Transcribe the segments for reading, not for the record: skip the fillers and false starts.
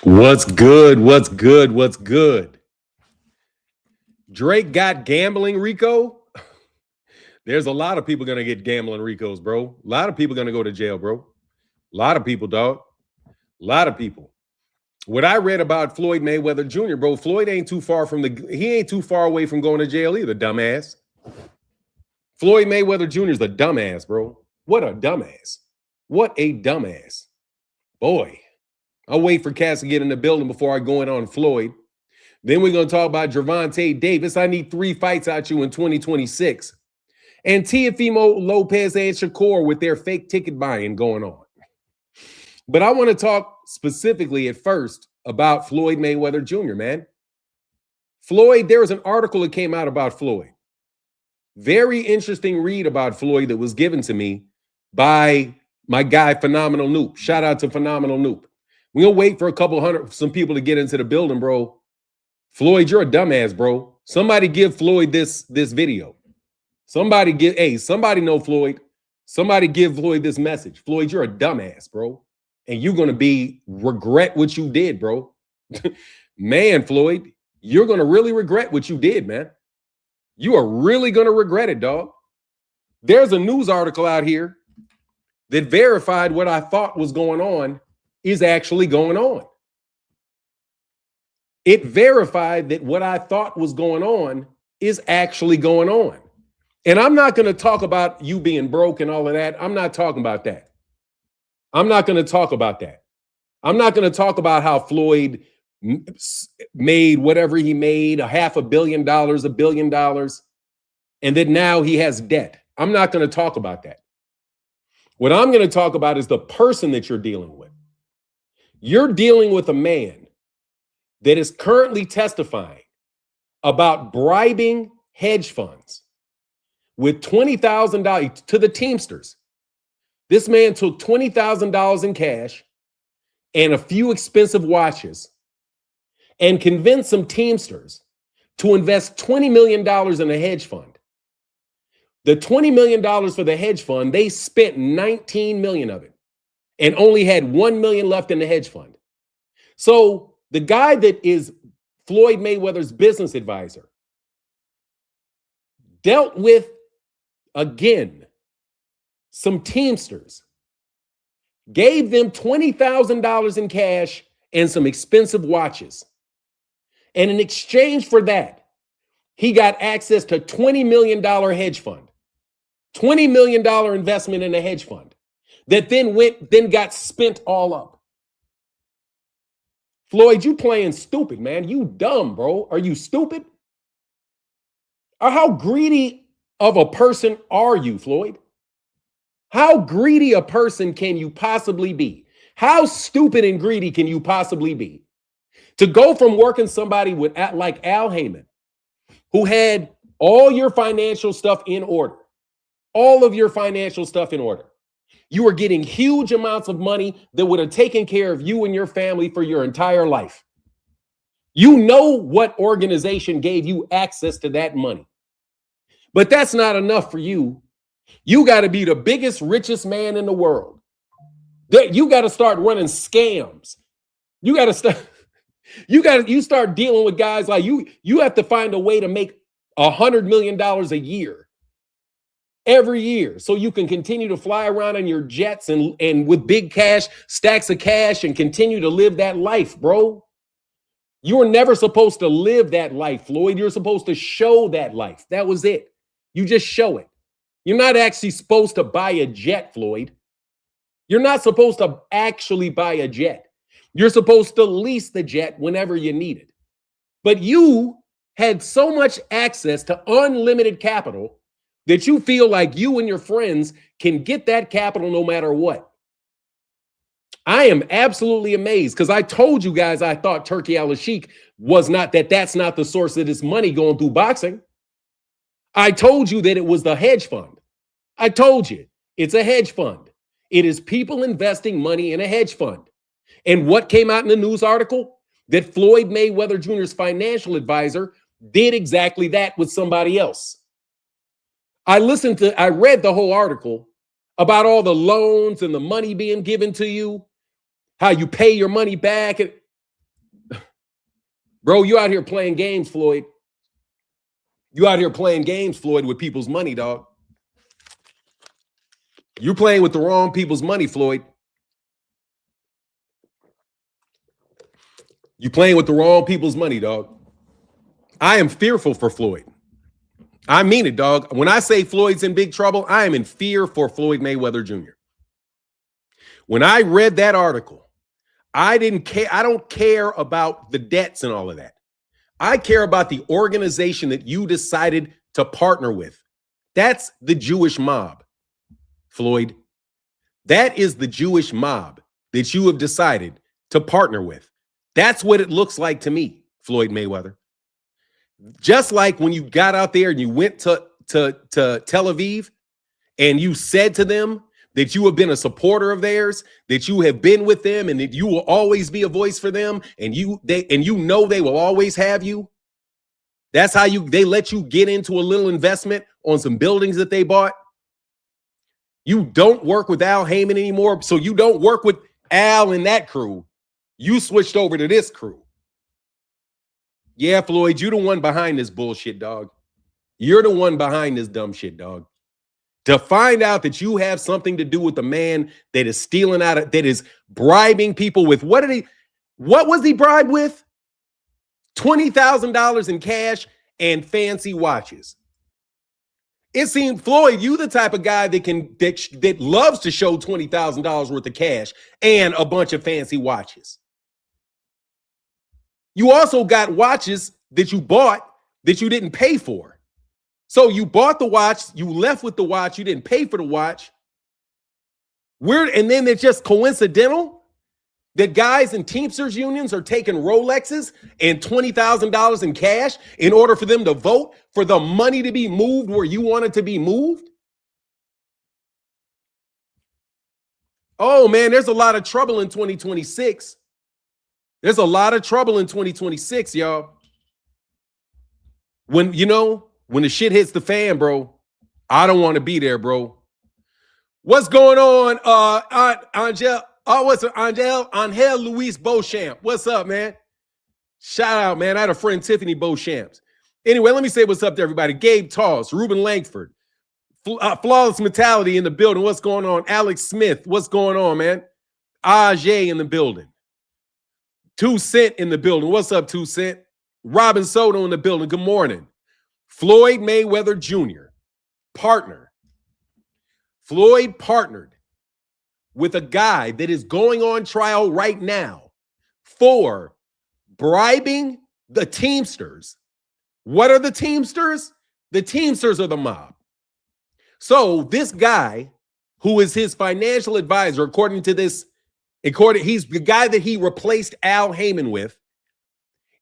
What's good? What's good? What's good? Drake got gambling Rico. There's a lot of people going to get gambling Ricos, bro. A lot of people going to go to jail, bro. A lot of people, dog. A lot of people. What I read about Floyd Mayweather Jr., bro, Floyd ain't too far away from going to jail either, dumbass. Floyd Mayweather Jr. is a dumbass, bro. What a dumbass. What a dumbass. Boy, I'll wait for Cass to get in the building before I go in on Floyd. Then we're going to talk about Gervonta Davis. I need 3 fights out you in 2026. And Teofimo, Lopez, and Shakur with their fake ticket buying going on. But I want to talk specifically at first about Floyd Mayweather Jr., man. Floyd, there was an article that came out about Floyd. Very interesting read about Floyd that was given to me by my guy, Phenomenal Noop. Shout out to Phenomenal Noop. We're going to wait for some people to get into the building, bro. Floyd, you're a dumbass, bro. Somebody give Floyd this video. Somebody know Floyd. Somebody give Floyd this message. Floyd, you're a dumbass, bro. And you're going to regret what you did, bro. Man, Floyd, you're going to really regret what you did, man. You are really going to regret it, dog. There's a news article out here that verified what I thought was going on is actually going on. It verified that what I thought was going on is actually going on. And I'm not going to talk about you being broke and all of that. I'm not talking about that. I'm not going to talk about that. I'm not going to talk about how Floyd made whatever he made, $500 million, $1 billion, and that now he has debt. I'm not going to talk about that. What I'm going to talk about is the person that you're dealing with. You're dealing with a man that is currently testifying about bribing hedge funds with $20,000 to the Teamsters. This man took $20,000 in cash and a few expensive watches and convinced some Teamsters to invest $20 million in a hedge fund. The $20 million for the hedge fund, they spent $19 million of it and only had $1 million left in the hedge fund. So the guy that is Floyd Mayweather's business advisor dealt with, again, some Teamsters, gave them $20,000 in cash and some expensive watches. And in exchange for that, he got access to $20 million hedge fund, $20 million investment in a hedge fund that then got spent all up. Floyd, you playing stupid, man. You dumb, bro. Are you stupid? Or how greedy of a person are you, Floyd? How greedy a person can you possibly be? How stupid and greedy can you possibly be? To go from working somebody like Al Heyman, who had all your financial stuff in order, all of your financial stuff in order. You were getting huge amounts of money that would have taken care of you and your family for your entire life. You know what organization gave you access to that money. But that's not enough for you. You got to be the biggest, richest man in the world. You got to start running scams. You got to start. You start dealing with guys like you. You have to find a way to make $100 million a year, every year, so you can continue to fly around in your jets and with big cash, stacks of cash, and continue to live that life, bro. You were never supposed to live that life, Floyd. You're supposed to show that life. That was it. You just show it. You're not actually supposed to buy a jet, Floyd. You're not supposed to actually buy a jet. You're supposed to lease the jet whenever you need it. But you had so much access to unlimited capital that you feel like you and your friends can get that capital no matter what. I am absolutely amazed because I told you guys I thought Turkey Al-Sheikh was that's not the source of this money going through boxing. I told you that it was the hedge fund. I told you it's a hedge fund. It is people investing money in a hedge fund. And what came out in the news article? That Floyd Mayweather Jr.'s financial advisor did exactly that with somebody else. I read the whole article about all the loans and the money being given to you, how you pay your money back. Bro, you out here playing games, Floyd. You out here playing games, Floyd, with people's money, dog. You're playing with the wrong people's money, Floyd. You're playing with the wrong people's money, dog. I am fearful for Floyd. I mean it, dog. When I say Floyd's in big trouble, I am in fear for Floyd Mayweather Jr. When I read that article, I didn't care. I don't care about the debts and all of that. I care about the organization that you decided to partner with. That's the Jewish mob, Floyd. That is the Jewish mob that you have decided to partner with. That's what it looks like to me, Floyd Mayweather. Just like when you got out there and you went to Tel Aviv and you said to them that you have been a supporter of theirs, that you have been with them and that you will always be a voice for them, and you know they will always have you. That's how they let you get into a little investment on some buildings that they bought. You don't work with Al Heyman anymore, so you don't work with Al and that crew. You switched over to this crew. Yeah, Floyd, you're the one behind this bullshit, dog. You're the one behind this dumb shit, dog. To find out that you have something to do with the man that is stealing out of, that is bribing people with, what was he bribed with? $20,000 in cash and fancy watches. It seemed, Floyd, you the type of guy that loves to show $20,000 worth of cash and a bunch of fancy watches. You also got watches that you bought that you didn't pay for. So you bought the watch, you left with the watch, you didn't pay for the watch. And then it's just coincidental that guys in Teamsters unions are taking Rolexes and $20,000 in cash in order for them to vote for the money to be moved where you want it to be moved. Oh man, there's a lot of trouble in 2026. There's a lot of trouble in 2026, y'all. When the shit hits the fan, bro, I don't want to be there, bro. What's going on, Angel? Oh, what's up, Angel Luis Beauchamp? What's up, man? Shout out, man. I had a friend, Tiffany Beauchamp. Anyway, let me say what's up to everybody. Gabe Toss, Ruben Langford, Flawless Mentality in the building. What's going on? Alex Smith, what's going on, man? Ajay in the building. 2 Cent in the building. What's up, 2 Cent? Robin Soto in the building. Good morning. Floyd Mayweather Jr. partner. Floyd partnered with a guy that is going on trial right now for bribing the Teamsters. What are the Teamsters? The Teamsters are the mob. So this guy, who is his financial advisor, according to this, he's the guy that he replaced Al Heyman with,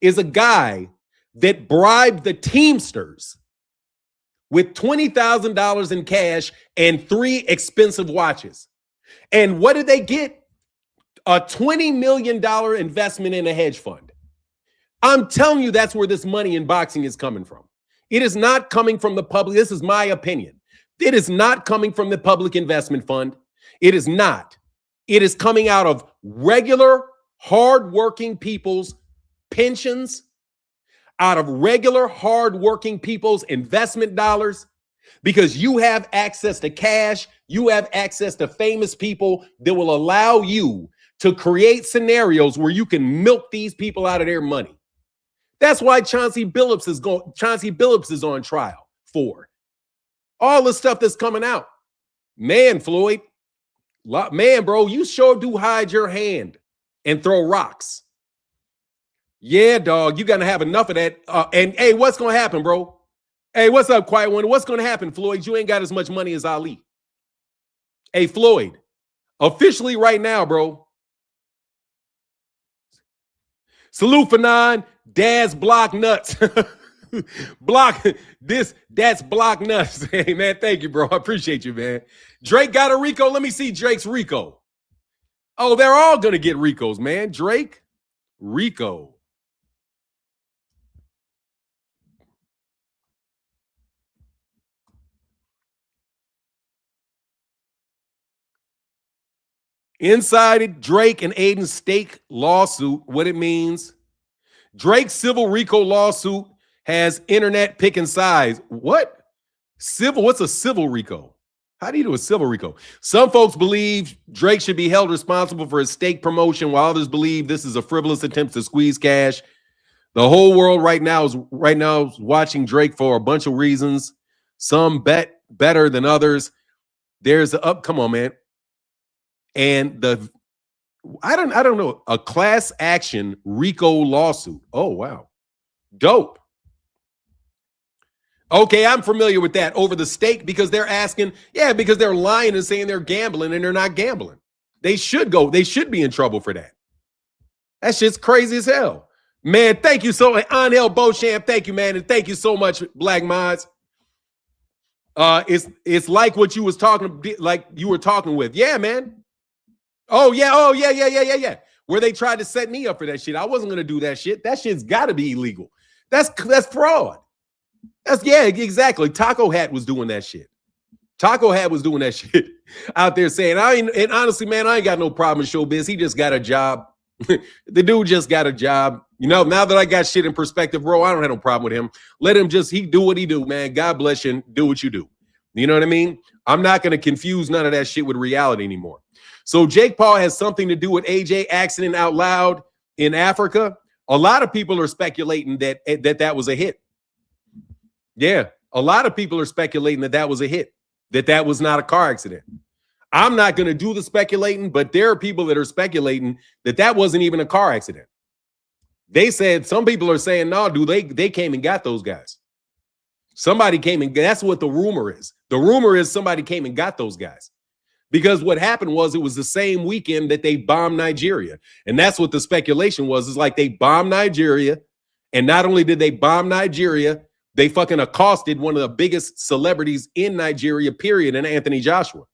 is a guy that bribed the Teamsters with $20,000 in cash and 3 expensive watches. And what did they get? A $20 million investment in a hedge fund. I'm telling you, that's where this money in boxing is coming from. It is not coming from the public. This is my opinion. It is not coming from the public investment fund. It is not. It is coming out of regular, hardworking people's pensions, out of regular, hardworking people's investment dollars, because you have access to cash, you have access to famous people that will allow you to create scenarios where you can milk these people out of their money. That's why Chauncey Billups is on trial for all the stuff that's coming out. Man, Floyd, man, bro, you sure do hide your hand and throw rocks. Yeah, dog, you got to have enough of that. And hey, what's going to happen, bro? Hey, what's up, Quiet One? What's going to happen, Floyd? You ain't got as much money as Ali. Hey, Floyd, officially right now, bro. Salute for 9. Dad's block nuts. That's block nuts. Hey, man, thank you, bro. I appreciate you, man. Drake got a Rico. Let me see Drake's Rico. Oh, they're all going to get Ricos, man. Drake, Rico. Inside it, Drake and Aiden's stake lawsuit, what it means. Drake's civil RICO lawsuit has internet picking size. What? What's a civil RICO? How do you do a civil RICO? Some folks believe Drake should be held responsible for his steak promotion, while others believe this is a frivolous attempt to squeeze cash. The whole world right now is watching Drake for a bunch of reasons. Some bet better than others. There's come on, man. And I don't know, a class action RICO lawsuit. Oh, wow. Dope. Okay, I'm familiar with that. Over the steak, because they're asking, because they're lying and saying they're gambling and they're not gambling. They should be in trouble for that. That shit's crazy as hell. Man, thank you so much. Angel Beauchamp, thank you, man. And thank you so much, Black Mods. It's like what you were talking with. Yeah, man. Oh, yeah. Where they tried to set me up for that shit. I wasn't gonna do that shit. That shit's gotta be illegal. That's fraud. Exactly. Taco Hat was doing that shit. Taco Hat was doing that shit out there saying, and honestly, man, I ain't got no problem with showbiz. He just got a job. The dude just got a job. You know, now that I got shit in perspective, bro, I don't have no problem with him. Let him he do what he do, man. God bless you. Do what you do. You know what I mean? I'm not going to confuse none of that shit with reality anymore. So Jake Paul has something to do with AJ accident out loud in Africa. A lot of people are speculating that was a hit. Yeah, a lot of people are speculating that was a hit, that was not a car accident. I'm not going to do the speculating, but there are people that are speculating that wasn't even a car accident. They said, some people are saying, no, dude, they came and got those guys. Somebody came and that's what the rumor is. The rumor is somebody came and got those guys. Because what happened was it was the same weekend that they bombed Nigeria. And that's what the speculation was. It's like they bombed Nigeria. And not only did they bomb Nigeria, they fucking accosted one of the biggest celebrities in Nigeria, period, and Anthony Joshua.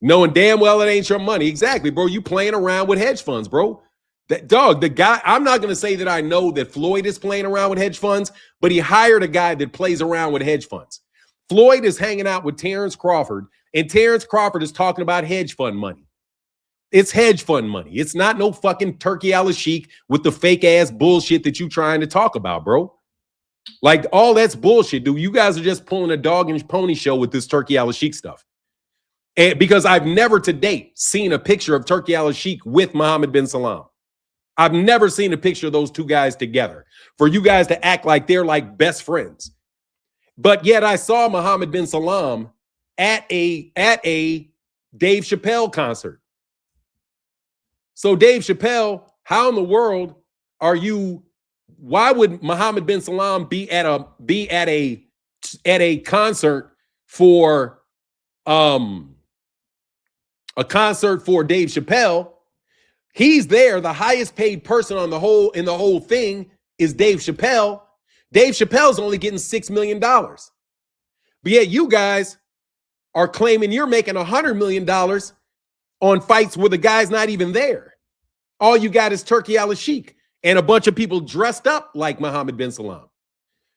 Knowing damn well it ain't your money. Exactly, bro. You playing around with hedge funds, bro. The guy, I'm not going to say that I know that Floyd is playing around with hedge funds, but he hired a guy that plays around with hedge funds. Floyd is hanging out with Terrence Crawford, and Terrence Crawford is talking about hedge fund money. It's hedge fund money. It's not no fucking Turkey al-Sheikh with the fake ass bullshit that you trying to talk about, bro. Like, all that's bullshit, dude. You guys are just pulling a dog and pony show with this Turkey al-Sheikh stuff. And because I've never to date seen a picture of Turkey al-Sheikh with Mohammed bin Salman. I've never seen a picture of those two guys together for you guys to act like they're like best friends. But yet I saw Mohammed bin Salman at a Dave Chappelle concert. So Dave Chappelle, how in the world are you? Why would Mohammed bin Salman be at a concert for a concert for Dave Chappelle? He's there. The highest paid person in the whole thing is Dave Chappelle. Dave Chappelle's only getting $6 million. But yet you guys are claiming you're making $100 million on fights where the guy's not even there. All you got is Turkey al-Sheikh and a bunch of people dressed up like Mohammed bin Salman.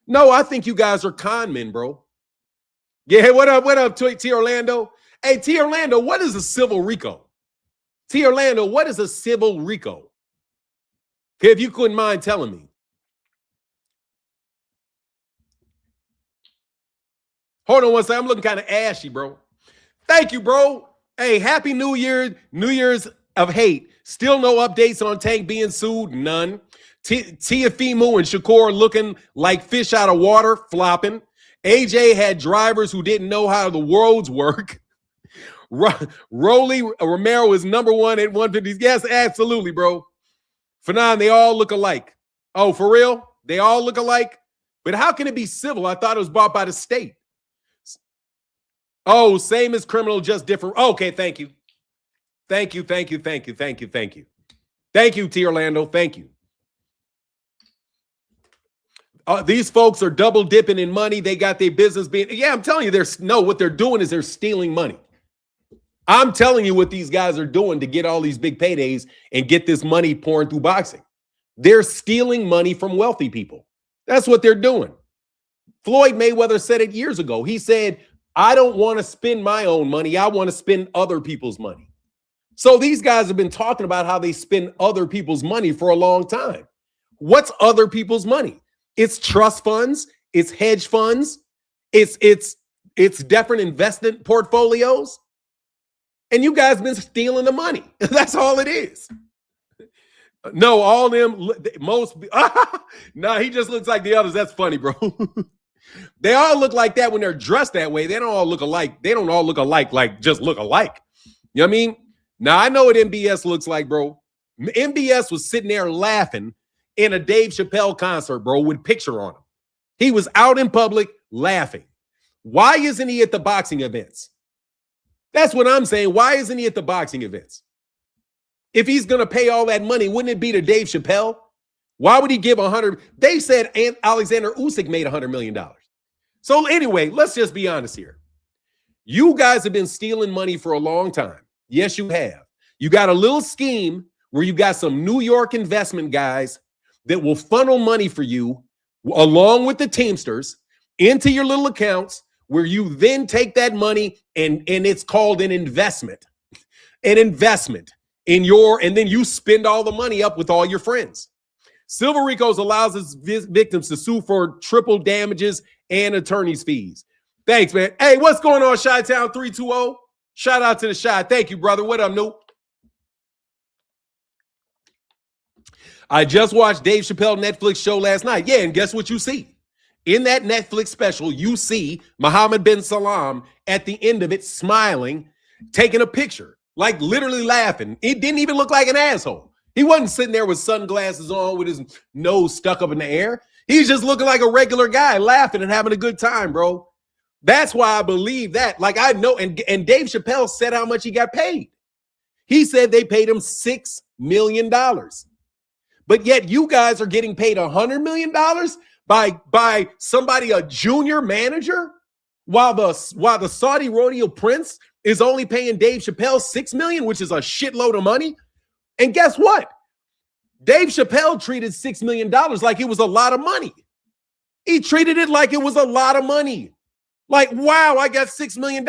No, I think you guys are con men, bro. Yeah, what up, T. Orlando? Hey, T. Orlando, what is a civil RICO? T. Orlando, what is a civil RICO? Okay, if you couldn't mind telling me. Hold on one second. I'm looking kind of ashy, bro. Thank you, bro. Hey, happy New Year. New Year's of hate. Still no updates on Tank being sued. None. Teofimo and Shakur looking like fish out of water, flopping. AJ had drivers who didn't know how the roads work. Rolly Romero is number one at 150. Yes, absolutely, bro. Fanon, they all look alike. Oh, for real? They all look alike? But how can it be civil? I thought it was bought by the state. Oh, same as criminal, just different. Okay, thank you. Thank you. Thank you, T. Orlando. Thank you. These folks are double dipping in money. They got their business being. Yeah, I'm telling you, what they're doing is they're stealing money. I'm telling you what these guys are doing to get all these big paydays and get this money pouring through boxing. They're stealing money from wealthy people. That's what they're doing. Floyd Mayweather said it years ago. He said, I don't want to spend my own money. I want to spend other people's money. So these guys have been talking about how they spend other people's money for a long time. What's other people's money? It's trust funds, it's hedge funds, it's different investment portfolios. And you guys been stealing the money. That's all it is. No, all them most nah, he just looks like the others. That's funny, bro. They all look like that when they're dressed that way. They don't all look alike. They don't all look alike, like just look alike. You know what I mean? Now I know what MBS looks like, bro. MBS was sitting there laughing in a Dave Chappelle concert, bro, with picture on him. He was out in public laughing. Why isn't he at the boxing events? That's what I'm saying. Why isn't he at the boxing events? If he's going to pay all that money, wouldn't it be to Dave Chappelle? Why would he give 100? They said Alexander Usyk made $100 million. So anyway, let's just be honest here. You guys have been stealing money for a long time. Yes, you have. You got a little scheme where you got some New York investment guys that will funnel money for you along with the Teamsters into your little accounts where you then take that money and it's called an investment. An investment in your, and then you spend all the money up with all your friends. Silver Ricos allows its victims to sue for triple damages and attorney's fees. Thanks, man. Hey, what's going on, Chi-Town 320? Shout out to the Chi. Thank you, brother. What up, Noop? I just watched Dave Chappelle Netflix show last night. Yeah, and guess what you see? In that Netflix special, you see Mohammed bin Salam at the end of it smiling, taking a picture, like literally laughing. It didn't even look like an asshole. He wasn't sitting there with sunglasses on with his nose stuck up in the air. He's just looking like a regular guy, laughing and having a good time, bro. That's why I believe that. Like, I know, and Dave Chappelle said how much he got paid. He said they paid him $6 million. But yet you guys are getting paid $100 million by somebody, a junior manager, while the Saudi rodeo prince is only paying Dave Chappelle $6 million, which is a shitload of money. And guess what? Dave Chappelle treated $6 million like it was a lot of money. He treated it like it was a lot of money. Like, wow, I got $6 million.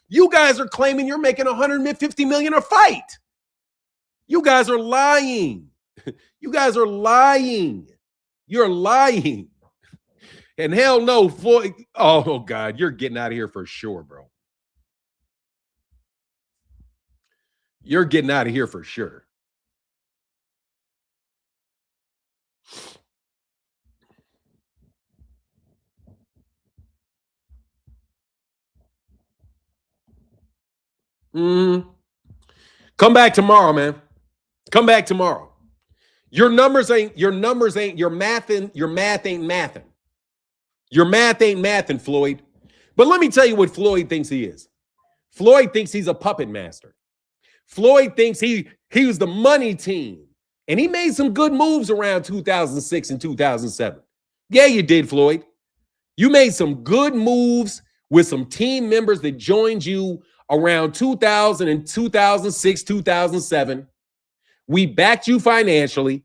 You guys are claiming you're making $150 million a fight. You guys are lying. You guys are lying. You're lying. And hell no, Floyd. Oh, God, you're getting out of here for sure, bro. You're getting out of here for sure. Come back tomorrow, man. Come back tomorrow. Your math ain't mathing. Your math ain't mathing, Floyd. But let me tell you what Floyd thinks he is. Floyd thinks he's a puppet master. Floyd thinks he was the money team. And he made some good moves around 2006 and 2007. Yeah, you did, Floyd. You made some good moves with some team members that joined you around 2000 and 2006, 2007. We backed you financially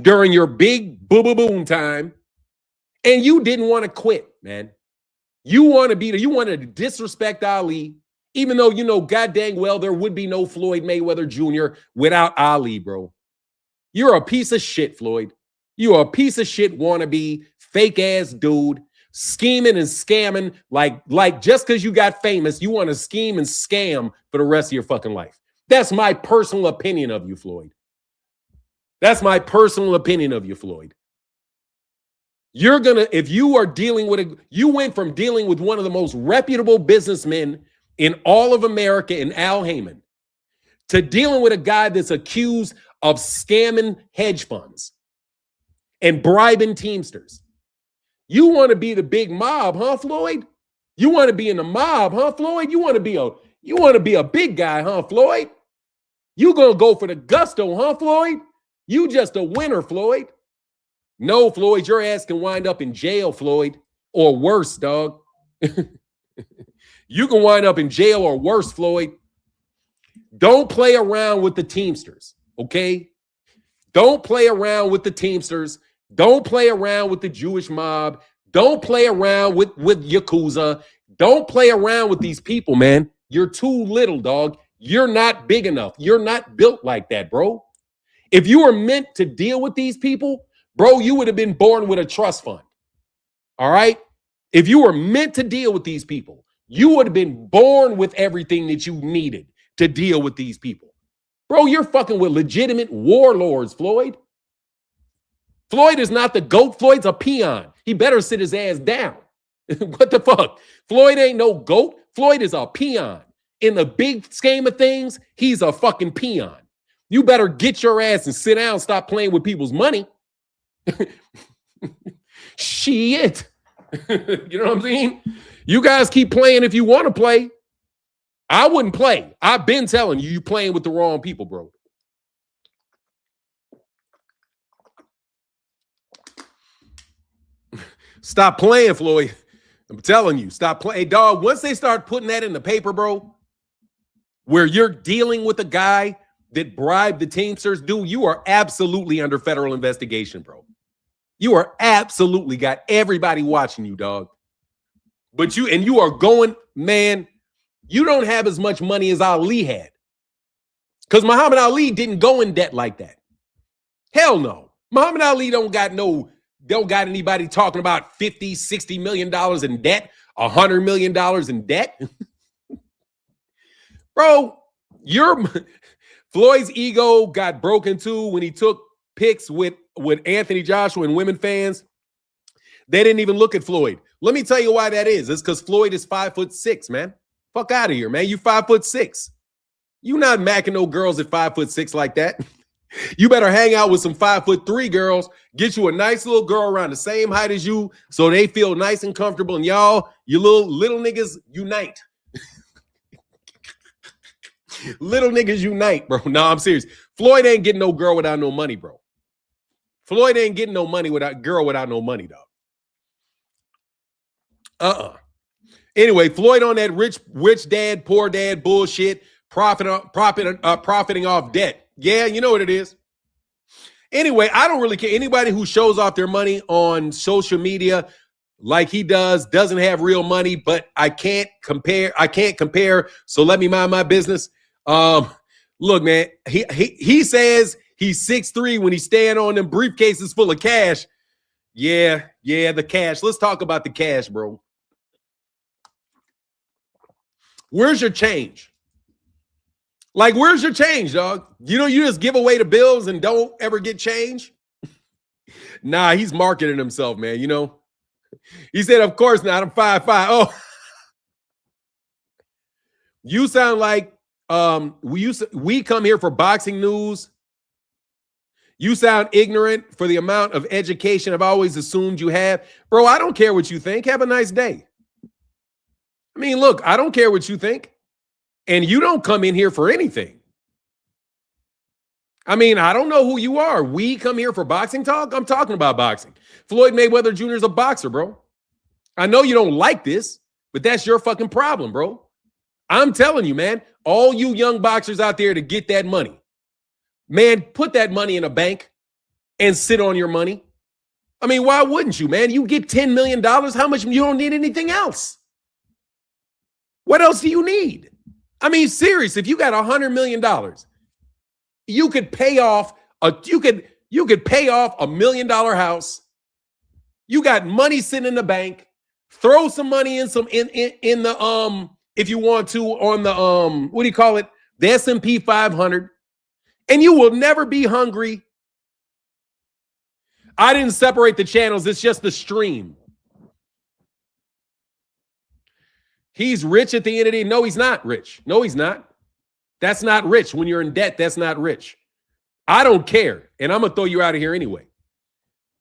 during your big boom time. And you didn't want to quit, man. You wanted to disrespect Ali, even though you know god dang well there would be no Floyd Mayweather Jr. without Ali, bro. You're a piece of shit, Floyd. You're a piece of shit wannabe, fake ass dude, scheming and scamming like just because you got famous, you want to scheme and scam for the rest of your fucking life. That's my personal opinion of you, Floyd. That's my personal opinion of you, Floyd. If you are dealing with you went from dealing with one of the most reputable businessmen in all of America, in Al Heyman, to dealing with a guy that's accused of scamming hedge funds and bribing Teamsters. You want to be the big mob, huh, Floyd? You want to be in the mob, huh, Floyd? You want to be a big guy, huh, Floyd? You gonna go for the gusto, huh, Floyd? You just a winner, Floyd. No, Floyd, your ass can wind up in jail, Floyd, or worse, dog. You can wind up in jail or worse, Floyd. Don't play around with the Teamsters, okay? Don't play around with the Teamsters. Don't play around with the Jewish mob. Don't play around with Yakuza. Don't play around with these people, man. You're too little, dog. You're not big enough. You're not built like that, bro. If you were meant to deal with these people, bro, you would have been born with a trust fund. All right? If you were meant to deal with these people, you would have been born with everything that you needed to deal with these people. Bro, you're fucking with legitimate warlords, Floyd. Floyd is not the GOAT. Floyd's a peon. He better sit his ass down. What the fuck? Floyd ain't no GOAT. Floyd is a peon. In the big scheme of things, he's a fucking peon. You better get your ass and sit down and stop playing with people's money. Shit. You know what I'm saying? You guys keep playing if you want to play. I wouldn't play. I've been telling you, you're playing with the wrong people, bro. Stop playing, Floyd. I'm telling you, stop playing. Hey, dog, once they start putting that in the paper, bro, where you're dealing with a guy that bribed the Teamsters, dude, you are absolutely under federal investigation, bro. You are absolutely got everybody watching you, dog. But you are going, man, you don't have as much money as Ali had. Because Muhammad Ali didn't go in debt like that. Hell no. Muhammad Ali don't got anybody talking about $50, $60 million in debt, $100 million in debt. Bro, Floyd's ego got broken too when he took pics with Anthony Joshua and women fans. They didn't even look at Floyd. Let me tell you why that is. It's because Floyd is 5'6", man. Fuck out of here, man. You 5'6". You not macking no girls at 5'6" like that. You better hang out with some 5'3" girls, get you a nice little girl around the same height as you so they feel nice and comfortable. And y'all, you little niggas, unite. Little niggas unite, bro. No, I'm serious. Floyd ain't getting no girl without no money, bro. Floyd ain't getting no money without no money, dog. Anyway, Floyd on that rich dad, poor dad bullshit, profiting off debt. Yeah, you know what it is. Anyway, I don't really care. Anybody who shows off their money on social media like he doesn't have real money, but I can't compare. So let me mind my business. Look, man, he says he's 6'3" when he's staying on them briefcases full of cash. Yeah, the cash. Let's talk about the cash, bro. Where's your change? Like, where's your change, dog? You just give away the bills and don't ever get change? Nah, he's marketing himself, man, He said, of course not. I'm 5'5". Oh. You sound like we come here for boxing news. You sound ignorant for the amount of education I've always assumed you have. Bro, I don't care what you think. Have a nice day. I mean, look, I don't care what you think. And you don't come in here for anything. I mean, I don't know who you are. We come here for boxing talk? I'm talking about boxing. Floyd Mayweather Jr. is a boxer, bro. I know you don't like this, but that's your fucking problem, bro. I'm telling you, man, all you young boxers out there to get that money, man, put that money in a bank and sit on your money. I mean, why wouldn't you, man? You get $10 million. How much? You don't need anything else. What else do you need? I mean, serious, if you got $100 million, you could pay off you could pay off $1 million house. You got money sitting in the bank. Throw some money in the if you want to on the what do you call it? The S&P 500, and you will never be hungry. I didn't separate the channels. It's just the stream. He's rich at the end of the day. No, he's not rich. No, he's not. That's not rich. When you're in debt, that's not rich. I don't care. And I'm going to throw you out of here anyway.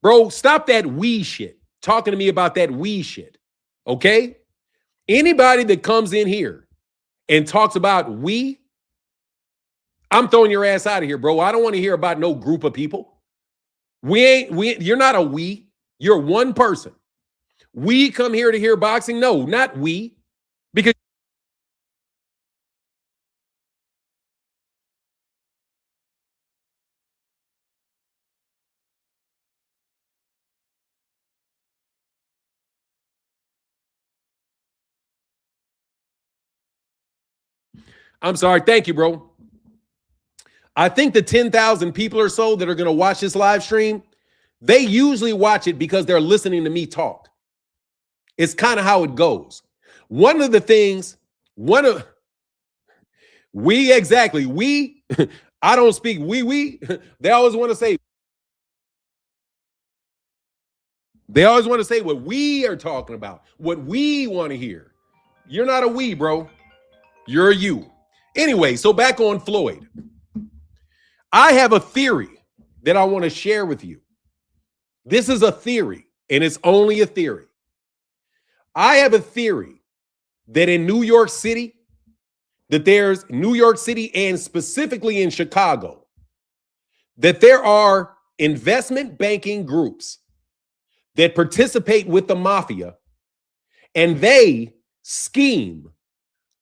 Bro, stop that we shit. Talking to me about that we shit. Okay? Anybody that comes in here and talks about we, I'm throwing your ass out of here, bro. I don't want to hear about no group of people. You're not a we. You're one person. We come here to hear boxing? No, not we. Because I'm sorry. Thank you, bro. I think the 10,000 people or so that are going to watch this live stream, they usually watch it because they're listening to me talk. It's kind of how it goes. One of the things, I don't speak they always want to say what we are talking about, what we want to hear. You're not a we, bro. You're a you. Anyway, so back on Floyd. I have a theory that I want to share with you. This is a theory, and it's only a theory. I have a theory that in New York City, that there's New York City and specifically in Chicago, that there are investment banking groups that participate with the mafia, and they scheme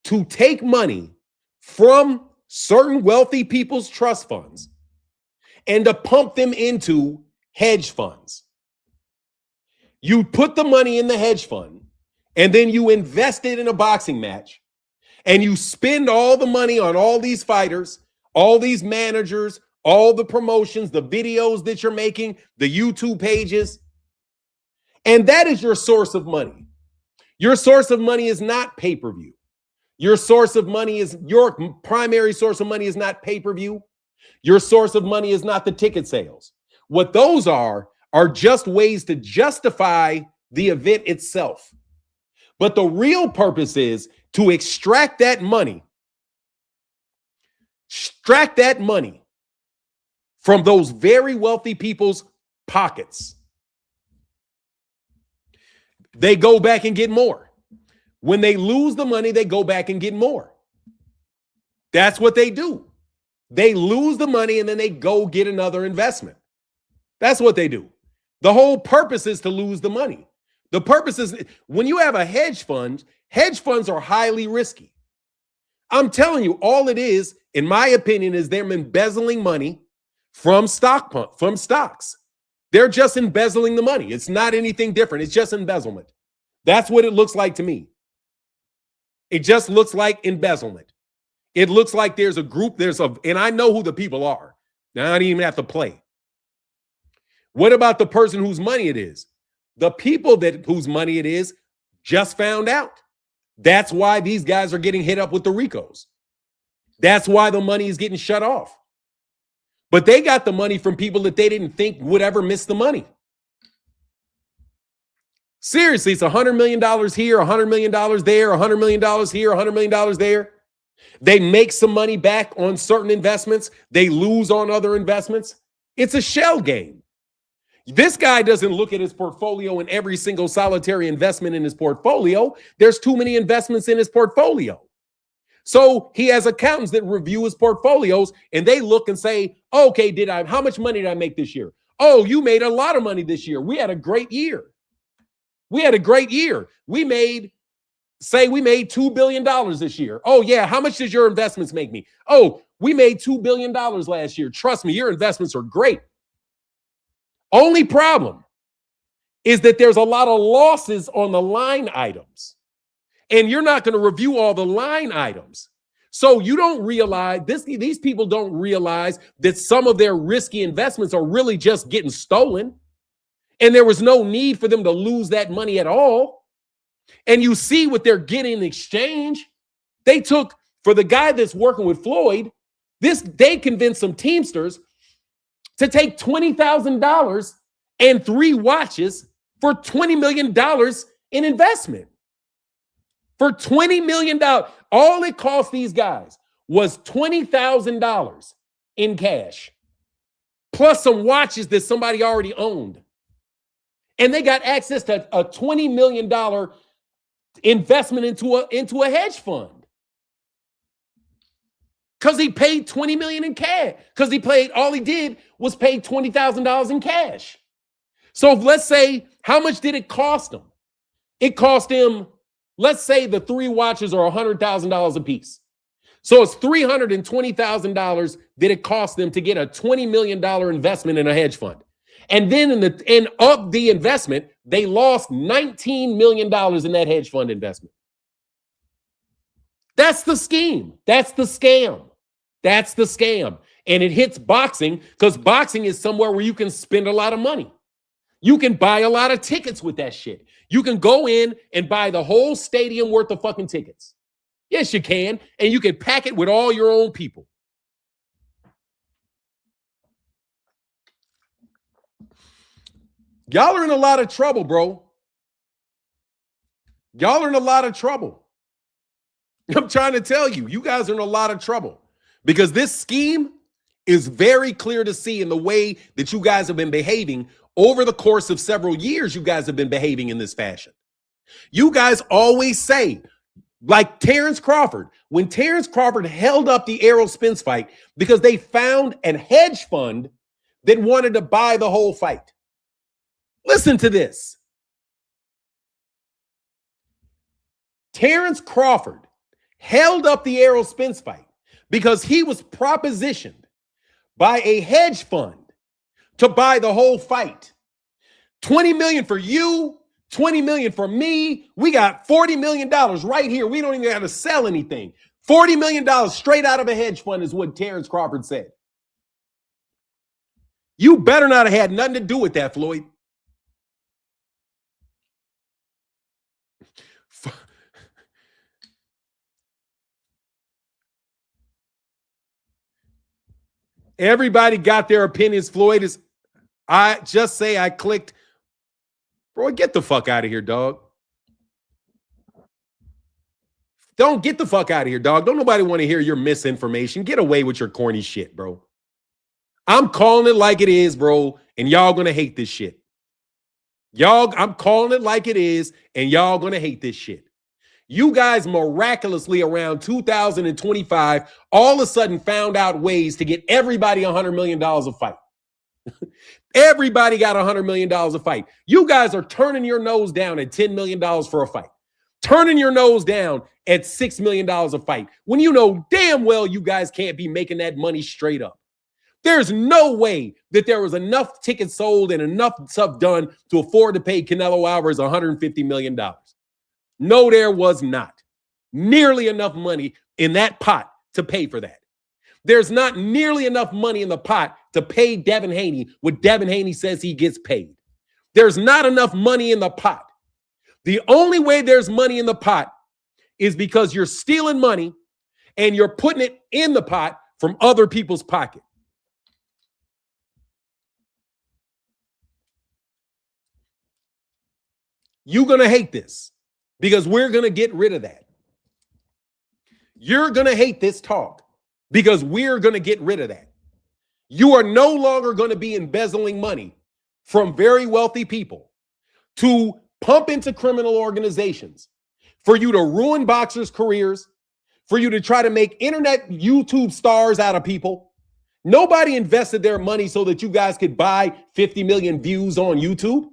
to take money from certain wealthy people's trust funds and to pump them into hedge funds. You put the money in the hedge fund and then you invest it in a boxing match and you spend all the money on all these fighters, all these managers, all the promotions, the videos that you're making, the YouTube pages. And that is your source of money. Your source of money is not pay-per-view. Your primary source of money is not pay-per-view. Your source of money is not the ticket sales. What those are just ways to justify the event itself. But the real purpose is to extract that money from those very wealthy people's pockets. They go back and get more. When they lose the money, they go back and get more. That's what they do. They lose the money and then they go get another investment. That's what they do. The whole purpose is to lose the money. The purpose is when you have a hedge funds are highly risky. I'm telling you, all it is, in my opinion, is them embezzling money from stocks. They're just embezzling the money. It's not anything different. It's just embezzlement. That's what it looks like to me. It just looks like embezzlement. It looks like there's a group, and I know who the people are. Now I don't even have to play. What about the person whose money it is? The people whose money it is just found out. That's why these guys are getting hit up with the RICOs. That's why the money is getting shut off. But they got the money from people that they didn't think would ever miss the money. Seriously, it's $100 million here, $100 million there, $100 million here, $100 million there. They make some money back on certain investments. They lose on other investments. It's a shell game. This guy doesn't look at his portfolio and every single solitary investment in his portfolio. There's too many investments in his portfolio. So he has accountants that review his portfolios and they look and say, okay, how much money did I make this year? Oh, you made a lot of money this year. We had a great year. We made $2 billion this year. Oh, yeah. How much did your investments make me? Oh, we made $2 billion last year. Trust me, your investments are great. Only problem is that there's a lot of losses on the line items. And you're not going to review all the line items. So you don't realize these people don't realize that some of their risky investments are really just getting stolen. And there was no need for them to lose that money at all. And you see what they're getting in exchange. They took, for the guy that's working with Floyd, they convinced some Teamsters to take $20,000 and 3 watches for $20 million in investment. For $20 million. All it cost these guys was $20,000 in cash, plus some watches that somebody already owned. And they got access to a $20 million investment into a hedge fund. Because he paid $20 million in cash. Because all he did was pay $20,000 in cash. So let's say, how much did it cost him? It cost him, let's say the 3 watches are $100,000 a piece. So it's $320,000 that it cost them to get a $20 million investment in a hedge fund. And then of the investment, they lost $19 million in that hedge fund investment. That's the scheme. That's the scam. That's the scam. And it hits boxing because boxing is somewhere where you can spend a lot of money. You can buy a lot of tickets with that shit. You can go in and buy the whole stadium worth of fucking tickets. Yes, you can. And you can pack it with all your own people. Y'all are in a lot of trouble, bro. Y'all are in a lot of trouble. I'm trying to tell you, you guys are in a lot of trouble because this scheme is very clear to see in the way that you guys have been behaving over the course of several years. You guys have been behaving in this fashion. You guys always say, like Terrence Crawford, when Terrence Crawford held up the Errol Spence fight because they found a hedge fund that wanted to buy the whole fight. Listen to this. Terrence Crawford held up the Errol Spence fight because he was propositioned by a hedge fund to buy the whole fight. $20 million for you, $20 million for me. We got $40 million right here. We don't even have to sell anything. $40 million straight out of a hedge fund is what Terrence Crawford said. You better not have had nothing to do with that, Floyd. Everybody got their opinions. Floyd is, I just say I clicked. Bro, get the fuck out of here, dog. Don't get the fuck out of here, dog. Don't nobody want to hear your misinformation. Get away with your corny shit, bro. I'm calling it like it is, bro, and y'all gonna hate this shit. I'm calling it like it is, and y'all gonna hate this shit. You guys miraculously around 2025 all of a sudden found out ways to get everybody $100 million a fight. Everybody got $100 million a fight. You guys are turning your nose down at $10 million for a fight. Turning your nose down at $6 million a fight when you know damn well you guys can't be making that money straight up. There's no way that there was enough tickets sold and enough stuff done to afford to pay Canelo Alvarez $150 million. No, there was not nearly enough money in that pot to pay for that. There's not nearly enough money in the pot to pay Devin Haney what Devin Haney says he gets paid. There's not enough money in the pot. The only way there's money in the pot is because you're stealing money and you're putting it in the pot from other people's pocket. You're going to hate this because we're going to get rid of that. You're going to hate this talk because we're going to get rid of that. You are no longer going to be embezzling money from very wealthy people to pump into criminal organizations, for you to ruin boxers' careers, for you to try to make internet YouTube stars out of people. Nobody invested their money so that you guys could buy 50 million views on YouTube.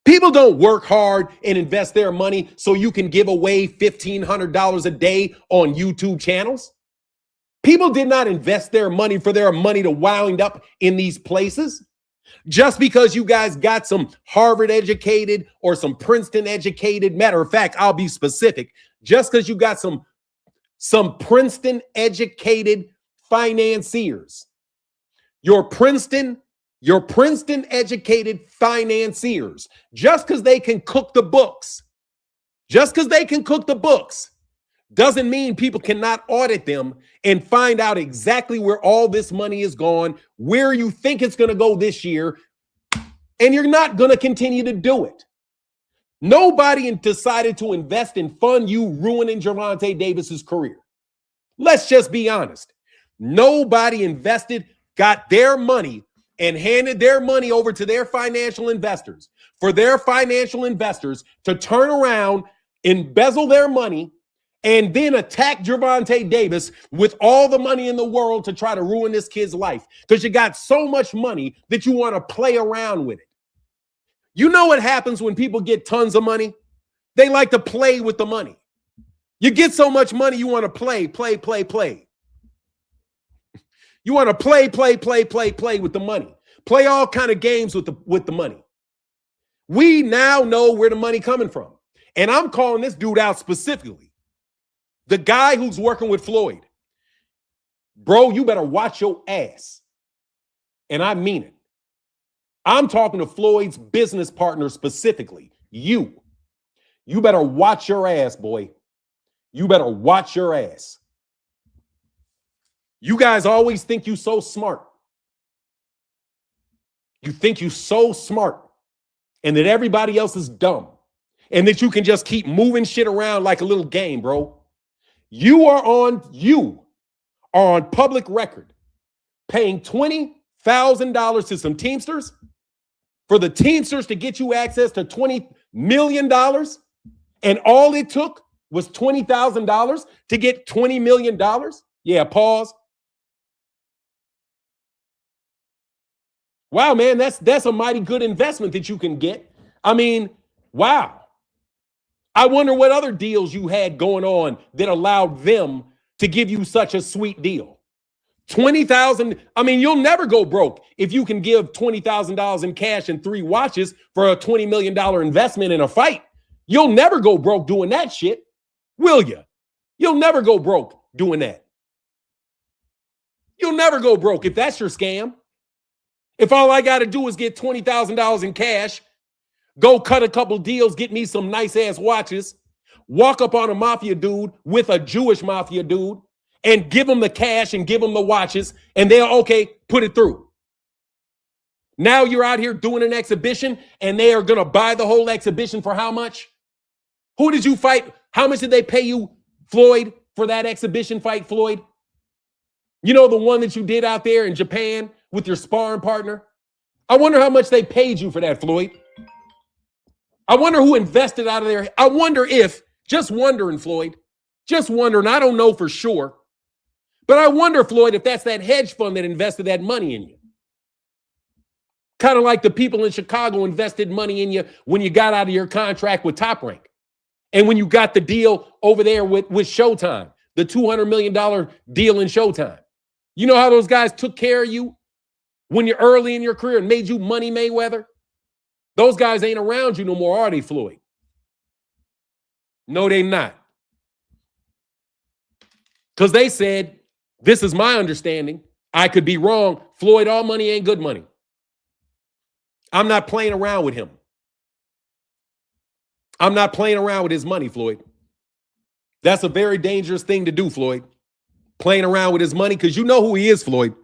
People don't work hard and invest their money so you can give away $1,500 a day on YouTube channels. People did not invest their money for their money to wind up in these places. Just because you guys got some Harvard educated or some Princeton educated, matter of fact, I'll be specific, just because you got some Princeton educated financiers, your Princeton educated financiers, just because they can cook the books, doesn't mean people cannot audit them and find out exactly where all this money is gone, where you think it's going to go this year, and you're not going to continue to do it. Nobody decided to invest and fund you ruining Gervonta Davis's career. Let's just be honest. Nobody invested, got their money, and handed their money over to their financial investors for their financial investors to turn around, embezzle their money, and then attack Gervonta Davis with all the money in the world to try to ruin this kid's life because you got so much money that you want to play around with it. You know what happens when people get tons of money? They like to play with the money. You get so much money, you want to play. You want to play with the money. Play all kind of games with the money. We now know where the money coming from. And I'm calling this dude out specifically. The guy who's working with Floyd, bro, you better watch your ass. And I mean it. I'm talking to Floyd's business partner specifically. You better watch your ass, boy. You better watch your ass. You guys always think you so smart. You think you so smart and that everybody else is dumb and that you can just keep moving shit around like a little game, bro. You are on public record paying $20,000 to some Teamsters for the Teamsters to get you access to $20 million. And all it took was $20,000 to get $20 million. Yeah, pause. Wow, man, that's a mighty good investment that you can get. I mean, wow. I wonder what other deals you had going on that allowed them to give you such a sweet deal. $20,000. I mean, you'll never go broke if you can give $20,000 in cash and 3 watches for a $20 million investment in a fight. You'll never go broke doing that shit, will you? You'll never go broke doing that. You'll never go broke if that's your scam. If all I got to do is get $20,000 in cash, go cut a couple deals, get me some nice ass watches, walk up on a mafia dude with a Jewish mafia dude and give him the cash and give him the watches and they'll, okay, put it through. Now you're out here doing an exhibition and they are going to buy the whole exhibition for how much? Who did you fight? How much did they pay you, Floyd, for that exhibition fight, Floyd? You know, the one that you did out there in Japan with your sparring partner? I wonder how much they paid you for that, Floyd. I wonder who invested out of there. I wonder if, just wondering, Floyd, just wondering, I don't know for sure, but I wonder, Floyd, if that's that hedge fund that invested that money in you. Kind of like the people in Chicago invested money in you when you got out of your contract with Top Rank. And when you got the deal over there with Showtime, the $200 million deal in Showtime. You know how those guys took care of you when you're early in your career and made you money, Mayweather? Those guys ain't around you no more, are they, Floyd? No, they not. Because they said, this is my understanding. I could be wrong. Floyd, all money ain't good money. I'm not playing around with him. I'm not playing around with his money, Floyd. That's a very dangerous thing to do, Floyd. Playing around with his money because you know who he is, Floyd,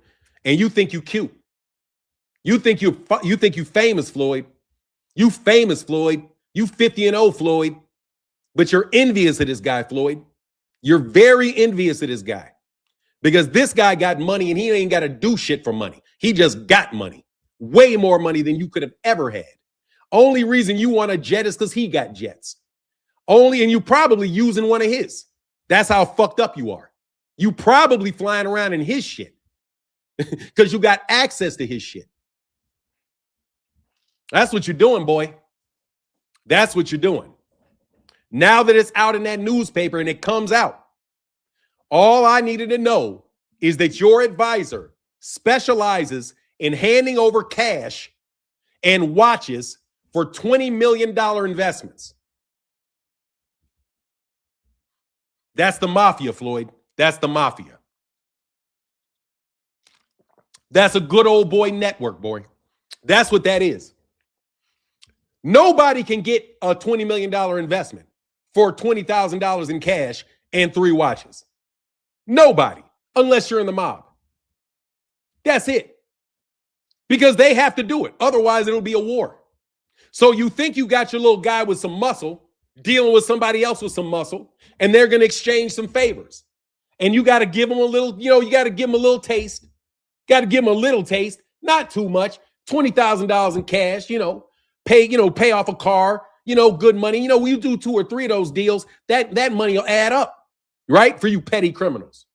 and you think you cute. You think you famous, Floyd. You famous, Floyd. You 50-0, Floyd. But you're envious of this guy, Floyd. You're very envious of this guy because this guy got money and he ain't got to do shit for money. He just got money, way more money than you could have ever had. Only reason you want a jet is because he got jets. And you probably using one of his. That's how fucked up you are. You probably flying around in his shit because you got access to his shit. That's what you're doing, boy. That's what you're doing. Now that it's out in that newspaper and it comes out, all I needed to know is that your advisor specializes in handing over cash and watches for $20 million investments. That's the mafia, Floyd. That's the mafia. That's a good old boy network, boy. That's what that is. Nobody can get a $20 million investment for $20,000 in cash and 3 watches. Nobody, unless you're in the mob. That's it. Because they have to do it. Otherwise, it'll be a war. So you think you got your little guy with some muscle dealing with somebody else with some muscle, and they're going to exchange some favors. And you got to give them a little, you got to give them a little taste. Got to give them a little taste, not too much. $20,000 in cash, pay off a car, good money. When you do 2 or 3 of those deals, that money will add up, right? For you petty criminals.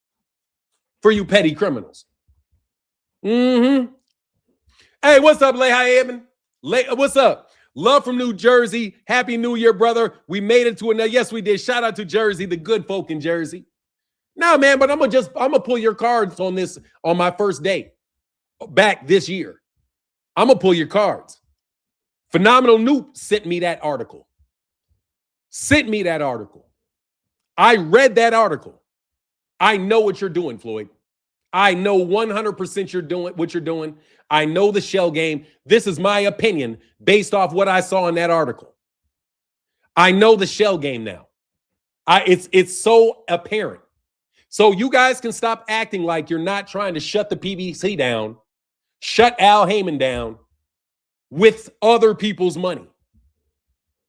Mm-hmm. Hey, what's up, Lehi Eben? What's up? Love from New Jersey. Happy New Year, brother. We made it to another. Yes, we did. Shout out to Jersey, the good folk in Jersey. No, man, but I'm gonna pull your cards on this on my first day back this year. I'm gonna pull your cards. Phenomenal Noop sent me that article. I read that article. I know what you're doing, Floyd. I know 100% you're doing what you're doing. I know the shell game. This is my opinion based off what I saw in that article. I know the shell game now. It's so apparent. So you guys can stop acting like you're not trying to shut the PBC down, shut Al Heyman down with other people's money.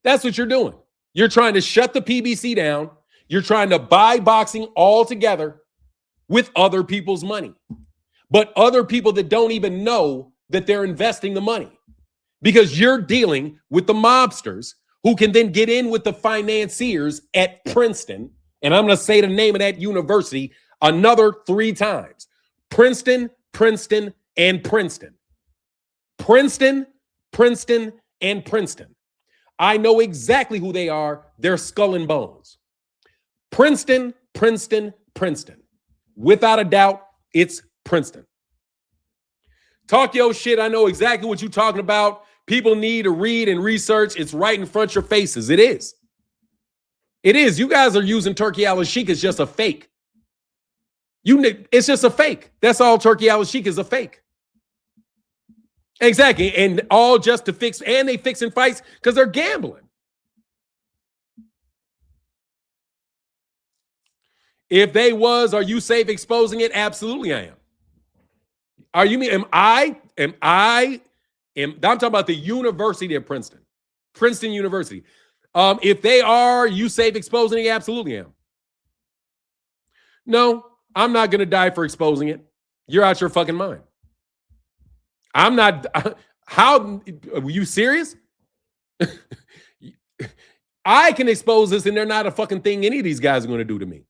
That's what you're doing. You're trying to shut the PBC down. You're trying to buy boxing altogether with other people's money. But other people that don't even know that they're investing the money, because you're dealing with the mobsters who can then get in with the financiers at Princeton. And I'm going to say the name of that university another 3 times. Princeton, Princeton, and Princeton. Princeton, Princeton, and Princeton. I know exactly who they are. They're skull and bones. Princeton, Princeton, Princeton. Without a doubt, it's Princeton. Talk your shit. I know exactly what you're talking about. People need to read and research. It's right in front of your faces. It is. It is. You guys are using Turkey al-Sheikh as just a fake. It's just a fake. That's all Turkey al-Sheikh is, a fake. Exactly. And all just to fix, and they fixing fights because they're gambling. If they was, are you safe exposing it? Absolutely I am. Are you mean, I'm talking about the University of Princeton. Princeton University. If they are, you safe exposing it? Absolutely am. No, I'm not going to die for exposing it. You're out your fucking mind. I'm not. How? Were you serious? I can expose this and they're not a fucking thing any of these guys are going to do to me.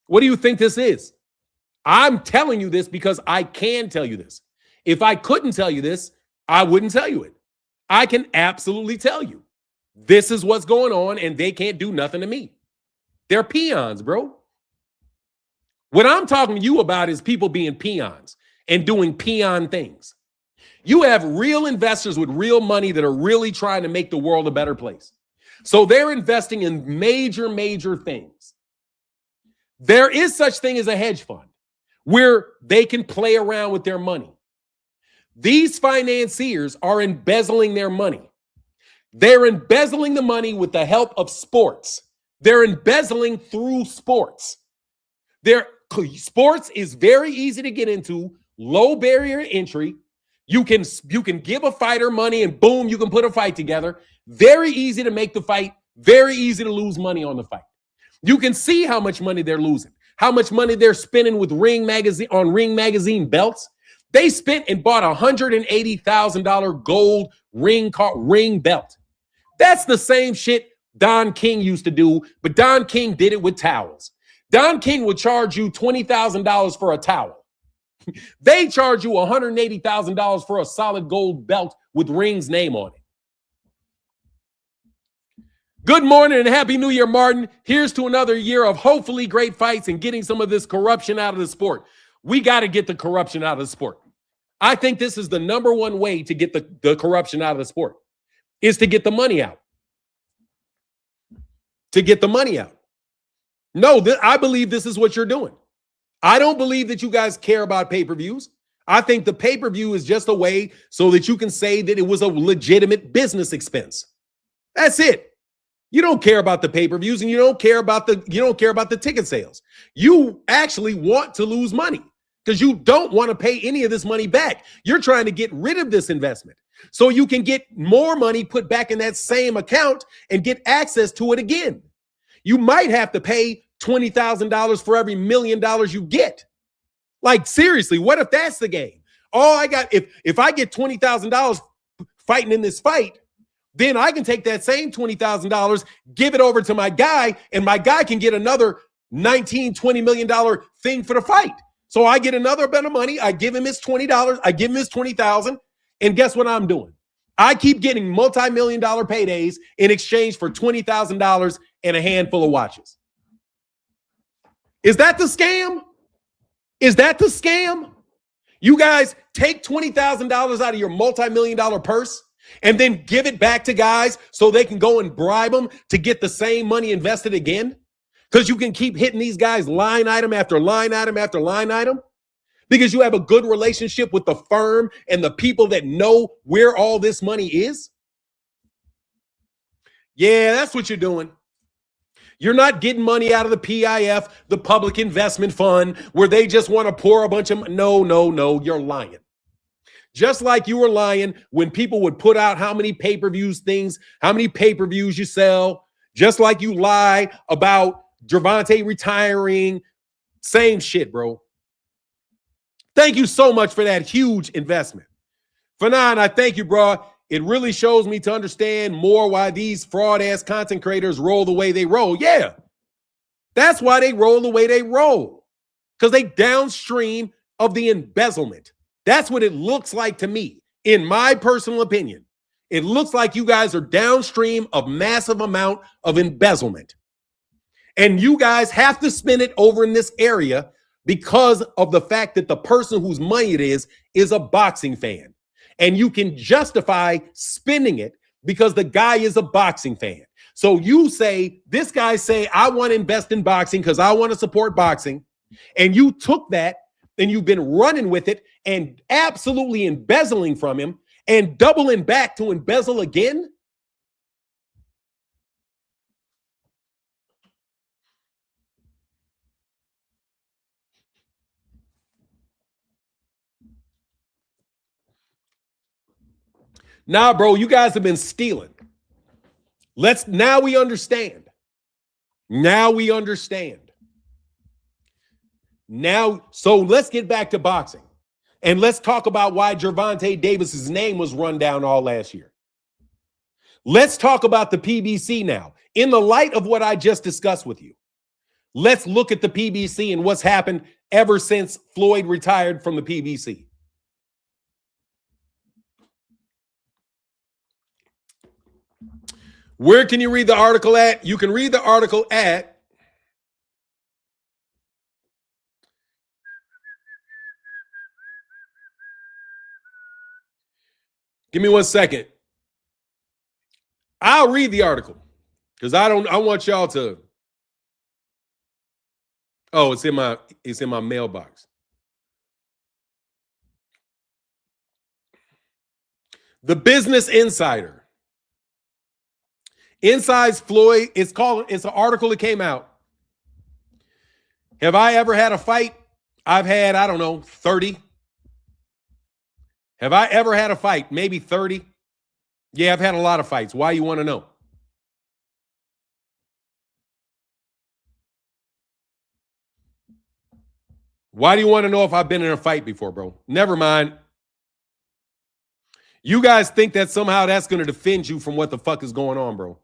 What do you think this is? I'm telling you this because I can tell you this. If I couldn't tell you this, I wouldn't tell you it. I can absolutely tell you. This is what's going on and they can't do nothing to me. They're peons, bro. What I'm talking to you about is people being peons and doing peon things. You have real investors with real money that are really trying to make the world a better place. So they're investing in major, major things. There is such thing as a hedge fund where they can play around with their money. These financiers are embezzling their money. They're embezzling the money with the help of sports. They're embezzling through sports. Sports is very easy to get into, low barrier entry. You can give a fighter money and boom, you can put a fight together. Very easy to make the fight, very easy to lose money on the fight. You can see how much money they're losing, how much money they're spending with Ring Magazine belts. They spent and bought a $180,000 gold ring belt. That's the same shit Don King used to do, but Don King did it with towels. Don King would charge you $20,000 for a towel. They charge you $180,000 for a solid gold belt with Ring's name on it. Good morning and happy new year, Martin. Here's to another year of hopefully great fights and getting some of this corruption out of the sport. We got to get the corruption out of the sport. I think this is the number one way to get the corruption out of the sport, is to get the money out. To get the money out. No, I believe this is what you're doing. I don't believe that you guys care about pay-per-views. I think the pay-per-view is just a way so that you can say that it was a legitimate business expense. That's it. You don't care about the pay-per-views and you don't care about the ticket sales. You actually want to lose money because you don't want to pay any of this money back. You're trying to get rid of this investment so you can get more money put back in that same account and get access to it again. You might have to pay $20,000 for every $1 million you get. Like, seriously, what if that's the game? All I got, if I get $20,000 fighting in this fight, then I can take that same $20,000, give it over to my guy, and my guy can get another $19, $20 million thing for the fight. So I get another bit of money. I give him his $20. I give him his $20,000. And guess what I'm doing? I keep getting multi-million-dollar paydays in exchange for $20,000 and a handful of watches. Is that the scam? Is that the scam? You guys take $20,000 out of your multi-million-dollar purse and then give it back to guys so they can go and bribe them to get the same money invested again? Because you can keep hitting these guys line item after line item after line item because you have a good relationship with the firm and the people that know where all this money is? Yeah, that's what you're doing. You're not getting money out of the PIF, the Public Investment Fund, where they just want to pour a bunch of money. No, you're lying. Just like you were lying when people would put out how many pay-per-views things, how many pay-per-views you sell, just like you lie about Gervonta retiring. Same shit, bro. Thank you so much for that huge investment. Fanon, I thank you, bro. It really shows me to understand more why these fraud-ass content creators roll the way they roll. Yeah, that's why they roll the way they roll, because they downstream of the embezzlement. That's what it looks like to me, in my personal opinion. It looks like you guys are downstream of massive amount of embezzlement. And you guys have to spend it over in this area because of the fact that the person whose money it is a boxing fan. And you can justify spending it because the guy is a boxing fan. So you say, this guy say, I want to invest in boxing because I want to support boxing. And you took that and you've been running with it and absolutely embezzling from him and doubling back to embezzle again. Nah, bro, you guys have been stealing. Now we understand. So let's get back to boxing. And let's talk about why Gervonta Davis's name was run down all last year. Let's talk about the PBC now. In the light of what I just discussed with you, let's look at the PBC and what's happened ever since Floyd retired from the PBC. Where can you read the article at? You can read the article at give me 1 second. I'll read the article because I want y'all to. Oh, it's in my mailbox. The Business Insider. Inside's Floyd, it's an article that came out. Have I ever had a fight? I've had, 30. Have I ever had a fight? Maybe 30. Yeah, I've had a lot of fights. Why you want to know? Why do you want to know if I've been in a fight before, bro? Never mind. You guys think that somehow that's going to defend you from what the fuck is going on, bro.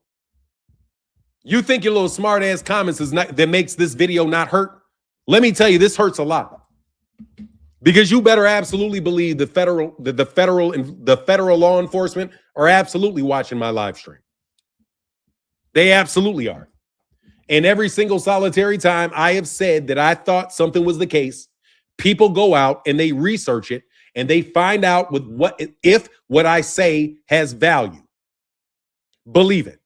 You think your little smart ass comments that makes this video not hurt? Let me tell you, this hurts a lot. Because you better absolutely believe the federal law enforcement are absolutely watching my live stream. They absolutely are. And every single solitary time I have said that I thought something was the case, people go out and they research it and they find out if what I say has value. Believe it.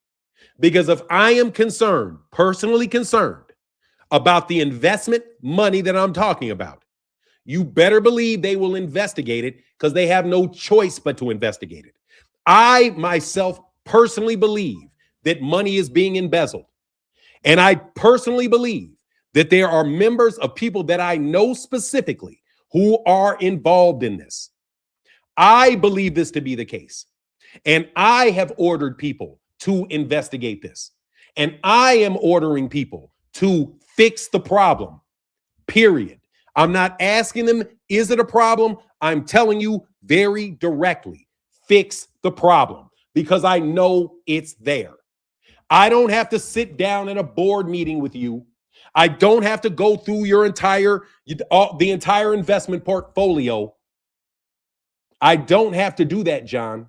Because if I am personally concerned about the investment money that I'm talking about, you better believe they will investigate it because they have no choice but to investigate it. I myself personally believe that money is being embezzled. And I personally believe that there are members of people that I know specifically who are involved in this. I believe this to be the case. And I have ordered people to investigate this. And I am ordering people to fix the problem, period. I'm not asking them, is it a problem? I'm telling you very directly, fix the problem because I know it's there. I don't have to sit down in a board meeting with you. I don't have to go through the entire investment portfolio. I don't have to do that, John.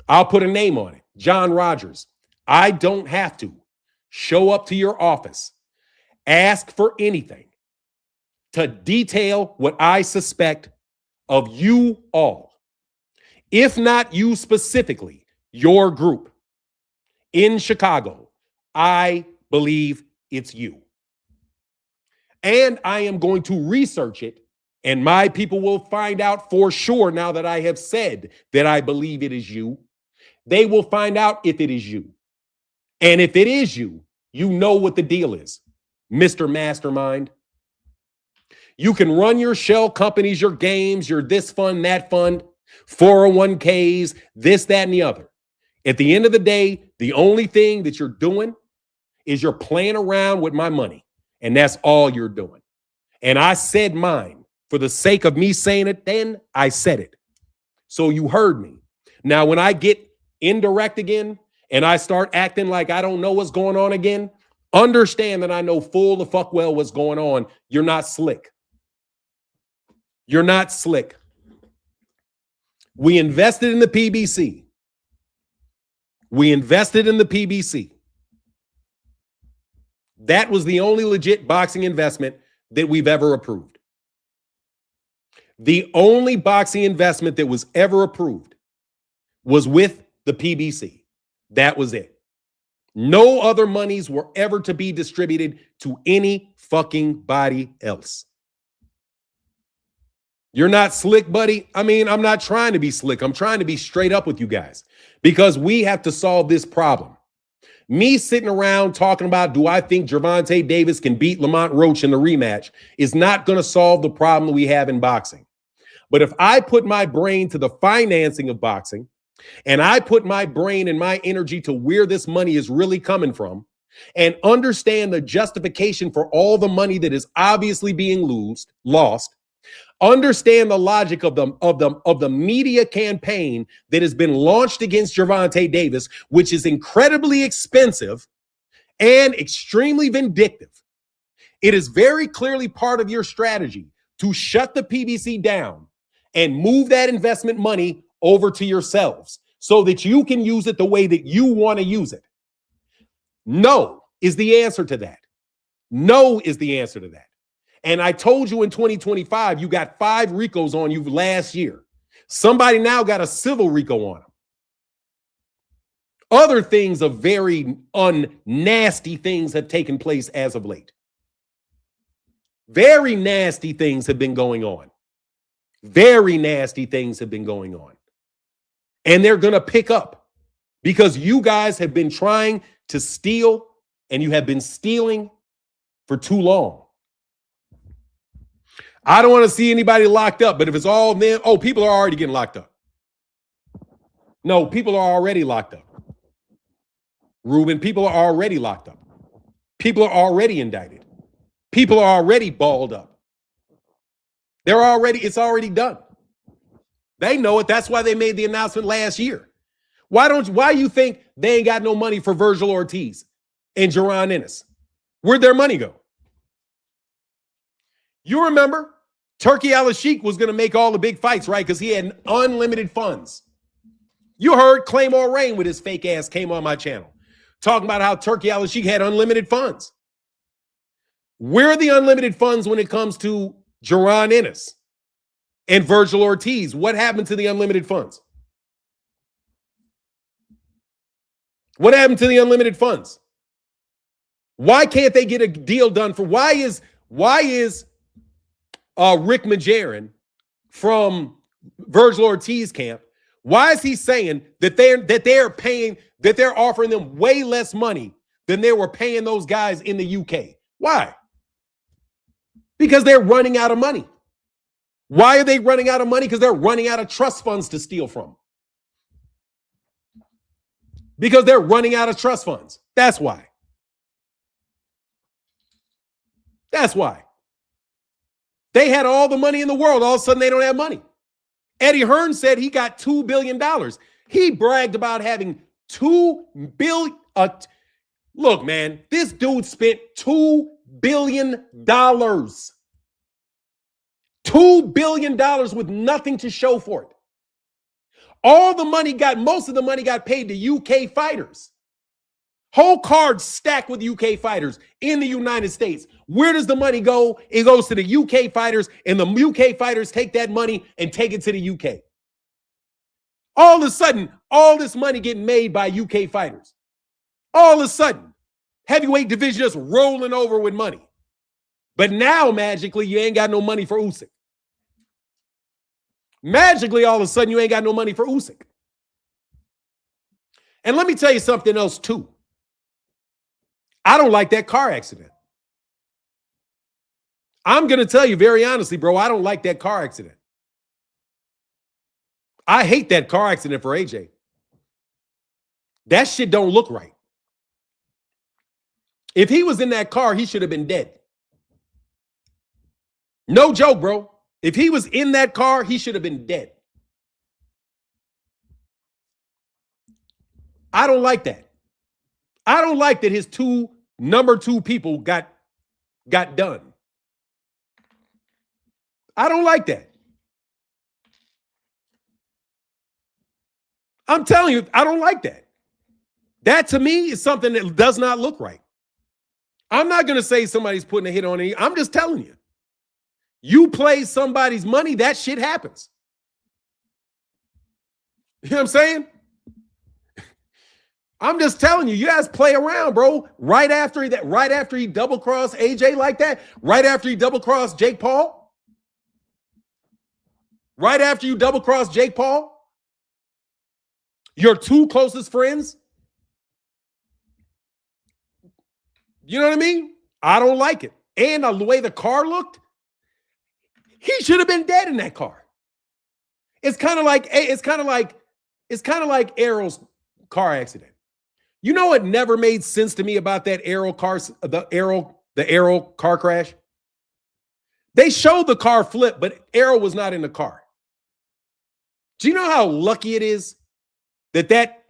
I'll put a name on it. John Rogers. I don't have to show up to your office, ask for anything to detail what I suspect of you all. If not you specifically, your group in Chicago, I believe it's you. And I am going to research it, and my people will find out for sure now that I have said that I believe it is you. They will find out if it is you. And if it is you, you know what the deal is, Mr. Mastermind. You can run your shell companies, your games, your this fund, that fund, 401ks, this, that, and the other. At the end of the day, the only thing that you're doing is you're playing around with my money. And that's all you're doing. And I said mine. For the sake of me saying it, then I said it. So you heard me. Now, when I get indirect again and I start acting like I don't know what's going on again, understand that I know full the fuck well what's going on. You're not slick. You're not slick. We invested in the PBC. We invested in the PBC. That was the only legit boxing investment that we've ever approved. The only boxing investment that was ever approved was with the PBC. That was it. No other monies were ever to be distributed to any fucking body else. You're not slick, buddy. I mean, I'm not trying to be slick. I'm trying to be straight up with you guys because we have to solve this problem. Me sitting around talking about, do I think Gervonta Davis can beat Lamont Roach in the rematch is not going to solve the problem that we have in boxing. But if I put my brain to the financing of boxing and I put my brain and my energy to where this money is really coming from and understand the justification for all the money that is obviously being lost, understand the logic of the media campaign that has been launched against Gervonta Davis, which is incredibly expensive and extremely vindictive. It is very clearly part of your strategy to shut the PBC down and move that investment money over to yourselves so that you can use it the way that you want to use it. No is the answer to that. No is the answer to that. And I told you in 2025, you got 5 RICOs on you last year. Somebody now got a civil RICO on them. Other things of very nasty things have taken place as of late. Very nasty things have been going on. Very nasty things have been going on. And they're going to pick up because you guys have been trying to steal and you have been stealing for too long. I don't want to see anybody locked up, but if it's all them, people are already getting locked up. No, people are already locked up. Ruben, people are already locked up. People are already indicted. People are already balled up. It's already done. They know it. That's why they made the announcement last year. Why you think they ain't got no money for Virgil Ortiz and Jaron Ennis? Where'd their money go? You remember Turkey Al-Sheikh was going to make all the big fights, right? Because he had unlimited funds. You heard Claymore Rain with his fake ass came on my channel talking about how Turkey Al-Sheikh had unlimited funds. Where are the unlimited funds when it comes to Jaron Ennis and Virgil Ortiz? What happened to the unlimited funds? What happened to the unlimited funds? Why can't they get a deal done for? Why is Rick Majerin from Virgil Ortiz camp? Why is he saying that they're offering them way less money than they were paying those guys in the UK? Why? Because they're running out of money. Why are they running out of money? Because they're running out of trust funds to steal from. Because they're running out of trust funds. That's why. That's why. They had all the money in the world. All of a sudden, they don't have money. Eddie Hearn said he got $2 billion. He bragged about having $2 billion. Look, man, this dude spent $2 billion. $2 billion with nothing to show for it. Most of the money got paid to UK fighters. Whole card stacked with UK fighters in the United States. Where does the money go? It goes to the UK fighters, and the UK fighters take that money and take it to the UK. All of a sudden, all this money getting made by UK fighters. All of a sudden, heavyweight division just rolling over with money. But now, magically, you ain't got no money for Usyk. Magically, all of a sudden, you ain't got no money for Usyk. And let me tell you something else, too. I don't like that car accident. I'm going to tell you very honestly, bro, I don't like that car accident. I hate that car accident for AJ. That shit don't look right. If he was in that car, he should have been dead. No joke, bro. If he was in that car, he should have been dead. I don't like that. I don't like that his number two people got done. I don't like that. I'm telling you, I don't like that. That to me is something that does not look right. I'm not going to say somebody's putting a hit on you. I'm just telling you. You play somebody's money, that shit happens. You know what I'm saying? I'm just telling you, you guys play around, bro. Right after he double-crossed AJ like that, right after he double-crossed Jake Paul, right after you double-crossed Jake Paul, your two closest friends, you know what I mean? I don't like it. And the way the car looked, he should have been dead in that car. It's kind of like Errol's car accident. You know what never made sense to me about that Errol car crash? They showed the car flip, but Errol was not in the car. Do you know how lucky it is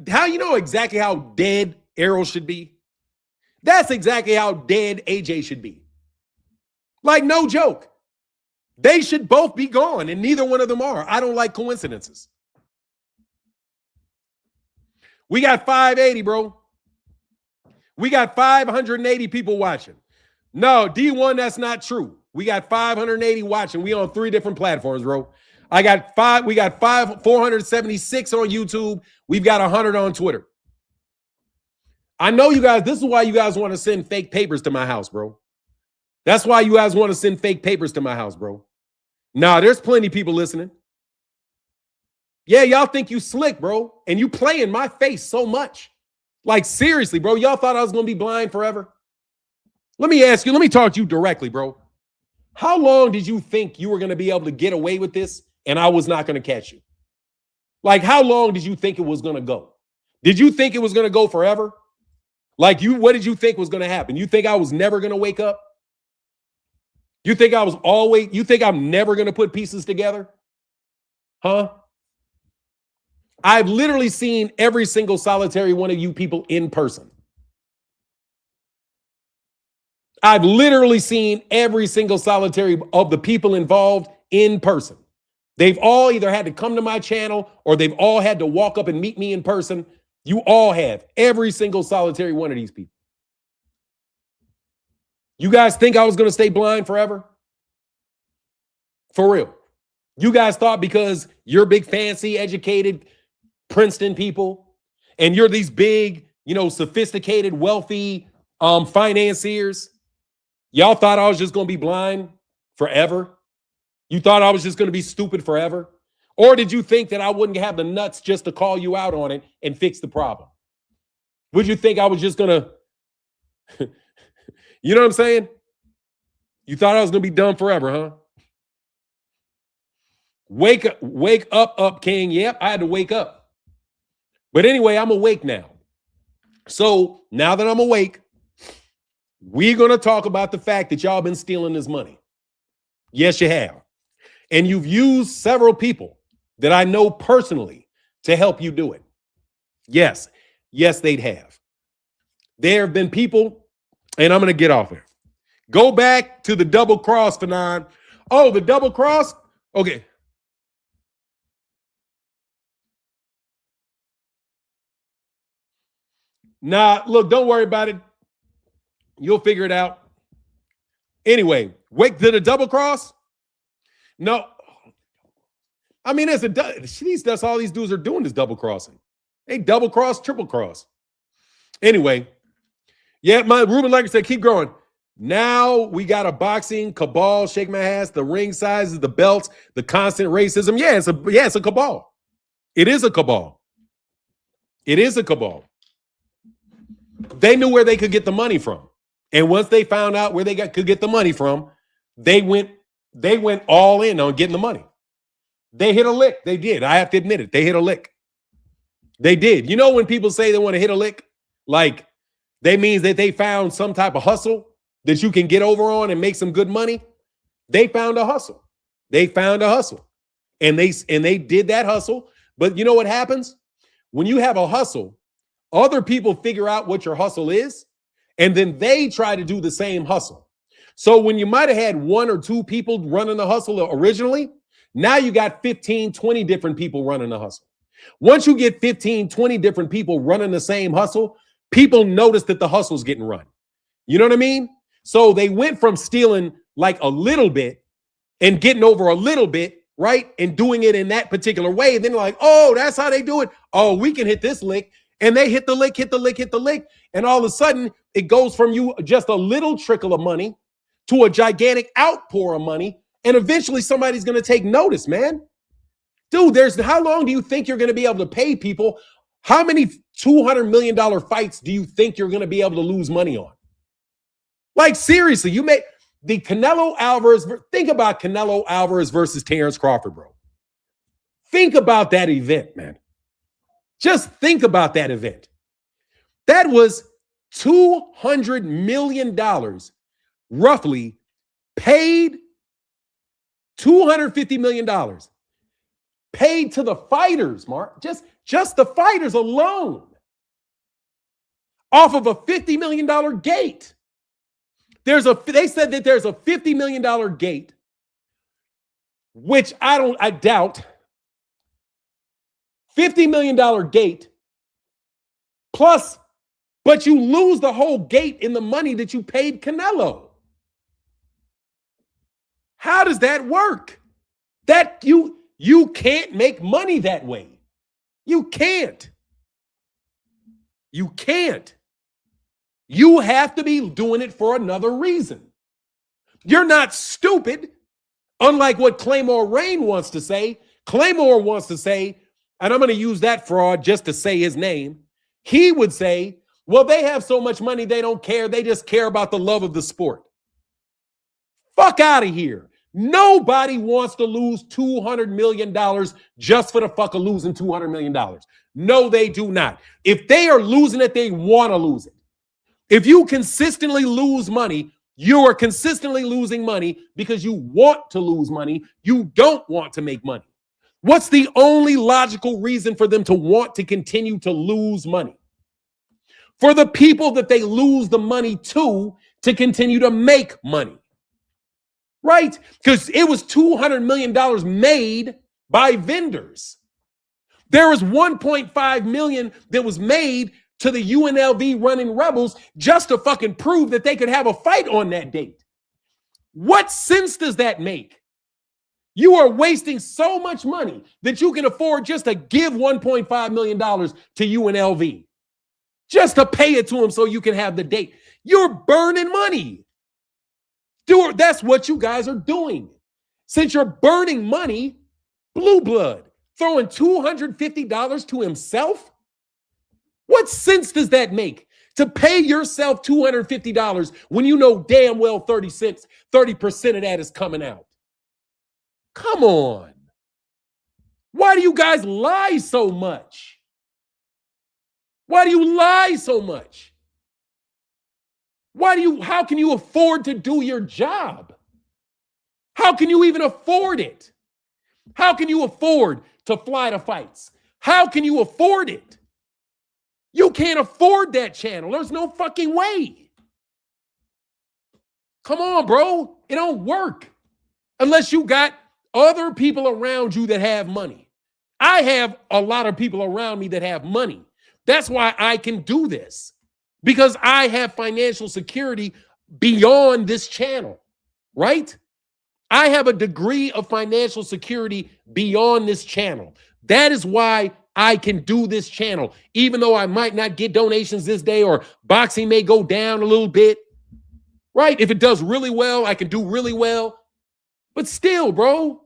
how you know exactly how dead Errol should be? That's exactly how dead AJ should be. Like, no joke. They should both be gone, and neither one of them are. I don't like coincidences. We got 580, bro. We got 580 people watching. No, D1, that's not true. We got 580 watching. We on 3 different platforms, bro. We got 476 on YouTube. We've got 100 on Twitter. I know you guys, this is why you guys want to send fake papers to my house, bro. That's why you guys want to send fake papers to my house, bro. Nah, there's plenty of people listening. Yeah, y'all think you slick, bro. And you play in my face so much. Like, seriously, bro. Y'all thought I was going to be blind forever? Let me ask you, let me talk to you directly, bro. How long did you think you were going to be able to get away with this and I was not going to catch you? Like, how long did you think it was going to go? Did you think it was going to go forever? Like, what did you think was going to happen? You think I was never going to wake up? You think I'm never going to put pieces together? Huh? I've literally seen every single solitary one of you people in person. I've literally seen every single solitary of the people involved in person. They've all either had to come to my channel or they've all had to walk up and meet me in person. You all have. Every single solitary one of these people. You guys think I was going to stay blind forever? For real. You guys thought because you're big, fancy, educated Princeton people and you're these big, sophisticated, wealthy financiers, y'all thought I was just going to be blind forever? You thought I was just going to be stupid forever? Or did you think that I wouldn't have the nuts just to call you out on it and fix the problem? Would you think I was just going to, you know what I'm saying? You thought I was going to be dumb forever, huh? Wake up, King. Yep, I had to wake up. But anyway, I'm awake now. So now that I'm awake, we're going to talk about the fact that y'all been stealing this money. Yes, you have. And you've used several people that I know personally to help you do it. Yes, they'd have. There have been people, and I'm going to get off here. Go back to the double cross, Fanon. Oh, the double cross? Okay. Nah, look, don't worry about it. You'll figure it out. Anyway, wake to the double cross? No. I mean, that's all these dudes are doing is double crossing. They double cross, triple cross. Anyway, yeah, my Ruben Lecker said, keep growing. Now we got a boxing cabal, shake my ass, the ring sizes, the belts, the constant racism. Yeah, it's a cabal. It is a cabal. It is a cabal. They knew where they could get the money from. And once they found out where they could get the money from, they went all in on getting the money. They hit a lick. They did. I have to admit it. They hit a lick. They did. You know when people say they want to hit a lick? Like, that means that they found some type of hustle that you can get over on and make some good money. They found a hustle. They found a hustle. And they did that hustle. But you know what happens? When you have a hustle, other people figure out what your hustle is, and then they try to do the same hustle. So when you might have had one or two people running the hustle originally, now you got 15, 20 different people running the hustle. Once you get 15, 20 different people running the same hustle, people notice that the hustle's getting run. You know what I mean? So they went from stealing like a little bit and getting over a little bit, right? And doing it in that particular way. And then like, oh, that's how they do it. Oh, we can hit this lick. And they hit the lick, hit the lick, hit the lick. And all of a sudden, it goes from you just a little trickle of money to a gigantic outpour of money. And eventually somebody's going to take notice, man. Dude, how long do you think you're going to be able to pay people? How many $200 million fights do you think you're going to be able to lose money on? Like, seriously, you make the Canelo Alvarez. Think about Canelo Alvarez versus Terrence Crawford, bro. Think about that event, man. Just think about that event. That was $200 million, roughly, paid $250 million. Paid to the fighters, Mark. Just the fighters alone. Off of a $50 million gate. They said that there's a $50 million gate, which I doubt. $50 million gate plus, but you lose the whole gate in the money that you paid Canelo. How does that work? That you can't make money that way. You can't. You can't. You have to be doing it for another reason. You're not stupid, unlike what Claymore Rain wants to say. Claymore wants to say, and I'm going to use that fraud just to say his name. He would say, well, they have so much money, they don't care. They just care about the love of the sport. Fuck out of here. Nobody wants to lose $200 million just for the fuck of losing $200 million. No, they do not. If they are losing it, they want to lose it. If you consistently lose money, you are consistently losing money because you want to lose money. You don't want to make money. What's the only logical reason for them to want to continue to lose money? For the people that they lose the money to continue to make money. Right? Because it was $200 million made by vendors. There was $1.5 million that was made to the UNLV running Rebels just to fucking prove that they could have a fight on that date. What sense does that make? You are wasting so much money that you can afford just to give $1.5 million to UNLV. Just to pay it to them so you can have the date. You're burning money. Dude, that's what you guys are doing. Since you're burning money, Blue Blood, throwing $250 to himself? What sense does that make? To pay yourself $250 when you know damn well 30% of that is coming out. Come on. Why do you guys lie so much? Why do you lie so much? How can you afford to do your job? How can you even afford it? How can you afford to fly to fights? How can you afford it? You can't afford that channel. There's no fucking way. Come on, bro. It don't work unless you got other people around you that have money. I have a lot of people around me that have money. That's why I can do this, because I have financial security beyond this channel, right? I have a degree of financial security beyond this channel. That is why I can do this channel, even though I might not get donations this day or boxing may go down a little bit, right? If it does really well, I can do really well. But still, bro,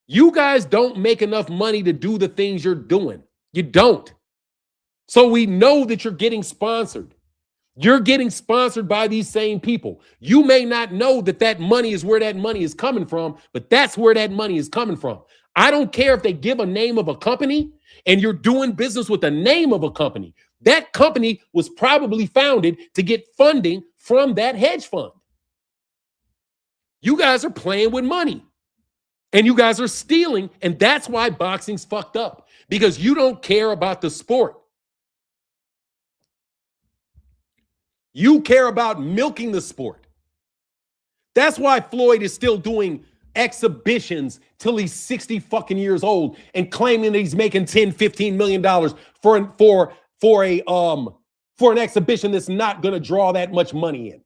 you guys don't make enough money to do the things you're doing. You don't. So we know that you're getting sponsored. You're getting sponsored by these same people. You may not know that that money is where that money is coming from, but that's where that money is coming from. I don't care if they give a name of a company and you're doing business with the name of a company. That company was probably founded to get funding from that hedge fund. You guys are playing with money and you guys are stealing. And that's why boxing's fucked up, because you don't care about the sport. You care about milking the sport. That's why Floyd is still doing exhibitions till he's 60 fucking years old and claiming that he's making $10-15 million for an exhibition that's not going to draw that much money in.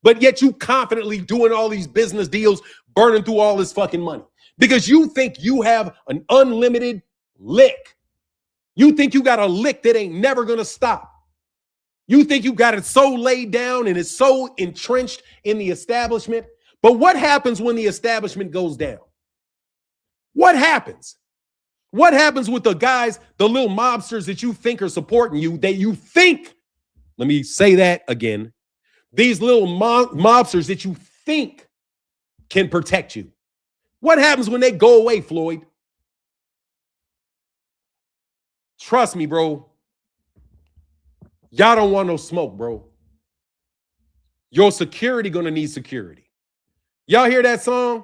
But yet you confidently doing all these business deals, burning through all this fucking money because you think you have an unlimited lick. You think you got a lick that ain't never going to stop. You think you got it so laid down and it's so entrenched in the establishment. But what happens when the establishment goes down? What happens? What happens with the guys, the little mobsters that you think are supporting you, that you think, let me say that again, these little mobsters that you think can protect you? What happens when they go away, Floyd? Trust me, bro. Y'all don't want no smoke, bro. Your security gonna need security. Y'all hear that song?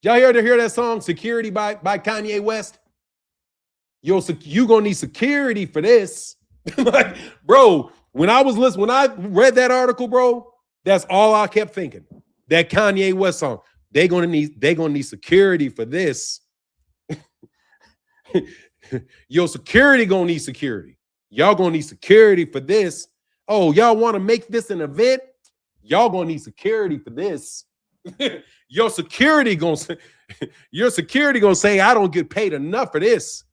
Y'all hear that song, Security by Kanye West? You gonna need security for this. Like, bro, when I read that article, bro, that's all I kept thinking. That Kanye West song. They're gonna need security for this. Your security gonna need security. Y'all gonna need security for this. Oh, y'all want to make this an event? Y'all gonna need security for this. Your security gonna say, I don't get paid enough for this.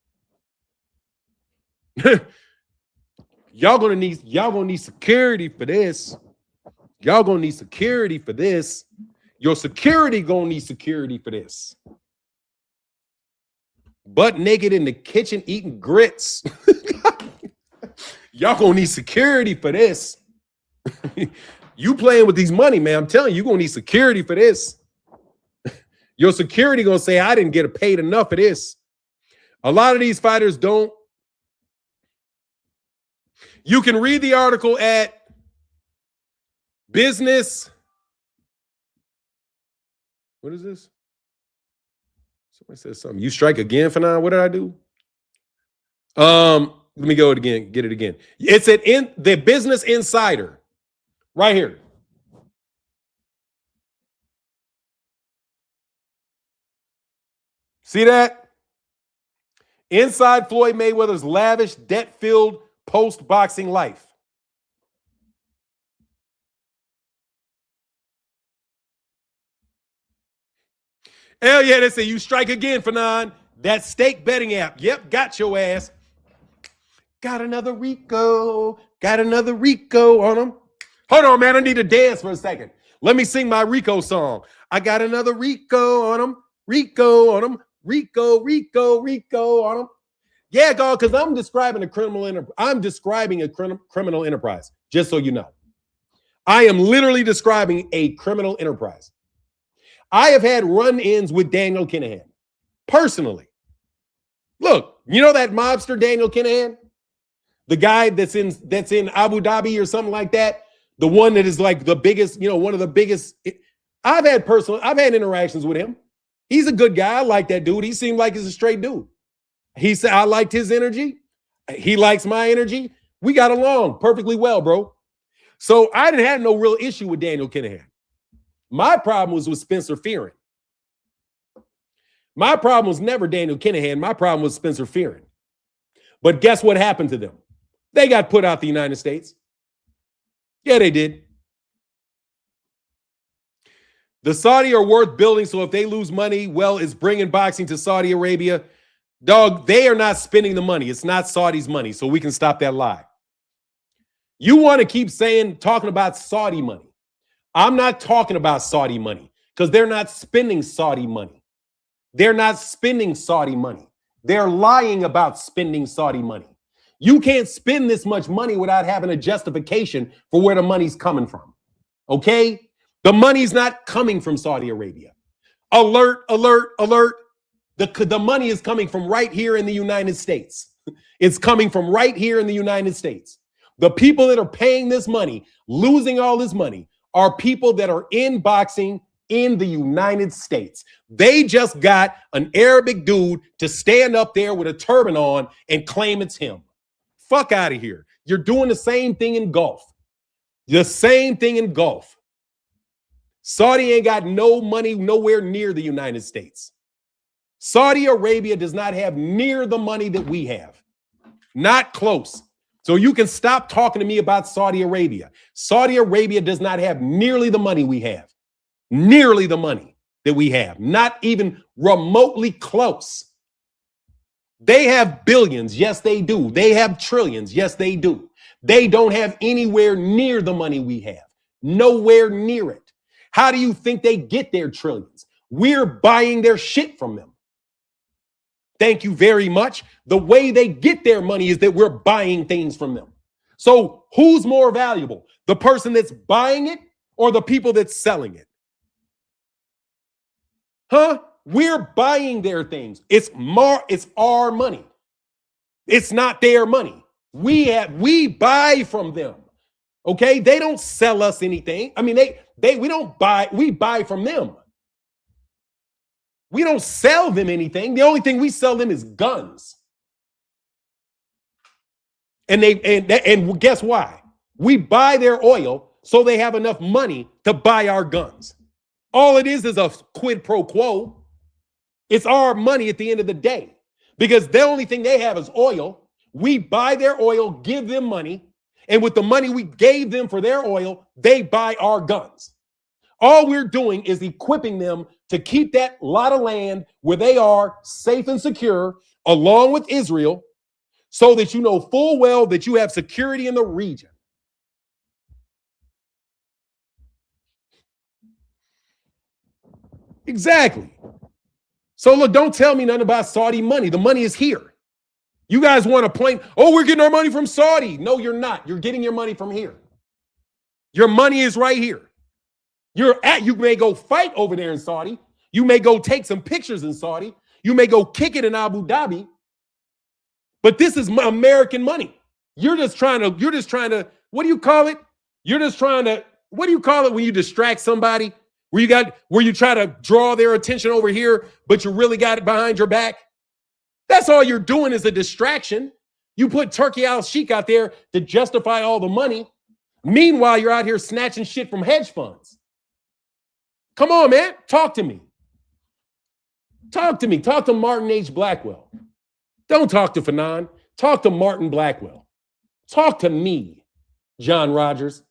Y'all gonna need security for this. Y'all gonna need security for this. Your security gonna need security for this. Butt naked in the kitchen eating grits. Y'all gonna need security for this. You playing with these money, man. I'm telling you, you're gonna need security for this. Your security gonna say, I didn't get paid enough for this. A lot of these fighters don't. You can read the article at Business. What is this? Somebody said something. You strike again, Fanon. What did I do? Let me go again. Get it again. It's at the Business Insider, right here. See that? Inside Floyd Mayweather's lavish, debt-filled post-boxing life. Hell yeah, they say you strike again, Fanon. That stake betting app. Yep, got your ass. Got another Rico. Got another Rico on him. Hold on, man. I need to dance for a second. Let me sing my Rico song. I got another Rico on him. Rico on him. Rico on him. Yeah, God, because I'm describing a criminal enterprise. I'm describing a criminal enterprise, just so you know. I am literally describing a criminal enterprise. I have had run-ins with Daniel Kinahan, personally. Look, you know that mobster Daniel Kinahan? The guy that's in Abu Dhabi or something like that? The one that is like the biggest, one of the biggest. I've had interactions with him. He's a good guy. I like that dude. He seemed like he's a straight dude. He said, I liked his energy. He likes my energy. We got along perfectly well, bro. So I didn't have no real issue with Daniel Kinahan. My problem was with Spencer Fearon. My problem was never Daniel Kinahan. My problem was Spencer Fearon. But guess what happened to them? They got put out the United States. Yeah, they did. The Saudi are worth building, so if they lose money, well, it's bringing boxing to Saudi Arabia. Dog, they are not spending the money. It's not Saudi's money, so we can stop that lie. You want to keep talking about Saudi money. I'm not talking about Saudi money because they're not spending Saudi money. They're not spending Saudi money. They're lying about spending Saudi money. You can't spend this much money without having a justification for where the money's coming from. Okay? The money's not coming from Saudi Arabia. Alert, alert, alert. The money is coming from right here in the United States. It's coming from right here in the United States. The people that are paying this money, losing all this money, are people that are in boxing in the United States. They just got an Arabic dude to stand up there with a turban on and claim it's him. Fuck out of here. You're doing the same thing in golf. The same thing in golf. Saudi ain't got no money nowhere near the United States. Saudi Arabia does not have near the money that we have. Not close. So you can stop talking to me about Saudi Arabia. Saudi Arabia does not have nearly the money we have. Nearly the money that we have. Not even remotely close. They have billions. Yes, they do. They have trillions. Yes, they do. They don't have anywhere near the money we have. Nowhere near it. How do you think they get their trillions? We're buying their shit from them. Thank you very much. The way they get their money is that we're buying things from them. So who's more valuable? The person that's buying it or the people that's selling it? Huh? We're buying their things. It's our money. It's not their money. We buy from them. Okay? They don't sell us anything. I mean, we don't buy, we buy from them. We don't sell them anything. The only thing we sell them is guns. And guess why? We buy their oil so they have enough money to buy our guns. All it is a quid pro quo. It's our money at the end of the day because the only thing they have is oil. We buy their oil, give them money, and with the money we gave them for their oil, they buy our guns. All we're doing is equipping them to keep that lot of land where they are safe and secure, along with Israel, so that you know full well that you have security in the region. Exactly. So look, don't tell me nothing about Saudi money. The money is here. You guys want to point, oh, we're getting our money from Saudi. No, you're not. You're getting your money from here. Your money is right here. You may go fight over there in Saudi. You may go take some pictures in Saudi. You may go kick it in Abu Dhabi. But this is American money. You're just trying to, what do you call it? What do you call it when you distract somebody? Where you try to draw their attention over here, but you really got it behind your back? That's all you're doing is a distraction. You put Turkey al-Sheikh out there to justify all the money. Meanwhile, you're out here snatching shit from hedge funds. Come on, man. Talk to me. Talk to me. Talk to Martin H. Blackwell. Don't talk to Fanon. Talk to Martin Blackwell. Talk to me, John Rogers.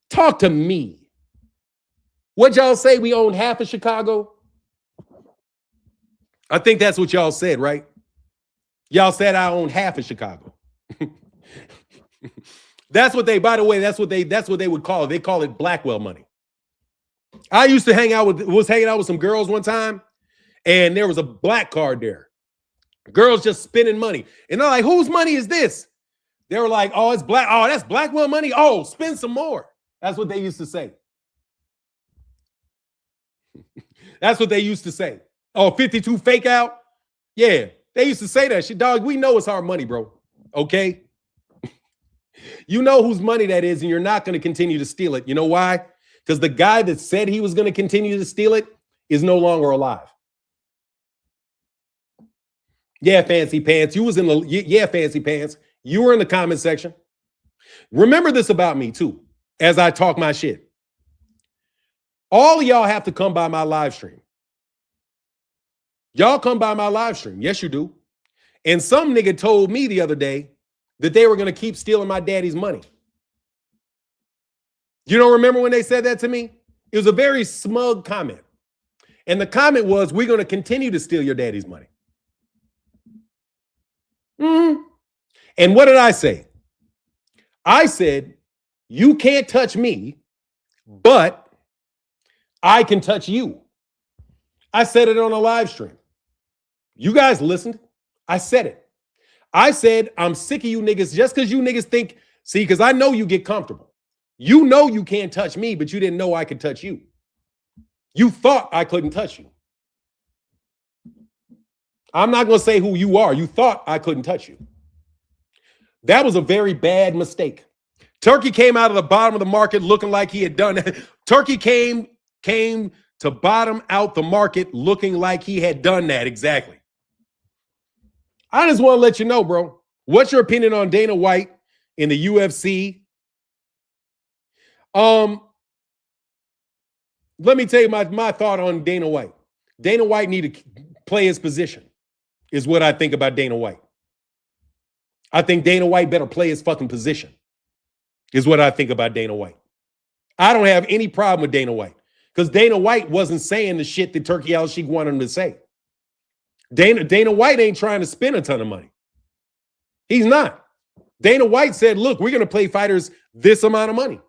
Talk to me. What y'all say? We own half of Chicago? I think that's what y'all said, right? Y'all said I own half of Chicago. That's what they, by the way, that's what they would call it. They call it Blackwell money. I used to hanging out with some girls one time, and there was a black card there. Girls just spending money. And they're like, whose money is this? They were like, oh, it's black. Oh, that's Blackwell money. Oh, spend some more. That's what they used to say. That's what they used to say. Oh, 52 fake out? Yeah, they used to say that shit. Dog, we know it's our money, bro. Okay? You know whose money that is, and you're not going to continue to steal it. You know why? Because the guy that said he was going to continue to steal it is no longer alive. Yeah, Fancy Pants. Fancy Pants. You were in the comment section. Remember this about me, too, as I talk my shit. All of y'all have to come by my live stream. Y'all come by my live stream. Yes, you do. And some nigga told me the other day that they were going to keep stealing my daddy's money. You don't remember when they said that to me? It was a very smug comment. And the comment was, we're going to continue to steal your daddy's money. Mm-hmm. And what did I say? I said, you can't touch me, but I can touch you. I said it on a live stream. You guys listened. I said it. I said, I'm sick of you niggas just because you niggas think, see, because I know you get comfortable. You know you can't touch me, but you didn't know I could touch you. You thought I couldn't touch you. I'm not going to say who you are. You thought I couldn't touch you. That was a very bad mistake. Turkey came out of the bottom of the market looking like he had done it. Turkey came to bottom out the market looking like he had done that exactly. I just want to let you know, bro. What's your opinion on Dana White in the UFC? Let me tell you my thought on Dana White. Dana White need to play his position, is what I think about Dana White. I think Dana White better play his fucking position, is what I think about Dana White. I don't have any problem with Dana White because Dana White wasn't saying the shit that Turkey Al-Sheikh wanted him to say. Dana White ain't trying to spend a ton of money. He's not. Dana White said, look, we're going to pay fighters this amount of money.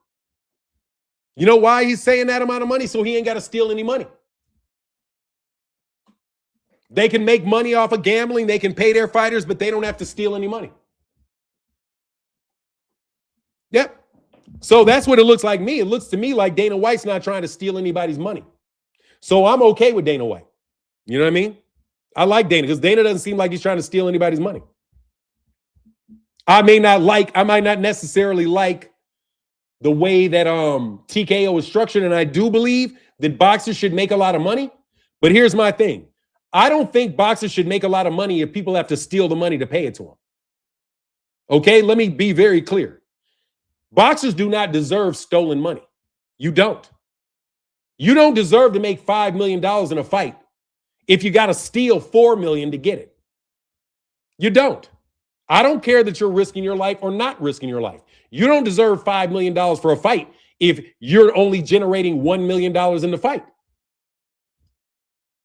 You know why he's saying that amount of money? So he ain't got to steal any money. They can make money off of gambling. They can pay their fighters, but they don't have to steal any money. Yep. So that's what it looks like me. It looks to me like Dana White's not trying to steal anybody's money. So I'm okay with Dana White. You know what I mean? I like Dana because Dana doesn't seem like he's trying to steal anybody's money. I might not necessarily like the way that TKO is structured, and I do believe that boxers should make a lot of money. But here's my thing. I don't think boxers should make a lot of money if people have to steal the money to pay it to them. Okay, let me be very clear. Boxers do not deserve stolen money. You don't. You don't deserve to make $5 million in a fight if you got to steal $4 million to get it. You don't. I don't care that you're risking your life or not risking your life. You don't deserve $5 million for a fight if you're only generating $1 million in the fight.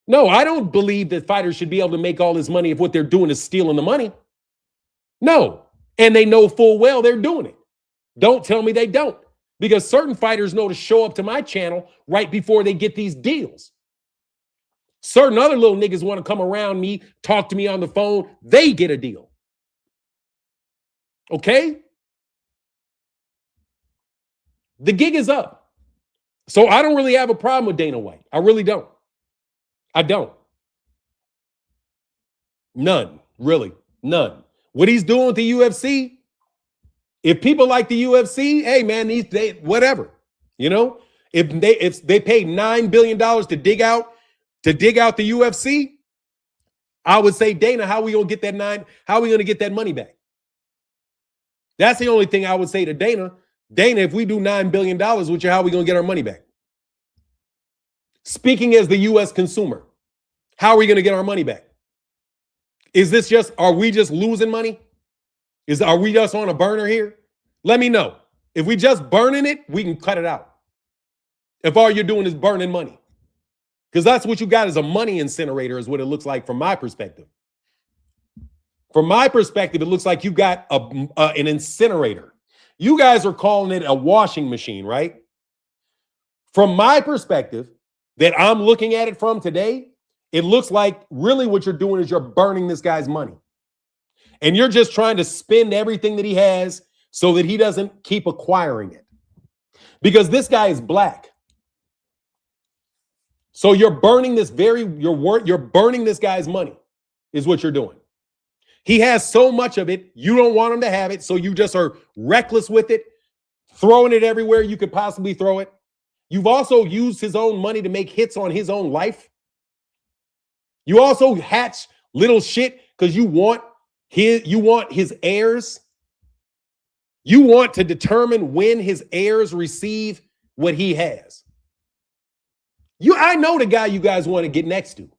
No, I don't believe that fighters should be able to make all this money if what they're doing is stealing the money. No. And they know full well they're doing it. Don't tell me they don't. Because certain fighters know to show up to my channel right before they get these deals. Certain other little niggas want to come around me, talk to me on the phone. They get a deal. Okay? The gig is up. So I don't really have a problem with Dana White. I really don't. I don't. None. Really. None. What he's doing with the UFC, if people like the UFC, hey man, they whatever. You know, if they paid $9 billion to dig out the UFC, I would say, Dana, how are we gonna get that money back? That's the only thing I would say to Dana. Dana, if we do $9 billion with you, how are we gonna get our money back? Speaking as the U.S. consumer, how are we gonna get our money back? Are we just losing money? Are we just on a burner here? Let me know. If we just burning it, we can cut it out. If all you're doing is burning money. Because that's what you got is a money incinerator is what it looks like from my perspective. From my perspective, it looks like you got an incinerator. You guys are calling it a washing machine, right? From my perspective, that I'm looking at it from today, it looks like really what you're doing is you're burning this guy's money. And you're just trying to spend everything that he has so that he doesn't keep acquiring it. Because this guy is black. So you're burning you're burning this guy's money is what you're doing. He has so much of it, you don't want him to have it, so you just are reckless with it, throwing it everywhere you could possibly throw it. You've also used his own money to make hits on his own life. You also hatch little shit because you want his heirs. You want to determine when his heirs receive what he has. I know the guy you guys want to get next to.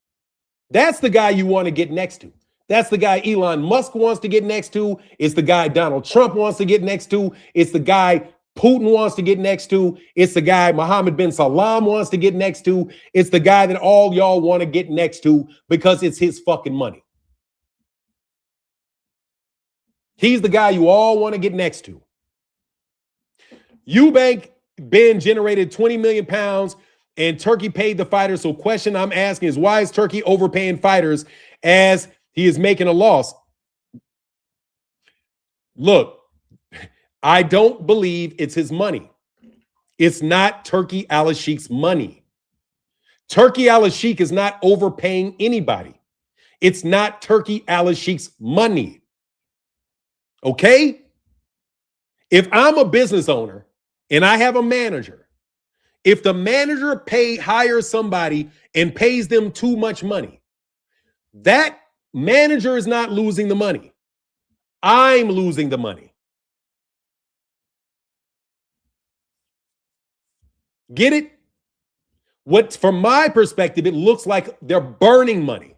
That's the guy you want to get next to. That's the guy Elon Musk wants to get next to. It's the guy Donald Trump wants to get next to. It's the guy Putin wants to get next to. It's the guy Mohammed bin Salman wants to get next to. It's the guy that all y'all want to get next to because it's his fucking money. He's the guy you all want to get next to. Eubank Ben generated 20 million pounds and Turkey paid the fighters. So question I'm asking is, why is Turkey overpaying fighters as he is making a loss? Look, I don't believe it's his money. It's not Turkey Al-Sheikh's money. Turkey Al-Sheikh is not overpaying anybody. It's not Turkey Al-Sheikh's money. Okay? If I'm a business owner and I have a manager, if the manager hires somebody and pays them too much money, that manager is not losing the money. I'm losing the money. Get it? From my perspective, it looks like they're burning money.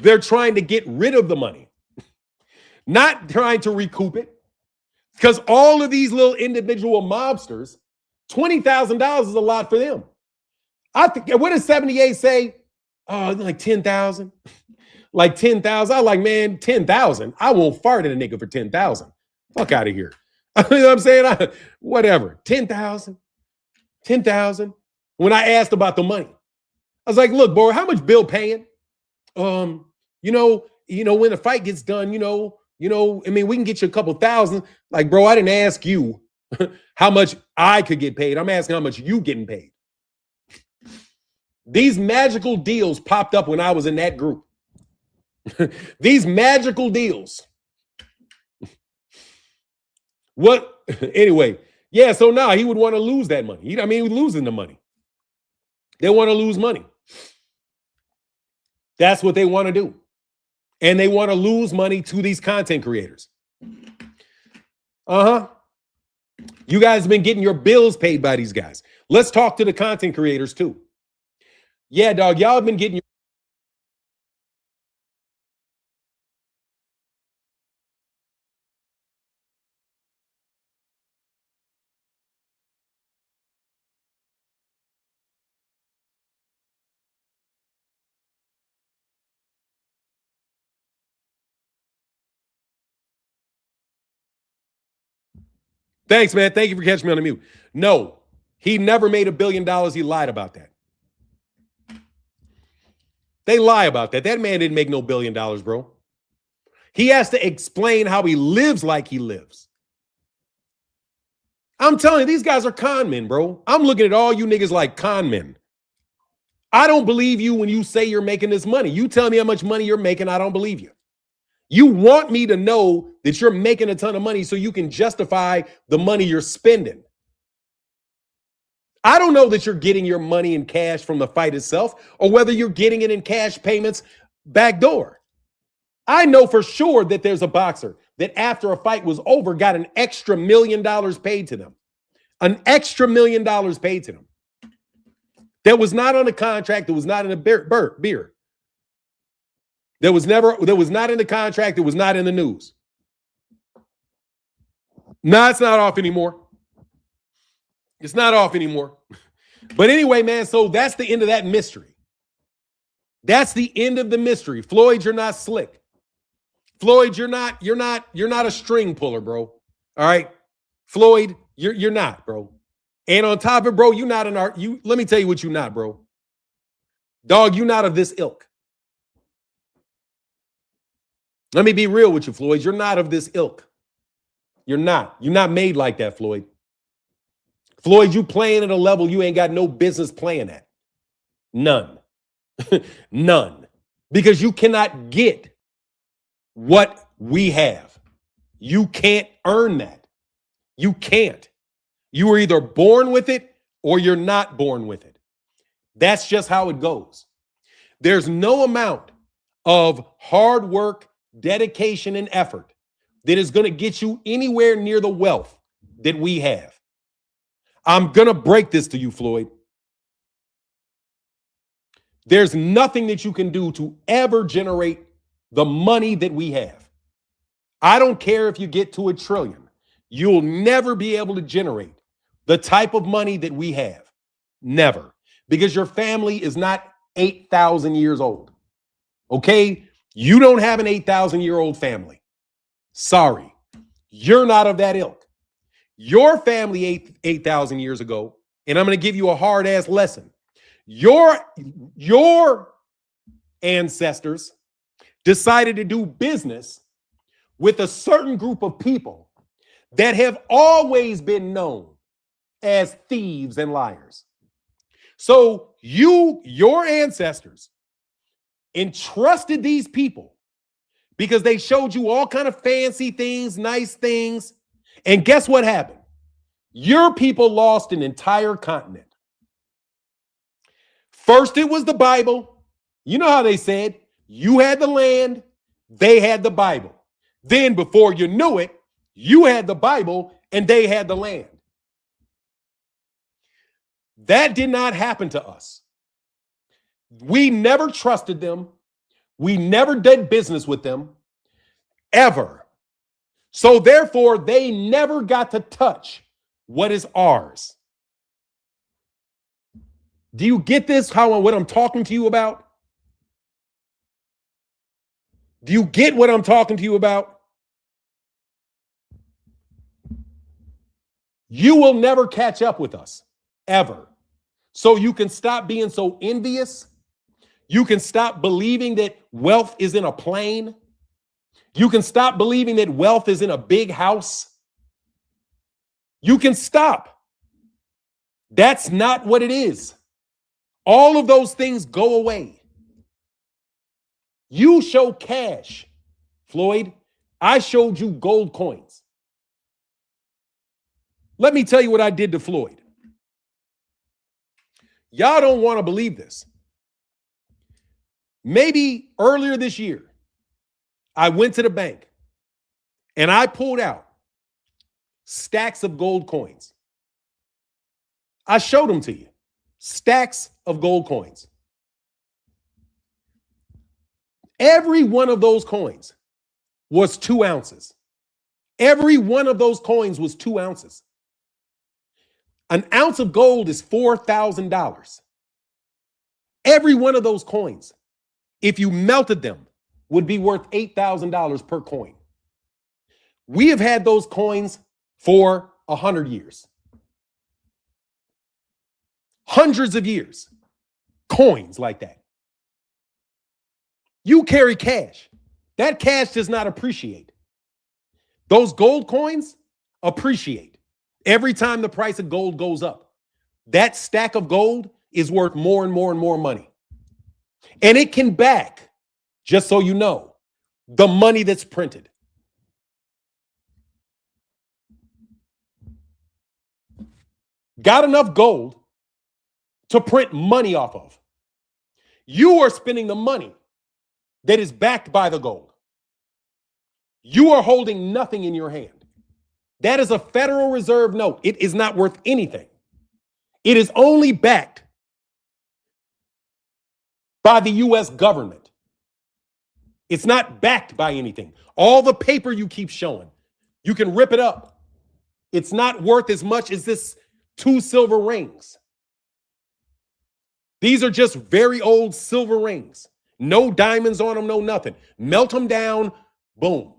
They're trying to get rid of the money, not trying to recoup it. Because all of these little individual mobsters, $20,000 is a lot for them. I think, what does 78 say? Oh, like 10,000. Like 10,000. I'm like, man, 10,000. I won't fart at a nigga for 10,000. Fuck out of here. You know what I'm saying? Whatever. 10,000. 10,000. When I asked about the money, I was like, look, boy, how much Bill paying? When the fight gets done, I mean, we can get you a couple thousand. Like, bro, I didn't ask you how much I could get paid. I'm asking how much you getting paid. These magical deals popped up when I was in that group. These magical deals. What? Anyway, yeah, so now he would want to lose that money. He was losing the money. They want to lose money. That's what they want to do. And they want to lose money to these content creators. You guys have been getting your bills paid by these guys. Let's talk to the content creators too. Yeah, dog, y'all have been getting your Thanks, man. Thank you for catching me on the mute. No, he never made $1 billion. He lied about that. They lie about that. That man didn't make no $1 billion, bro. He has to explain how he lives like he lives. I'm telling you, these guys are con men, bro. I'm looking at all you niggas like con men. I don't believe you when you say you're making this money. You tell me how much money you're making, I don't believe you. You want me to know that you're making a ton of money so you can justify the money you're spending. I don't know that you're getting your money in cash from the fight itself or whether you're getting it in cash payments backdoor. I know for sure that there's a boxer that after a fight was over got an extra $1 million paid to them. An extra $1 million paid to them. That was not on a contract. That was not in a beer. That was not in the contract. It was not in the news. No, it's not off anymore. It's not off anymore. But anyway, man, so that's the end of that mystery. That's the end of the mystery. Floyd, you're not slick. Floyd, you're not a string puller, bro. All right. Floyd, you're not, bro. And on top of it, bro, you're not an art. Let me tell you what you're not, bro. Dog, you're not of this ilk. Let me be real with you, Floyd. You're not of this ilk. You're not. You're not made like that, Floyd. Floyd, you playing at a level you ain't got no business playing at. None. None. Because you cannot get what we have. You can't earn that. You can't. You are either born with it or you're not born with it. That's just how it goes. There's no amount of hard work, dedication, and effort that is going to get you anywhere near the wealth that we have. I'm going to break this to you, Floyd. There's nothing that you can do to ever generate the money that we have. I don't care if you get to $1 trillion. you'll never be able to generate the type of money that we have. Never. Because your family is not 8,000 years old. Okay? You don't have an 8,000-year-old family. Sorry. You're not of that ilk. Your family 8,000 years ago, and I'm going to give you a hard-ass lesson. Your ancestors decided to do business with a certain group of people that have always been known as thieves and liars. So your ancestors entrusted these people because they showed you all kind of fancy things, nice things. And guess what happened? Your people lost an entire continent. First, it was the Bible. You know how they said, you had the land, they had the Bible. Then before you knew it, you had the Bible and they had the land. That did not happen to us. We never trusted them. We never did business with them, ever. So therefore, they never got to touch what is ours. Do you get this? What I'm talking to you about? Do you get what I'm talking to you about? You will never catch up with us, ever. So you can stop being so envious. You can stop believing that wealth is in a plane. You can stop believing that wealth is in a big house. You can stop. That's not what it is. All of those things go away. You show cash, Floyd. I showed you gold coins. Let me tell you what I did to Floyd. Y'all don't want to believe this. Maybe earlier this year, I went to the bank and I pulled out stacks of gold coins. I showed them to you. Stacks of gold coins. Every one of those coins was 2 ounces. Every one of those coins was 2 ounces. An ounce of gold is $4,000. Every one of those coins, if you melted them, would be worth $8,000 per coin. We have had those coins for 100 years. Hundreds of years. Coins like that. You carry cash. That cash does not appreciate. Those gold coins appreciate. Every time the price of gold goes up, that stack of gold is worth more and more and more money. And it can back, just so you know, the money that's printed. Got enough gold to print money off of. You are spending the money that is backed by the gold. You are holding nothing in your hand. That is a Federal Reserve note. It is not worth anything. It is only backed by the U.S. government. It's not backed by anything. All the paper you keep showing, you can rip it up. It's not worth as much as this 2 silver rings. These are just very old silver rings. No diamonds on them, no nothing. Melt them down, boom.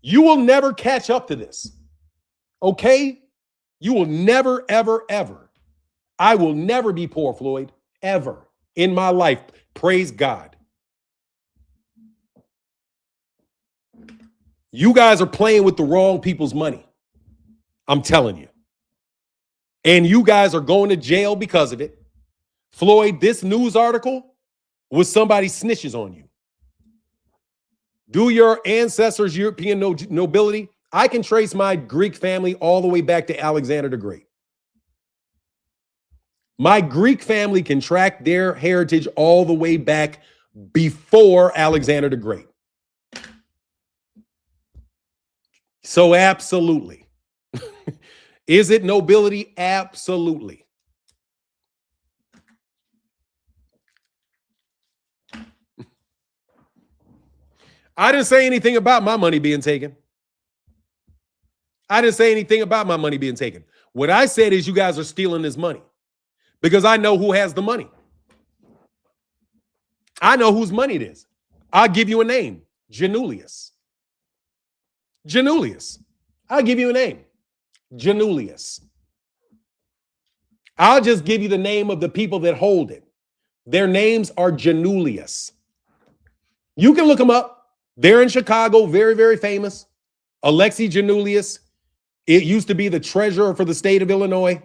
You will never catch up to this. Okay? You will never, ever, ever. I will never be poor, Floyd, ever in my life. Praise God. You guys are playing with the wrong people's money. I'm telling you. And you guys are going to jail because of it. Floyd, this news article was somebody snitches on you. Do your ancestors' European nobility? I can trace my Greek family all the way back to Alexander the Great. My Greek family can track their heritage all the way back before Alexander the Great. So absolutely. Is it nobility? Absolutely. I didn't say anything about my money being taken. I didn't say anything about my money being taken. What I said is you guys are stealing this money because I know who has the money. I know whose money it is. I'll give you a name. Janulius. Janulius. I'll give you a name. Janulius. I'll just give you the name of the people that hold it. Their names are Janulius. You can look them up. They're in Chicago, very, very famous. Alexi Janulius. It used to be the treasurer for the state of Illinois.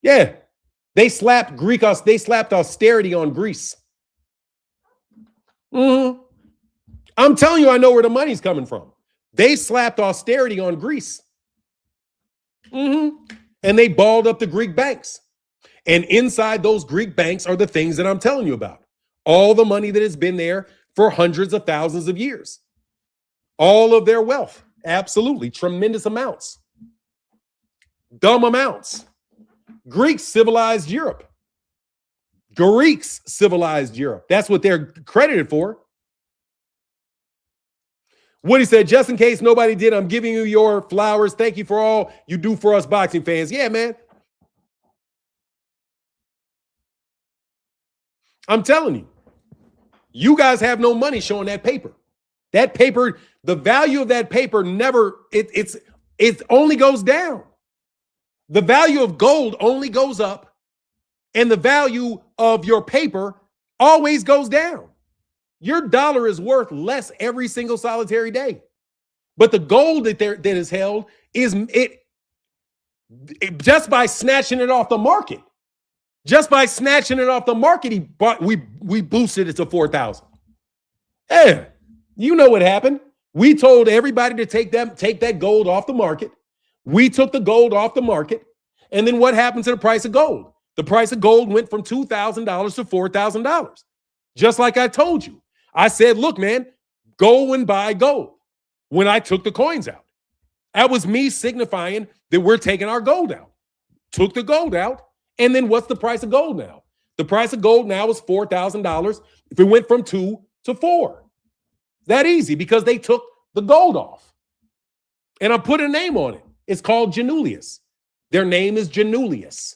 Yeah. They slapped austerity on Greece. I'm telling you, I know where the money's coming from. They slapped austerity on Greece. And they balled up the Greek banks. And inside those Greek banks are the things that I'm telling you about. All the money that has been there for hundreds of thousands of years. All of their wealth. Absolutely. Tremendous amounts. Dumb amounts. Greeks civilized Europe. Greeks civilized Europe. That's what they're credited for. Woody said, just in case nobody did, I'm giving you your flowers. Thank you for all you do for us boxing fans. Yeah, man. I'm telling you, you guys have no money showing that paper. That paper, the value of that paper never, it only goes down. The value of gold only goes up, and the value of your paper always goes down. Your dollar is worth less every single solitary day. But the gold that is held is just by snatching it off the market. Just by snatching it off the market, we boosted it to 4,000. Yeah, you know what happened. We told everybody to take that gold off the market. We took the gold off the market. And then what happened to the price of gold? The price of gold went from $2,000 to $4,000. Just like I told you. I said, look, man, go and buy gold when I took the coins out. That was me signifying that we're taking our gold out. Took the gold out. And then what's the price of gold now? The price of gold now is $4,000 if it went from 2 to 4. That easy because they took the gold off. And I put a name on it. It's called Janulius. Their name is Janulius.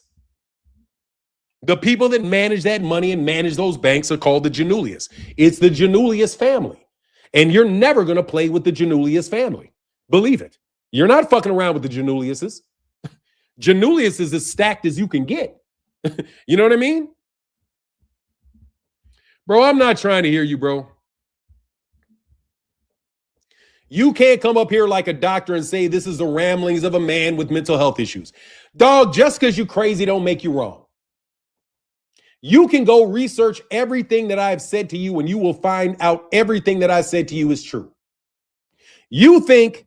The people that manage that money and manage those banks are called the Janulius. It's the Janulius family. And you're never going to play with the Janulius family. Believe it. You're not fucking around with the Januliuses. Janulius is as stacked as you can get. You know what I mean? Bro, I'm not trying to hear you, bro. You can't come up here like a doctor and say this is the ramblings of a man with mental health issues. Dog, just because you're crazy don't make you wrong. You can go research everything that I've said to you and you will find out everything that I said to you is true. You think,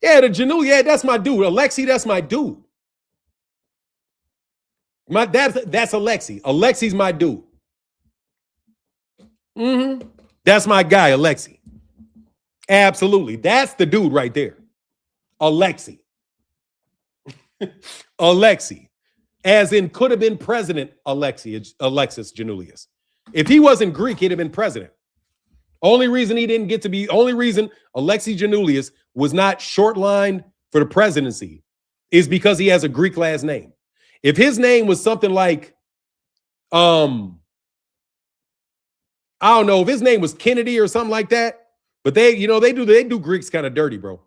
yeah, the Janu, yeah, that's my dude. Alexi, that's my dude. That's Alexi. Alexi's my dude. That's my guy, Alexi. Absolutely. That's the dude right there. Alexi. Alexi. As in could have been president Alexis Janulius. If he wasn't Greek, he'd have been president. Only reason Alexis Janulius was not short-lined for the presidency is because he has a Greek last name. If his name was something like, I don't know, if his name was Kennedy or something like that, but they do Greeks kind of dirty, bro.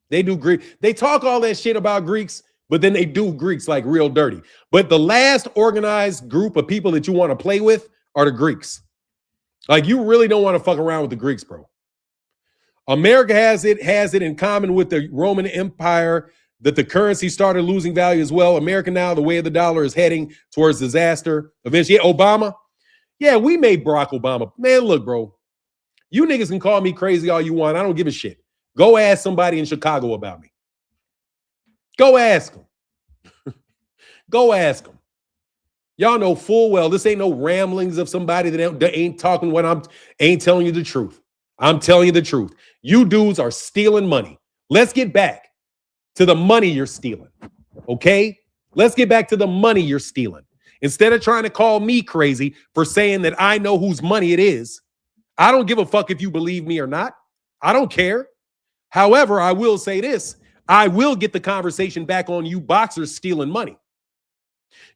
They do Greek. They talk all that shit about Greeks, but then they do Greeks like real dirty. But the last organized group of people that you want to play with are the Greeks. Like, you really don't want to fuck around with the Greeks, bro. America has it in common with the Roman Empire that the currency started losing value as well. America now, the way of the dollar is heading towards disaster. Eventually, yeah, Obama. Yeah, we made Barack Obama. Man, look, bro. You niggas can call me crazy all you want. I don't give a shit. Go ask somebody in Chicago about me. Go ask them. Go ask them. Y'all know full well this ain't no ramblings of somebody that ain't talking when ain't telling you the truth. I'm telling you the truth. You dudes are stealing money. Let's get back to the money you're stealing. Okay? Let's get back to the money you're stealing. Instead of trying to call me crazy for saying that I know whose money it is, I don't give a fuck if you believe me or not. I don't care. However, I will say this. I will get the conversation back on you boxers stealing money.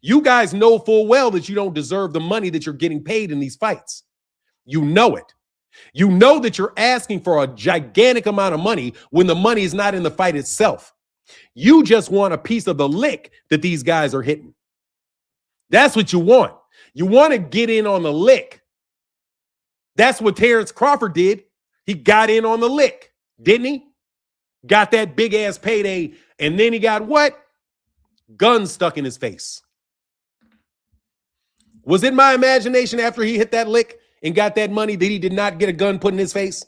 You guys know full well that you don't deserve the money that you're getting paid in these fights. You know it. You know that you're asking for a gigantic amount of money when the money is not in the fight itself. You just want a piece of the lick that these guys are hitting. That's what you want. You want to get in on the lick. That's what Terrence Crawford did. He got in on the lick, didn't he? Got that big ass payday, and then he got what? Gun stuck in his face. Was it my imagination after he hit that lick and got that money that he did not get a gun put in his face?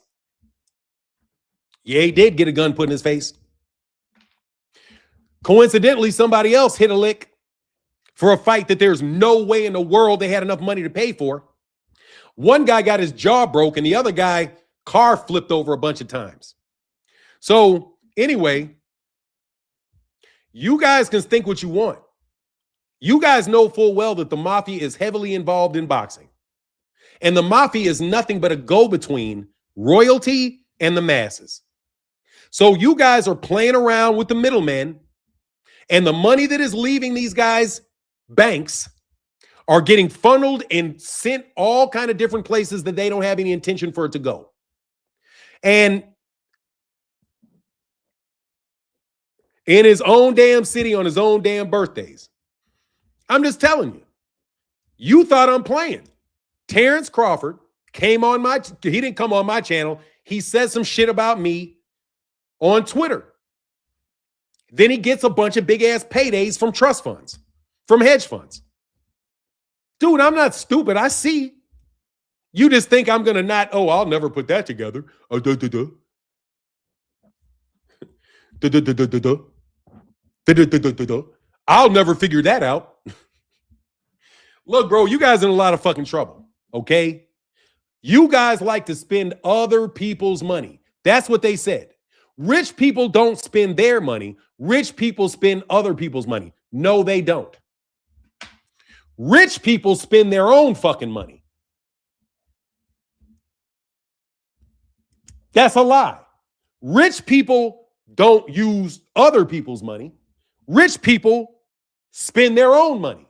Yeah, he did get a gun put in his face. Coincidentally, somebody else hit a lick for a fight that there's no way in the world they had enough money to pay for. One guy got his jaw broke and the other guy car flipped over a bunch of times. So anyway, you guys can think what you want. You guys know full well that the mafia is heavily involved in boxing. And the mafia is nothing but a go-between royalty and the masses. So you guys are playing around with the middlemen, and the money that is leaving these guys' banks are getting funneled and sent all kind of different places that they don't have any intention for it to go. And in his own damn city on his own damn birthdays. I'm just telling you. You thought I'm playing. Terrence Crawford came on he didn't come on my channel. He said some shit about me on Twitter. Then he gets a bunch of big ass paydays from trust funds, from hedge funds. Dude, I'm not stupid. I see. You just think I'm going to not, I'll never put that together. I'll never figure that out. Look, bro, you guys are in a lot of fucking trouble, okay? You guys like to spend other people's money. That's what they said. Rich people don't spend their money. Rich people spend other people's money. No, they don't. Rich people spend their own fucking money. That's a lie. Rich people don't use other people's money. Rich people spend their own money.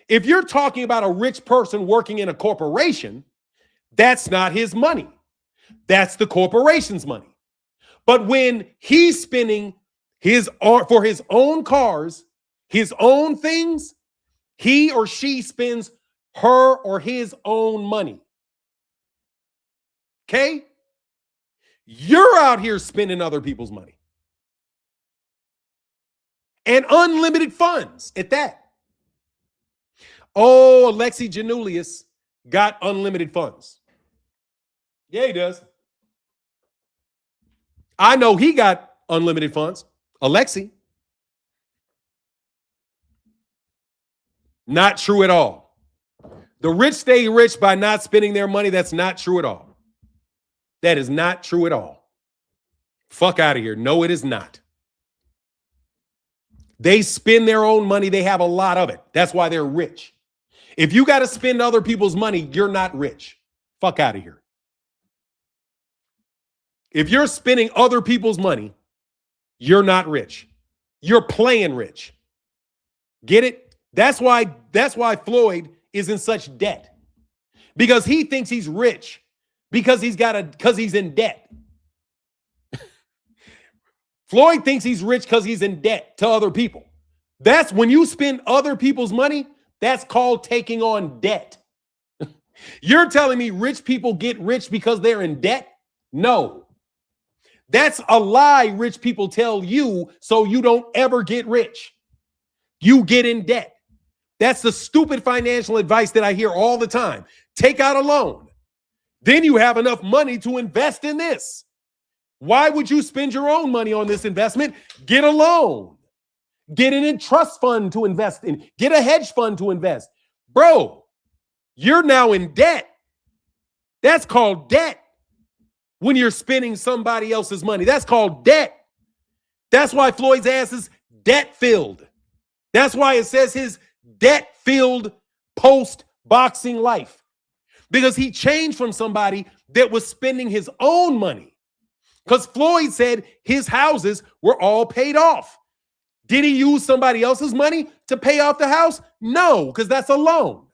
If you're talking about a rich person working in a corporation, that's not his money. That's the corporation's money. But when he's spending for his own cars, his own things, he or she spends her or his own money. Okay? You're out here spending other people's money. And unlimited funds at that. Oh, Alexi Janulius got unlimited funds. Yeah, he does. I know he got unlimited funds. Alexi. Not true at all. The rich stay rich by not spending their money. That's not true at all. That is not true at all. Fuck out of here. No, it is not. They spend their own money. They have a lot of it. That's why they're rich. If you got to spend other people's money, you're not rich. Fuck out of here. If you're spending other people's money, you're not rich. You're playing rich. Get it? That's why Floyd is in such debt. Because he thinks he's rich because he's in debt. Floyd thinks he's rich because he's in debt to other people. That's when you spend other people's money, that's called taking on debt. You're telling me rich people get rich because they're in debt? No. That's a lie rich people tell you so you don't ever get rich. You get in debt. That's the stupid financial advice that I hear all the time. Take out a loan. Then you have enough money to invest in this. Why would you spend your own money on this investment? Get a loan. Get an trust fund to invest in. Get a hedge fund to invest. Bro, you're now in debt. That's called debt. When you're spending somebody else's money, that's called debt. That's why Floyd's ass is debt-filled. That's why it says his debt-filled post-boxing life. Because he changed from somebody that was spending his own money Because Floyd said his houses were all paid off. Did he use somebody else's money to pay off the house? No, because that's a loan.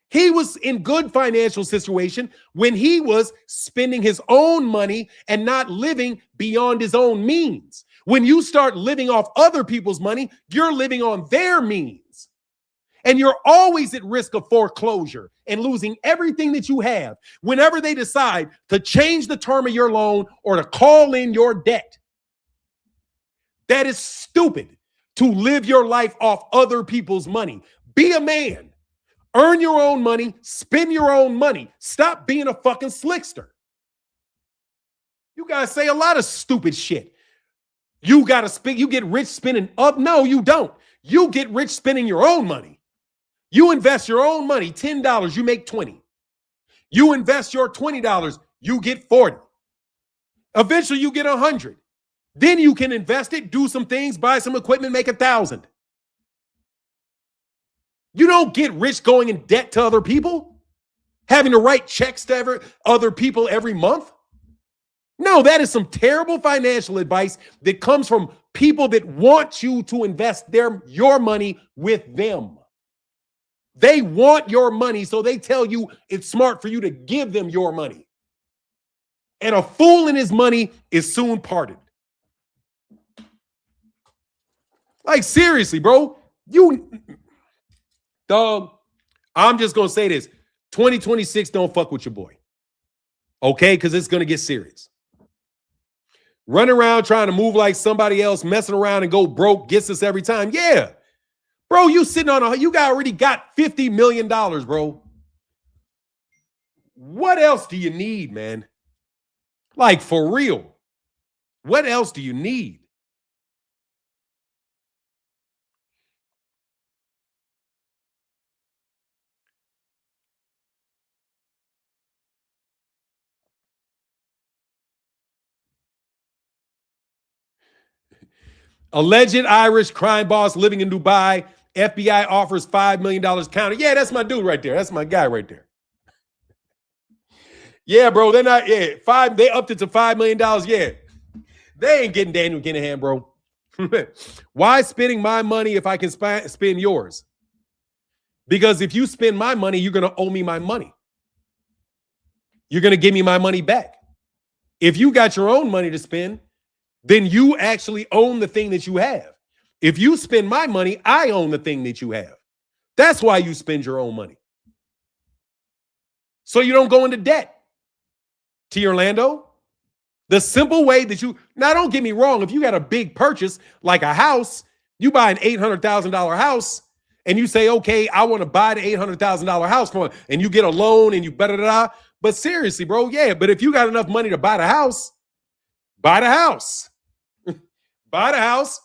He was in good financial situation when he was spending his own money and not living beyond his own means. When you start living off other people's money, you're living on their means. And you're always at risk of foreclosure and losing everything that you have whenever they decide to change the term of your loan or to call in your debt. That is stupid to live your life off other people's money. Be a man. Earn your own money. Spend your own money. Stop being a fucking slickster. You guys say a lot of stupid shit. You got to spend. You get rich spending up. No, you don't. You get rich spending your own money. You invest your own money. $10, you make 20. You invest your $20, you get 40. Eventually, you get 100. Then you can invest it, do some things, buy some equipment, make 1,000. You don't get rich going in debt to other people, having to write checks to other people every month. No, that is some terrible financial advice that comes from people that want you to invest your money with them. They want your money, so they tell you it's smart for you to give them your money. And a fool and his money is soon parted. Like, seriously, bro. Dog, I'm just going to say this. 2026, don't fuck with your boy. Okay? Because it's going to get serious. Running around trying to move like somebody else, messing around and go broke gets us every time. Yeah. Bro, you sitting on you already got $50 million, bro. What else do you need, man? Like, for real. What else do you need? Alleged Irish crime boss living in Dubai. FBI offers $5 million counter. Yeah, that's my dude right there. That's my guy right there. Yeah, bro. They're not, yeah. They upped it to $5 million. Yeah. They ain't getting Daniel Kinahan, bro. Why spending my money if I can spend yours? Because if you spend my money, you're going to owe me my money. You're going to give me my money back. If you got your own money to spend, then you actually own the thing that you have. If you spend my money, I own the thing that you have. That's why you spend your own money. So you don't go into debt. T. Orlando, the simple way that now don't get me wrong, if you got a big purchase like a house, you buy an $800,000 house and you say, okay, I want to buy the $800,000 house from, and you get a loan and you da. But seriously, bro, yeah. But if you got enough money to buy the house, buy the house. Buy the house,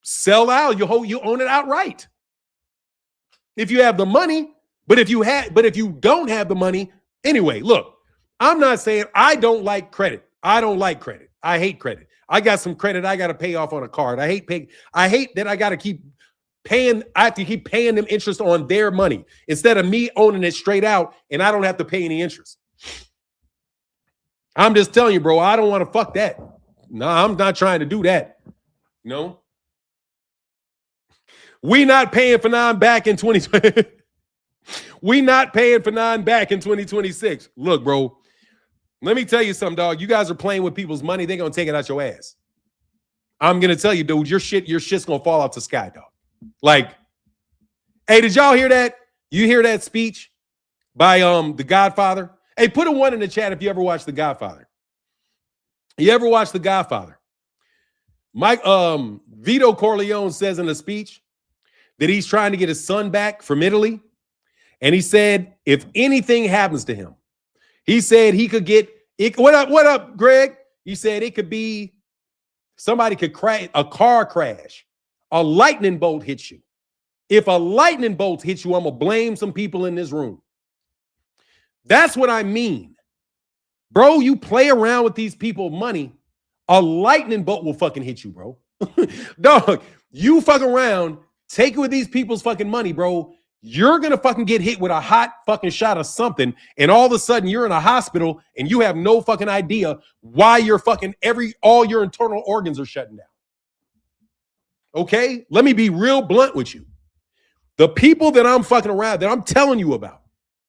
sell out. You own it outright. If you have the money, but if you don't have the money, anyway, look, I'm not saying I don't like credit. I don't like credit. I hate credit. I got some credit I got to pay off on a card. I hate that I got to keep paying. I have to keep paying them interest on their money instead of me owning it straight out and I don't have to pay any interest. I'm just telling you, bro, I don't want to fuck that. No, I'm not trying to do that. No. We not paying for nine back in 2020. We not paying for nine back in 2026. Look, bro, let me tell you something, dog. You guys are playing with people's money. They're going to take it out your ass. I'm going to tell you, dude, your shit's going to fall out the sky, dog. Like, hey, did y'all hear that? You hear that speech by The Godfather? Hey, put a 1 in the chat if you ever watched The Godfather. You ever watched The Godfather? Vito Corleone says in the speech that he's trying to get his son back from Italy. And he said, if anything happens to him, he said he could get it. What up, Greg? He said it could be somebody could crash, a car crash, a lightning bolt hits you. If a lightning bolt hits you, I'm going to blame some people in this room. That's what I mean. Bro, you play around with these people's money, a lightning bolt will fucking hit you, bro. Dog, you fuck around, take it with these people's fucking money, bro. You're going to fucking get hit with a hot fucking shot of something, and all of a sudden you're in a hospital and you have no fucking idea why you're fucking all your internal organs are shutting down. Okay? Let me be real blunt with you. The people that I'm fucking around, that I'm telling you about,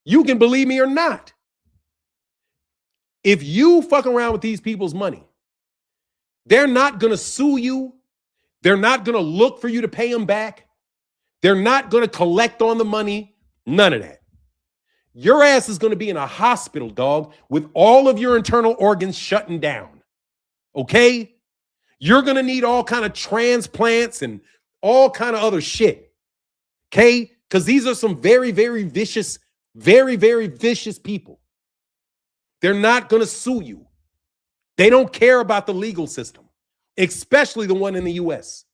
you can believe me or not. If you fuck around with these people's money, they're not going to sue you. They're not going to look for you to pay them back. They're not going to collect on the money. None of that. Your ass is going to be in a hospital, dog, with all of your internal organs shutting down. Okay? You're going to need all kind of transplants and all kind of other shit. Okay? Because these are some very, very vicious people. They're not going to sue you. They don't care about the legal system, especially the one in the U.S.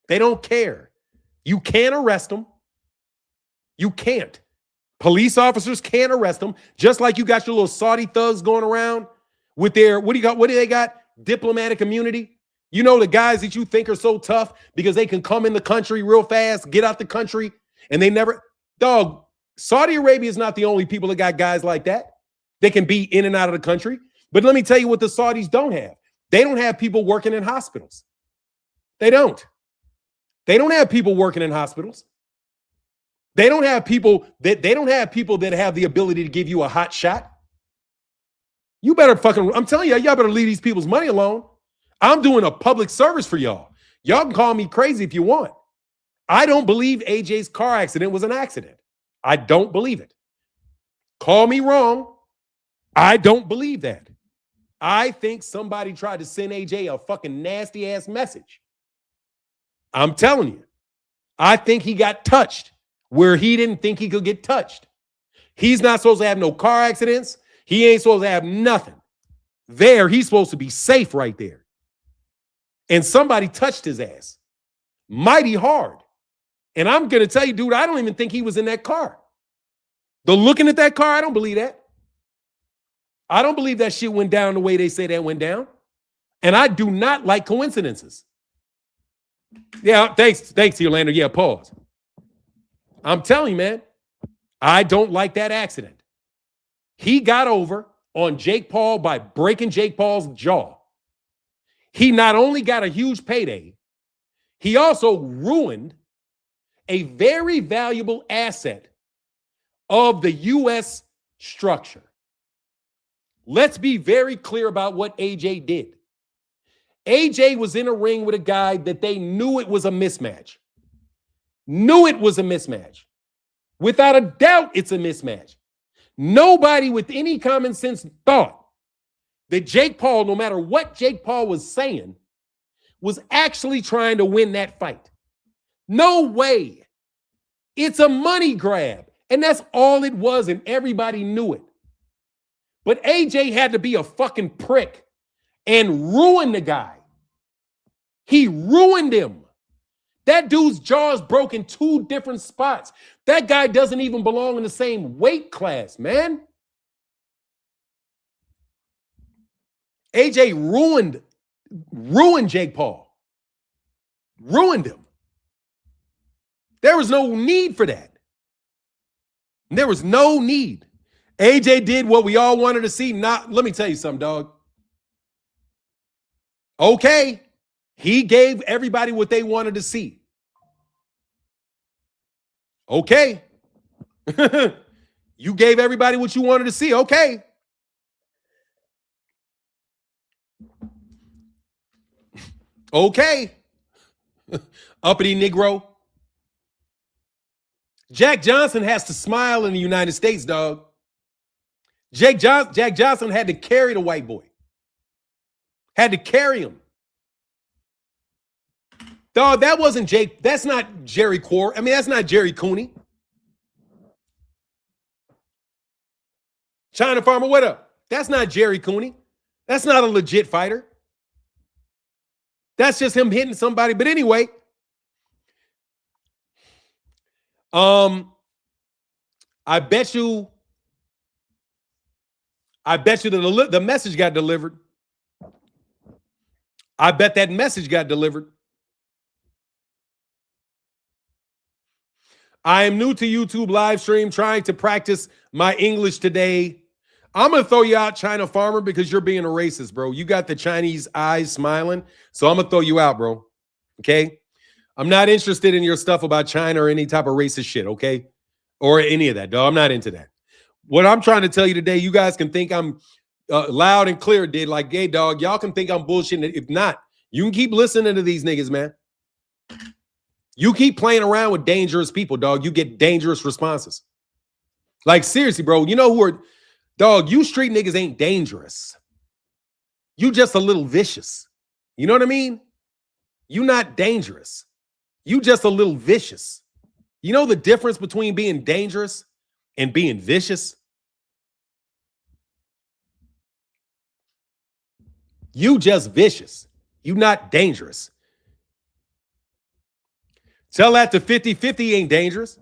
They don't care. You can't arrest them. You can't. Police officers can't arrest them, just like you got your little Saudi thugs going around with their, what do they got? Diplomatic immunity. You know, the guys that you think are so tough because they can come in the country real fast, get out the country, and they never, dog, Saudi Arabia is not the only people that got guys like that. They can be in and out of the country. But let me tell you what the Saudis don't have. They don't have people working in hospitals. They don't. They don't have people working in hospitals. They don't have people that have the ability to give you a hot shot. You better fucking, I'm telling y'all better leave these people's money alone. I'm doing a public service for y'all. Y'all can call me crazy if you want. I don't believe AJ's car accident was an accident. I don't believe it. Call me wrong. I don't believe that. I think somebody tried to send AJ a fucking nasty ass message. I'm telling you. I think he got touched where he didn't think he could get touched. He's not supposed to have no car accidents. He ain't supposed to have nothing. There, he's supposed to be safe right there. And somebody touched his ass mighty hard. And I'm going to tell you, dude, I don't even think he was in that car. The looking at that car, I don't believe that. I don't believe that shit went down the way they say that went down. And I do not like coincidences. Yeah, thanks, Orlando. Yeah, pause. I'm telling you, man, I don't like that accident. He got over on Jake Paul by breaking Jake Paul's jaw. He not only got a huge payday, he also ruined a very valuable asset of the U.S. structure. Let's be very clear about what AJ did. AJ was in a ring with a guy that they knew it was a mismatch. Knew it was a mismatch. Without a doubt, it's a mismatch. Nobody with any common sense thought that Jake Paul, no matter what Jake Paul was saying, was actually trying to win that fight. No way. It's a money grab. And that's all it was, and everybody knew it. But AJ had to be a fucking prick and ruin the guy. He ruined him. That dude's jaw is broke in 2 different spots. That guy doesn't even belong in the same weight class, man. AJ ruined Jake Paul. Ruined him. There was no need for that. There was no need. AJ did what we all wanted to see. Let me tell you something, dog. Okay. He gave everybody what they wanted to see. Okay. You gave everybody what you wanted to see. Okay. Okay. Uppity Negro. Jack Johnson has to smile in the United States, dog. Jack Johnson had to carry the white boy. Had to carry him. Dog, that wasn't Jake. That's not Jerry Core. I mean, that's not Jerry Cooney. China Farmer, what up? That's not Jerry Cooney. That's not a legit fighter. That's just him hitting somebody. But anyway, I bet you the message got delivered. I bet that message got delivered. I am new to YouTube live stream, trying to practice my English today. I'm going to throw you out, China Farmer, because you're being a racist, bro. You got the Chinese eyes smiling, so I'm going to throw you out, bro. Okay? I'm not interested in your stuff about China or any type of racist shit, okay? Or any of that, dog. I'm not into that. What I'm trying to tell you today, you guys can think I'm loud and clear, did like gay dog. Y'all can think I'm bullshitting. If not, you can keep listening to these niggas, man. You keep playing around with dangerous people, dog. You get dangerous responses. Like, seriously, bro. You know who are, dog, you street niggas ain't dangerous. You just a little vicious. You know what I mean? You not dangerous. You just a little vicious. You know the difference between being dangerous and being vicious? You just vicious. You not dangerous. Tell that to 50. 50 ain't dangerous.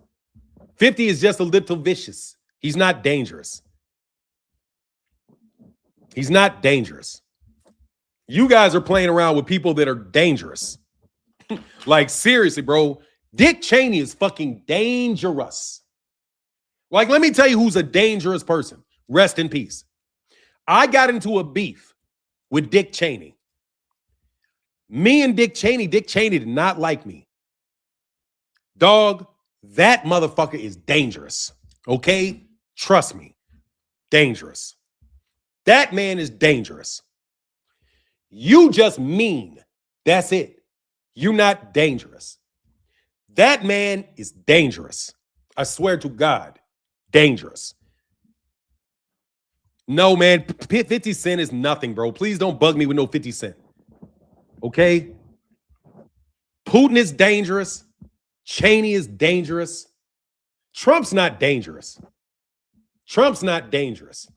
50 is just a little vicious. He's not dangerous. He's not dangerous. You guys are playing around with people that are dangerous. Like, seriously, bro. Dick Cheney is fucking dangerous. Like, let me tell you who's a dangerous person. Rest in peace. I got into a beef with Dick Cheney. Me and Dick Cheney did not like me. Dog, that motherfucker is dangerous. Okay? Trust me. Dangerous. That man is dangerous. You just mean. That's it. You're not dangerous. That man is dangerous. I swear to God. Dangerous. No, man. 50 Cent is nothing, bro. Please don't bug me with no 50 Cent. Okay? Putin is dangerous. Cheney is dangerous. Trump's not dangerous. Trump's not dangerous.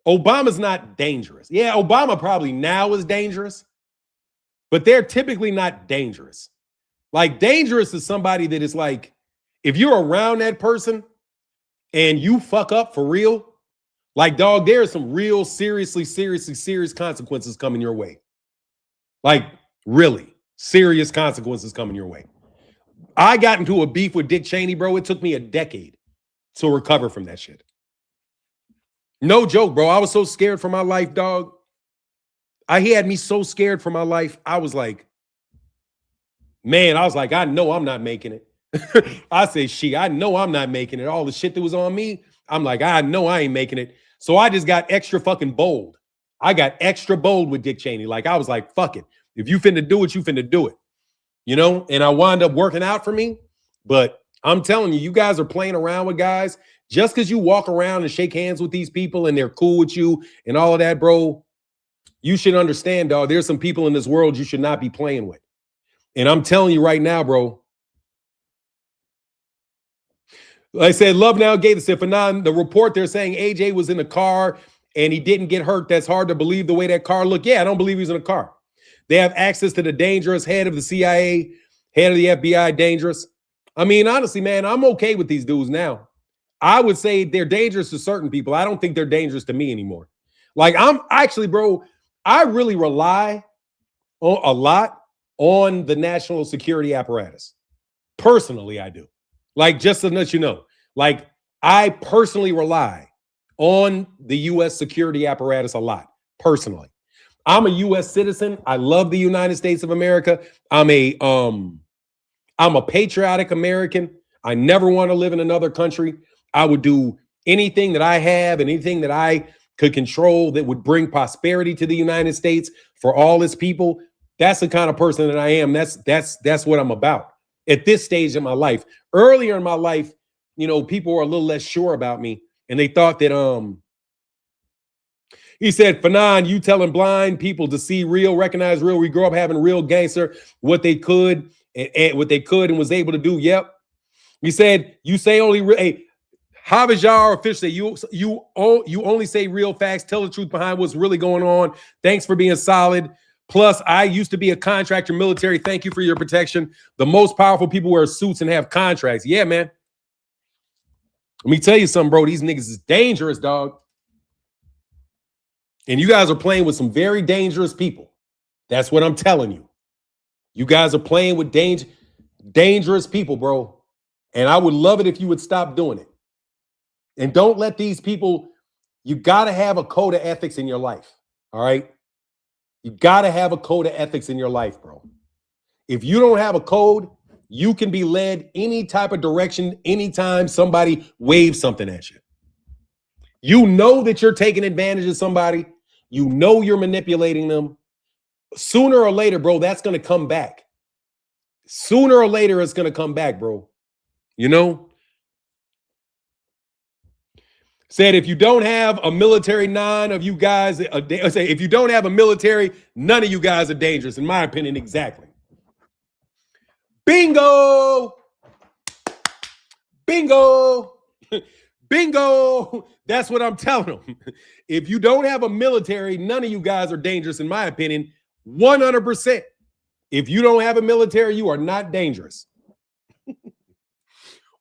Obama's not dangerous. Yeah, Obama probably now is dangerous, but they're typically not dangerous. Like, dangerous is somebody that is like, if you're around that person and you fuck up for real, like, dog, there are some real serious consequences coming your way. Like, really serious consequences coming your way. I got into a beef with Dick Cheney, bro. It took me a decade to recover from that shit. No joke, bro. I was so scared for my life, dog. He had me so scared for my life. I was like, I know I'm not making it. I said, I know I'm not making it. All the shit that was on me, I'm like, I know I ain't making it. So I just got extra fucking bold. I got extra bold with Dick Cheney. Like, I was like, fuck it. If you finna do it, you finna do it. You know? And I wound up working out for me. But I'm telling you, you guys are playing around with guys. Just because you walk around and shake hands with these people and they're cool with you and all of that, bro, you should understand, dog, there's some people in this world you should not be playing with. And I'm telling you right now, bro. Like I said, Love Now gave us the report, they're saying AJ was in a car and he didn't get hurt. That's hard to believe the way that car looked. Yeah, I don't believe he was in a car. They have access to the dangerous head of the CIA, head of the FBI, dangerous. I mean, honestly, man, I'm okay with these dudes now. I would say they're dangerous to certain people. I don't think they're dangerous to me anymore. Like, I'm actually, bro, I really rely a lot on the national security apparatus. Personally, I do. Like, just to let you know, like, I personally rely on the U.S. security apparatus a lot, personally. I'm a U.S. citizen. I love the United States of America. I'm a patriotic American. I never want to live in another country. I would do anything that I have and anything that I could control that would bring prosperity to the United States for all its people. That's the kind of person that I am. That's what I'm about at this stage in my life. Earlier in my life, you know, people were a little less sure about me, and they thought that he said, Fanon, you telling blind people to see real, recognize real. We grew up having real gangster, what they could and was able to do. Yep. He said, you say only hey, Havajar officially, you only say real facts, tell the truth behind what's really going on. Thanks for being solid. Plus, I used to be a contractor, military. Thank you for your protection. The most powerful people wear suits and have contracts. Yeah, man. Let me tell you something, bro. These niggas is dangerous, dog. And you guys are playing with some very dangerous people. That's what I'm telling you. You guys are playing with dangerous people, bro. And I would love it if you would stop doing it. And don't let these people, you got to have a code of ethics in your life. All right. You got to have a code of ethics in your life, bro. If you don't have a code, you can be led any type of direction anytime somebody waves something at you. You know that you're taking advantage of somebody. You know you're manipulating them. Sooner or later, bro, that's going to come back. Sooner or later, it's going to come back, bro. You know? Said if you don't have a military, none of you guys, if you don't have a military, none of you guys are dangerous, in my opinion, exactly. Bingo! Bingo! Bingo! That's what I'm telling them. If you don't have a military, none of you guys are dangerous, in my opinion, 100%. If you don't have a military, you are not dangerous.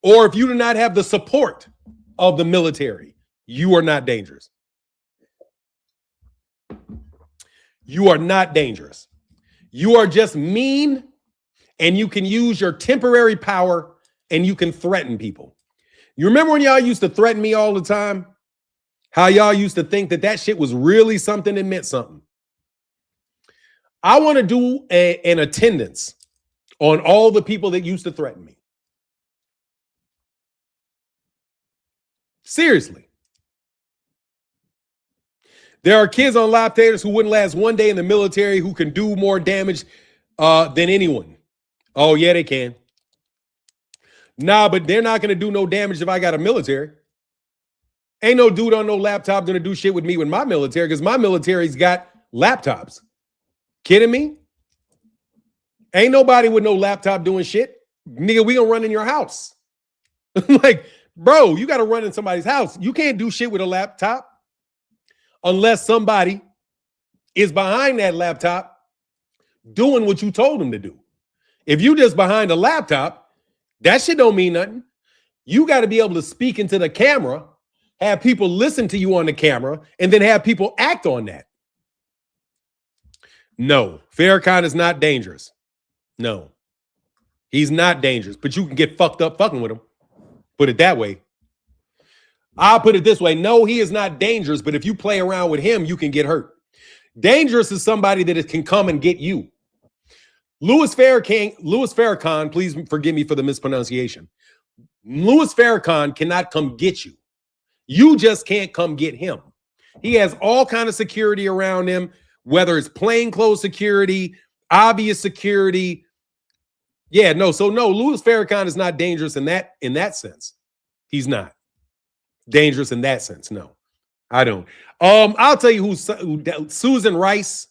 Or if you do not have the support of the military, you are not dangerous. You are not dangerous. You are just mean, and you can use your temporary power, and you can threaten people. You remember when y'all used to threaten me all the time? How y'all used to think that that shit was really something that meant something. I want to do an attendance on all the people that used to threaten me. Seriously. There are kids on lap-taters who wouldn't last one day in the military who can do more damage than anyone. Oh, yeah, they can. Nah, but they're not going to do no damage if I got a military. Ain't no dude on no laptop going to do shit with me with my military because my military's got laptops. Kidding me? Ain't nobody with no laptop doing shit. Nigga, we gonna run in your house. Like, bro, you got to run in somebody's house. You can't do shit with a laptop unless somebody is behind that laptop doing what you told them to do. If you just behind a laptop, that shit don't mean nothing. You got to be able to speak into the camera, have people listen to you on the camera, and then have people act on that. No, Farrakhan is not dangerous. No, he's not dangerous, but you can get fucked up fucking with him. Put it that way. I'll put it this way. No, he is not dangerous, but if you play around with him, you can get hurt. Dangerous is somebody that can come and get you. Louis Farrakhan, please forgive me for the mispronunciation. Louis Farrakhan cannot come get you. You just can't come get him. He has all kind of security around him, whether it's plainclothes security, obvious security. Yeah, no. So no, Louis Farrakhan is not dangerous in that sense. He's not dangerous in that sense. No, I don't. I'll tell you who Susan Rice.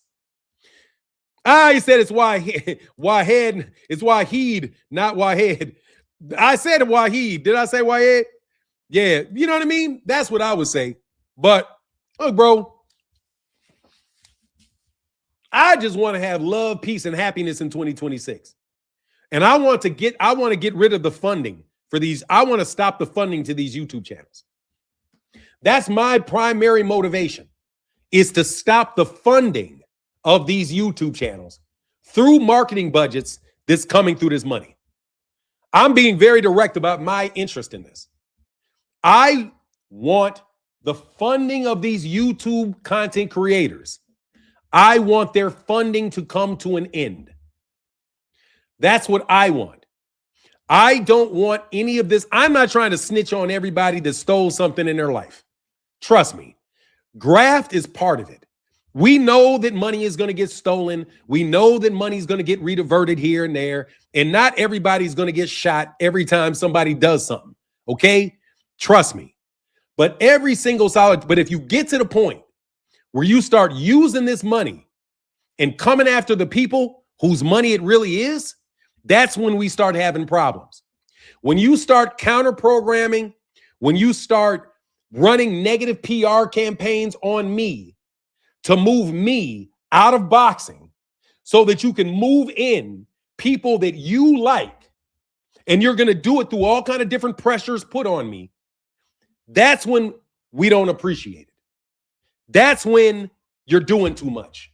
I said it's Wahed. It's Waheed, not Wahed. I said Waheed. Did I say Wahed? Yeah, you know what I mean? That's what I would say. But look, bro, I just want to have love, peace, and happiness in 2026. And I want to get rid of the funding for these. I want to stop the funding to these YouTube channels. That's my primary motivation, is to stop the funding of these YouTube channels through marketing budgets that's coming through this money. I'm being very direct about my interest in this. I want the funding of these YouTube content creators. I want their funding to come to an end. That's what I want. I don't want any of this. I'm not trying to snitch on everybody that stole something in their life. Trust me. Graft is part of it. We know that money is going to get stolen. We know that money is going to get rediverted here and there. And not everybody's going to get shot every time somebody does something. Okay? Trust me. But if you get to the point where you start using this money and coming after the people whose money it really is, that's when we start having problems. When you start counter-programming, when you start running negative PR campaigns on me to move me out of boxing so that you can move in people that you like, and you're going to do it through all kind of different pressures put on me, that's when we don't appreciate it. That's when you're doing too much.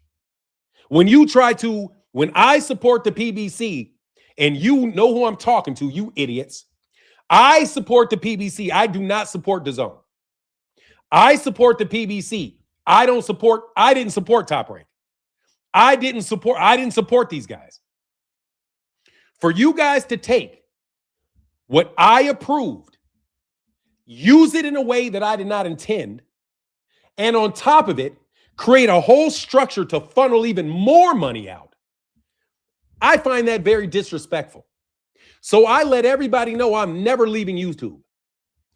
When I support the PBC, and you know who I'm talking to, you idiots, I support the PBC. I do not support DAZN. I support the PBC. I didn't support Top Rank. I didn't support these guys. For you guys to take what I approved, use it in a way that I did not intend, and on top of it, create a whole structure to funnel even more money out. I find that very disrespectful. So I let everybody know I'm never leaving YouTube.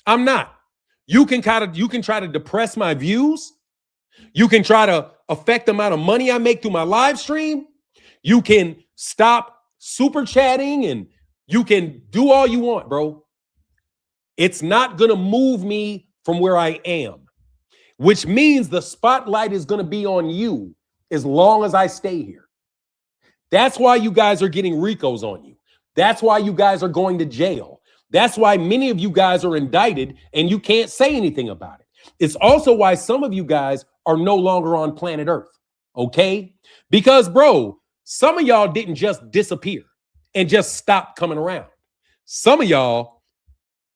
I'm not. You can try to depress my views. You can try to affect the amount of money I make through my live stream. You can stop super chatting and you can do all you want, bro. It's not going to move me from where I am, which means the spotlight is going to be on you as long as I stay here. That's why you guys are getting RICOs on you. That's why you guys are going to jail. That's why many of you guys are indicted and you can't say anything about it. It's also why some of you guys are no longer on planet Earth, okay? Because, bro, some of y'all didn't just disappear and just stop coming around. Some of y'all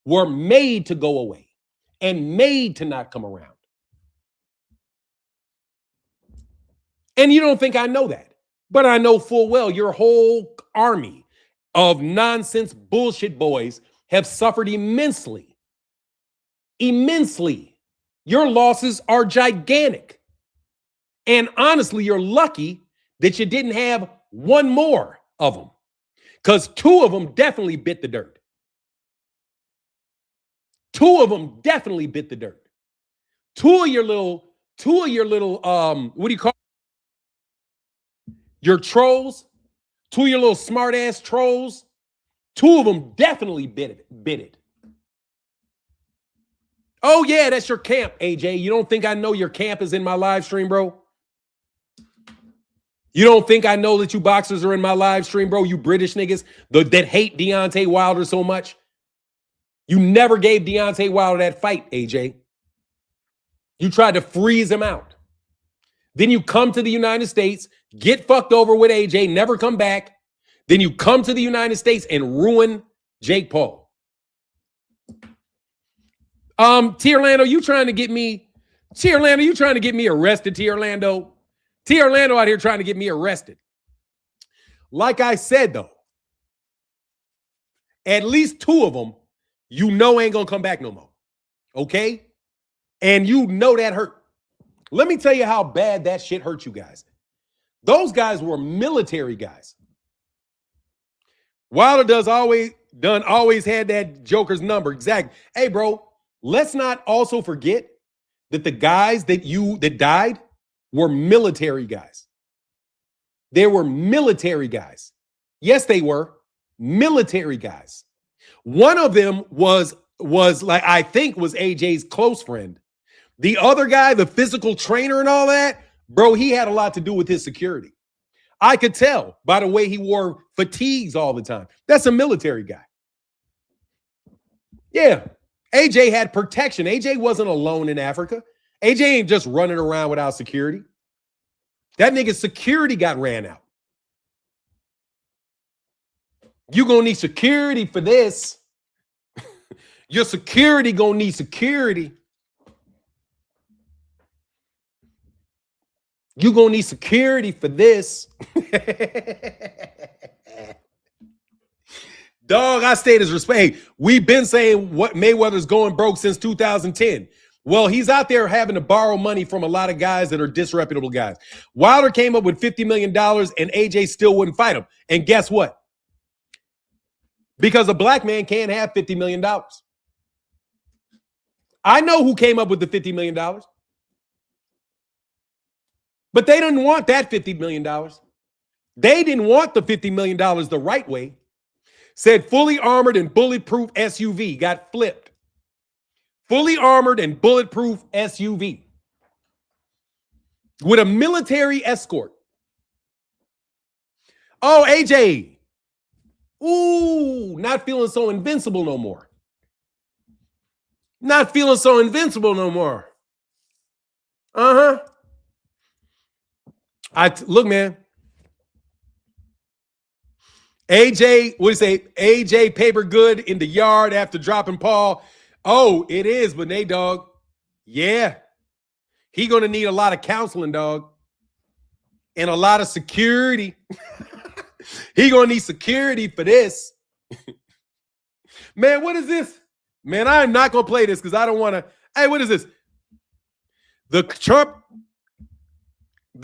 were made to go away and made to not come around. And you don't think I know that, but I know full well your whole army of nonsense bullshit boys have suffered immensely. Immensely. Your losses are gigantic. And honestly, you're lucky that you didn't have one more of them, because two of them definitely bit the dirt. Two of them definitely bit the dirt. Two of your little, what do you call it? Your trolls, two of your little smart ass trolls, two of them definitely bit it. Oh yeah, that's your camp, AJ. You don't think I know your camp is in my live stream, bro? You don't think I know that you boxers are in my live stream, bro? You British niggas that hate Deontay Wilder so much. You never gave Deontay Wilder that fight, AJ. You tried to freeze him out. Then you come to the United States, get fucked over with AJ, never come back. Then you come to the United States and ruin Jake Paul. T-Orlando, you trying to get me arrested, T-Orlando? T-Orlando out here trying to get me arrested. Like I said, though, at least two of them, you know ain't gonna come back no more. Okay? And you know that hurt. Let me tell you how bad that shit hurt you guys. Those guys were military guys. Wilder always had that Joker's number. Exactly. Hey, bro, let's not also forget that the guys that died were military guys. They were military guys. Yes, they were military guys. One of them was like, I think was AJ's close friend. The other guy, the physical trainer and all that, bro, he had a lot to do with his security. I could tell by the way he wore fatigues all the time. That's a military guy. Yeah, AJ had protection. AJ wasn't alone in Africa. AJ ain't just running around without security. That nigga's security got ran out. You gonna need security for this. Your security gonna need security. You gonna need security for this. Dog, I stayed as respect. Hey, we've been saying what Mayweather's going broke since 2010. Well, he's out there having to borrow money from a lot of guys that are disreputable guys. Wilder came up with $50 million and AJ still wouldn't fight him. And guess what? Because a black man can't have $50 million. I know who came up with the $50 million. But they didn't want that $50 million. They didn't want the $50 million the right way. Said fully armored and bulletproof SUV got flipped. Fully armored and bulletproof SUV with a military escort. Oh, AJ. Ooh, not feeling so invincible no more. Not feeling so invincible no more. Uh-huh. Look, man. AJ, what do you say? AJ paper good in the yard after dropping Paul. Oh, it is, but Nate, dog. Yeah. He gonna need a lot of counseling, dog. And a lot of security. He gonna need security for this. Man, what is this? Man, I am not gonna play this because I don't want to. Hey, what is this? The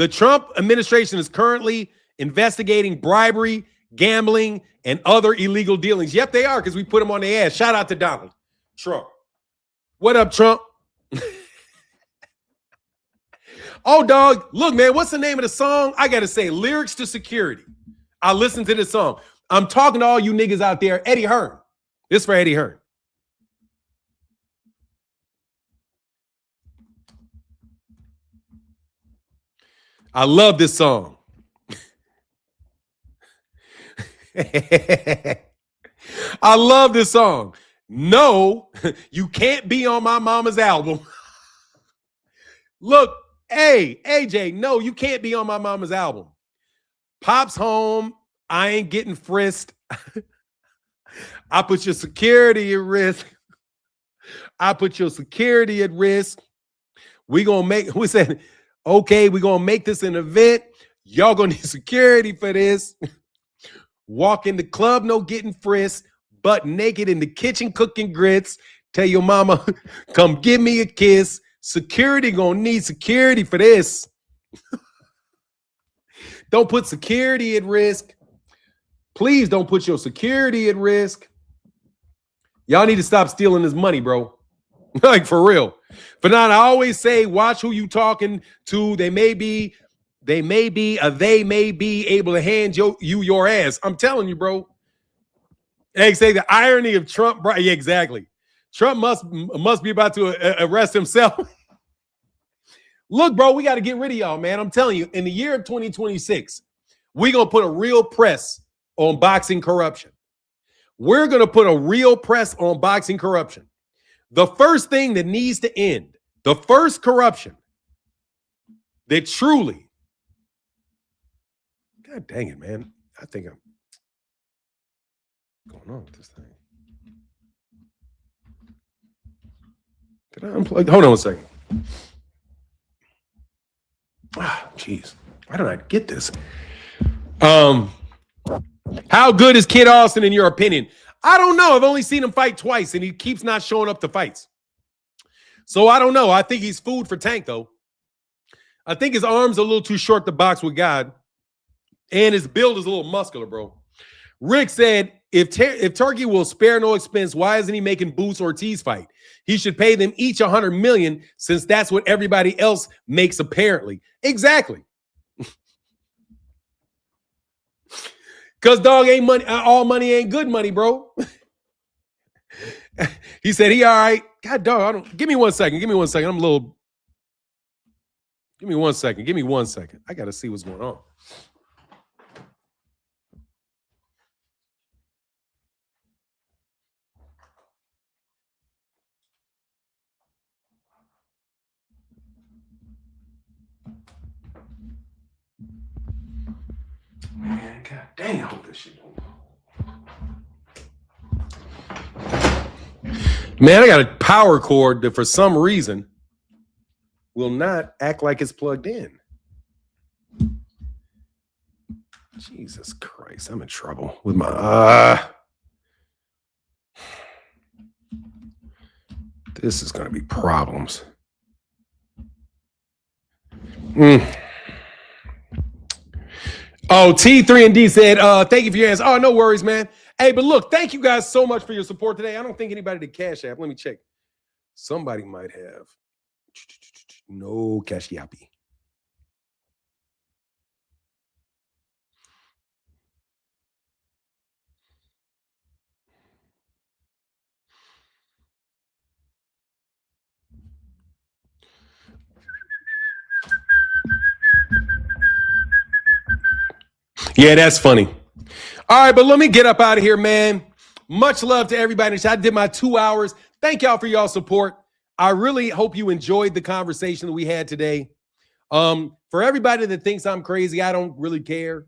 Trump administration is currently investigating bribery, gambling, and other illegal dealings. Yep, they are, because we put them on their ass. Shout out to Donald Trump. What up, Trump? Oh, dog. Look, man, what's the name of the song? I got to say, Lyrics to Security. I listened to this song. I'm talking to all you niggas out there. Eddie Hearn. This for Eddie Hearn. I love this song. I love this song. No, you can't be on my mama's album. Look, hey, AJ, no, you can't be on my mama's album. Pop's home. I ain't getting frisked. I put your security at risk. I put your security at risk. We gonna make, we said, okay, we gonna make this an event. Y'all gonna need security for this. Walk in the club, no getting frisked. Butt naked in the kitchen cooking grits. Tell your mama, come give me a kiss. Security gonna need security for this. Don't put security at risk. Please don't put your security at risk. Y'all need to stop stealing this money, bro. Like, for real. But now I always say, watch who you talking to. They may be able to hand you your ass. I'm telling you, bro. They say the irony of Trump. Yeah, exactly. Trump must be about to arrest himself. Look, bro, we got to get rid of y'all, man. I'm telling you, in the year of 2026, we're going to put a real press on boxing corruption. We're going to put a real press on boxing corruption. The first thing that needs to end, the first corruption that truly, God dang it, man. I think I'm going on with this thing. Did I unplug? Hold on a second. Jeez. Why don't I get this? How good is Kid Austin in your opinion? I don't know. I've only seen him fight twice, and he keeps not showing up to fights. So I don't know. I think he's food for Tank, though. I think his arm's a little too short to box with God, and his build is a little muscular, bro. Rick said, if Turkey will spare no expense, why isn't he making Boots Ortiz fight? He should pay them each $100 million, since that's what everybody else makes, apparently. Exactly. Because, dog, ain't money. All money ain't good money, bro. He said he all right. God, dog, give me 1 second. Give me 1 second. I'm a little. Give me 1 second. Give me 1 second. I got to see what's going on. Man, God dang, I hope this shit don't go. Man, I got a power cord that for some reason will not act like it's plugged in. Jesus Christ, I'm in trouble with my this is gonna be problems. Oh, T3 and D said, thank you for your answer. Oh, no worries, man. Hey, but look, thank you guys so much for your support today. I don't think anybody did Cash App. Let me check. Somebody might have. No Cash Yappy. Yeah, that's funny. All right, but let me get up out of here, man. Much love to everybody. I did my 2 hours. Thank y'all for y'all support. I really hope you enjoyed the conversation that we had today. For everybody that thinks I'm crazy, I don't really care.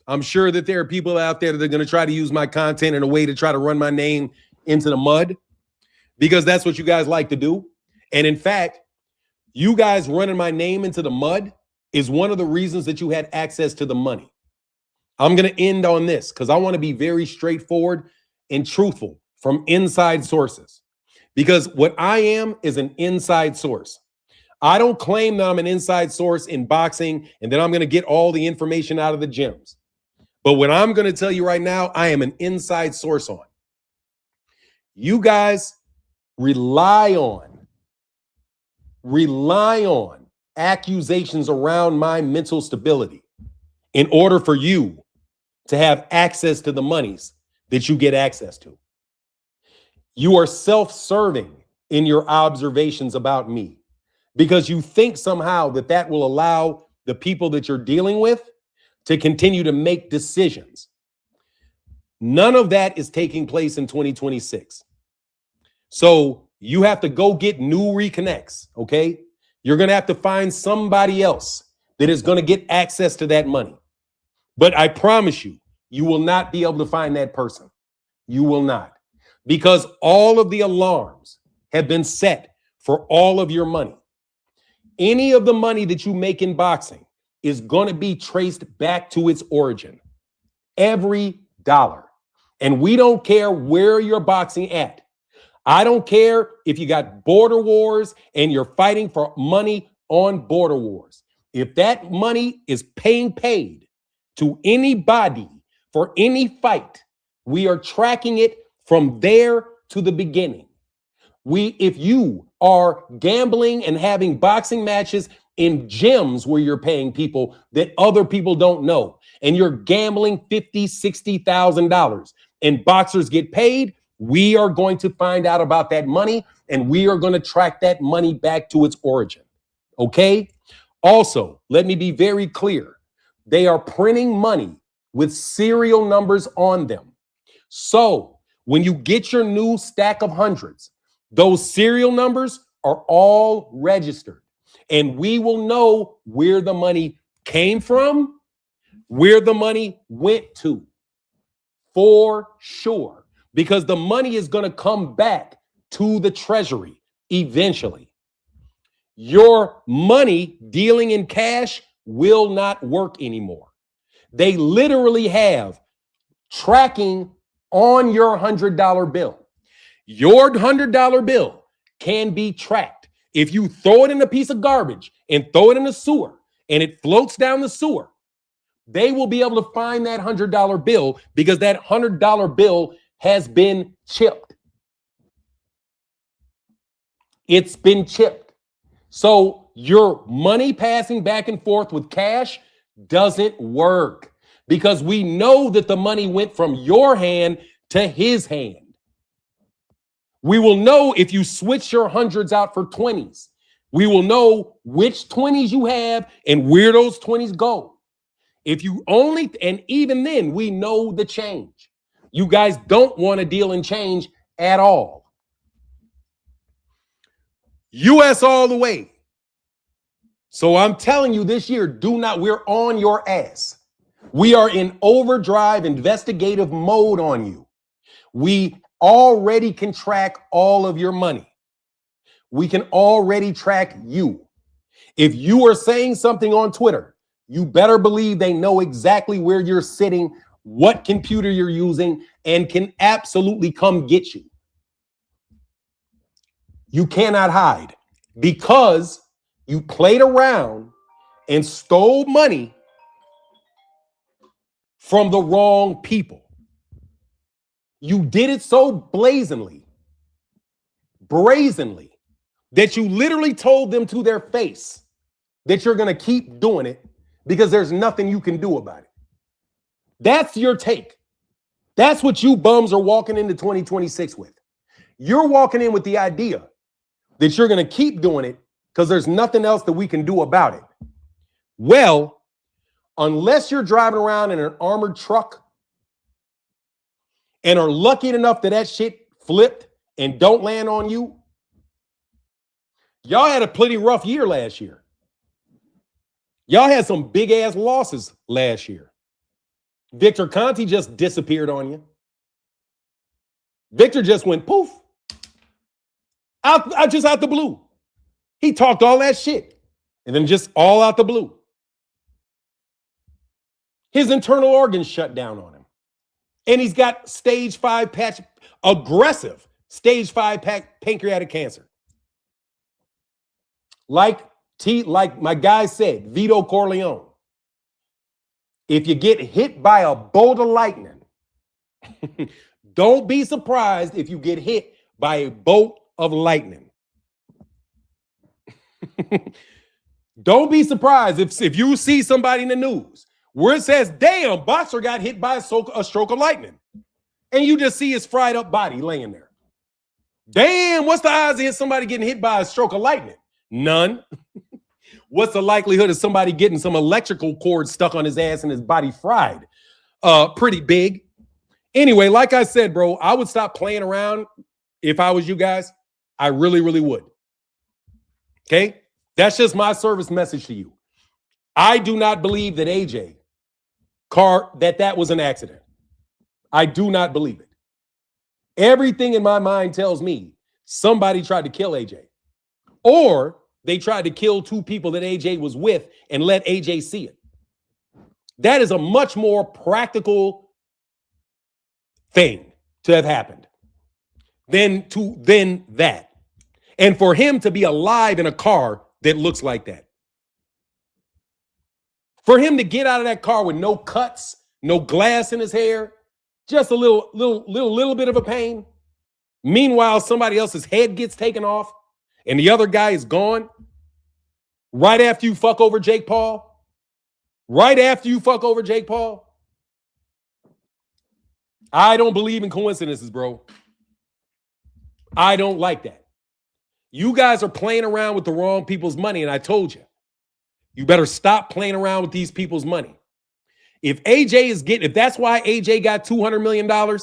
I'm sure that there are people out there that are going to try to use my content in a way to try to run my name into the mud, because that's what you guys like to do. And in fact, you guys running my name into the mud is one of the reasons that you had access to the money. I'm going to end on this because I want to be very straightforward and truthful from inside sources, because what I am is an inside source. I don't claim that I'm an inside source in boxing and that I'm going to get all the information out of the gyms. But what I'm going to tell you right now, I am an inside source on. You guys rely on accusations around my mental stability in order for you to have access to the monies that you get access to. You are self-serving in your observations about me because you think somehow that that will allow the people that you're dealing with to continue to make decisions. None of that is taking place in 2026. So you have to go get new reconnects, okay? You're going to have to find somebody else that is going to get access to that money. But I promise you, you will not be able to find that person. You will not. Because all of the alarms have been set for all of your money. Any of the money that you make in boxing is going to be traced back to its origin. Every dollar. And we don't care where you're boxing at. I don't care if you got border wars and you're fighting for money on border wars. If that money is paid to anybody for any fight, we are tracking it from there to the beginning. If you are gambling and having boxing matches in gyms where you're paying people that other people don't know, and you're gambling $50,000, $60,000, and boxers get paid, we are going to find out about that money, and we are going to track that money back to its origin. Okay? Also, let me be very clear. They are printing money with serial numbers on them. So when you get your new stack of hundreds, those serial numbers are all registered, and we will know where the money came from, where the money went to, for sure, because the money is going to come back to the treasury eventually. Your money dealing in cash will not work anymore. They literally have tracking on your $100 bill. Your $100 bill can be tracked. If you throw it in a piece of garbage and throw it in the sewer and it floats down the sewer, they will be able to find that $100 bill because that $100 bill has been chipped. It's been chipped. So your money passing back and forth with cash doesn't work because we know that the money went from your hand to his hand. We will know if you switch your hundreds out for 20s. We will know which 20s you have and where those 20s go. If you only, and even then, we know the change. You guys don't want to deal in change at all. US all the way. So I'm telling you this year, we're on your ass. We are in overdrive investigative mode on you. We already can track all of your money. We can already track you. If you are saying something on Twitter, you better believe they know exactly where you're sitting, what computer you're using, and can absolutely come get you. You cannot hide because you played around and stole money from the wrong people. You did it so brazenly, that you literally told them to their face that you're going to keep doing it because there's nothing you can do about it. That's your take. That's what you bums are walking into 2026 with. You're walking in with the idea that you're going to keep doing it because there's nothing else that we can do about it. Well, unless you're driving around in an armored truck and are lucky enough that shit flipped and don't land on you, y'all had a pretty rough year last year. Y'all had some big ass losses last year. Victor Conti just disappeared on you. Victor just went poof. Out the blue. He talked all that shit. And then just all out the blue. His internal organs shut down on him. And he's got stage 5 aggressive stage 5 pancreatic cancer. Like my guy said, Vito Corleone. If you get hit by a bolt of lightning, don't be surprised if you get hit by a bolt of lightning. Don't be surprised if you see somebody in the news where it says, damn, boxer got hit by a stroke of lightning. And you just see his fried up body laying there. Damn, what's the odds of somebody getting hit by a stroke of lightning? None. What's the likelihood of somebody getting some electrical cord stuck on his ass and his body fried? Pretty big. Anyway, like I said, bro, I would stop playing around if I was you guys. I really, really would. Okay? That's just my service message to you. I do not believe that AJ that was an accident. I do not believe it. Everything in my mind tells me somebody tried to kill AJ. Or they tried to kill 2 people that AJ was with and let AJ see it. That is a much more practical thing to have happened than that. And for him to be alive in a car that looks like that. For him to get out of that car with no cuts, no glass in his hair, just a little bit of a pain. Meanwhile, somebody else's head gets taken off and the other guy is gone. Right after you fuck over Jake Paul. Right after you fuck over Jake Paul. I don't believe in coincidences, bro. I don't like that. You guys are playing around with the wrong people's money, and I told you. You better stop playing around with these people's money. If that's why AJ got $200 million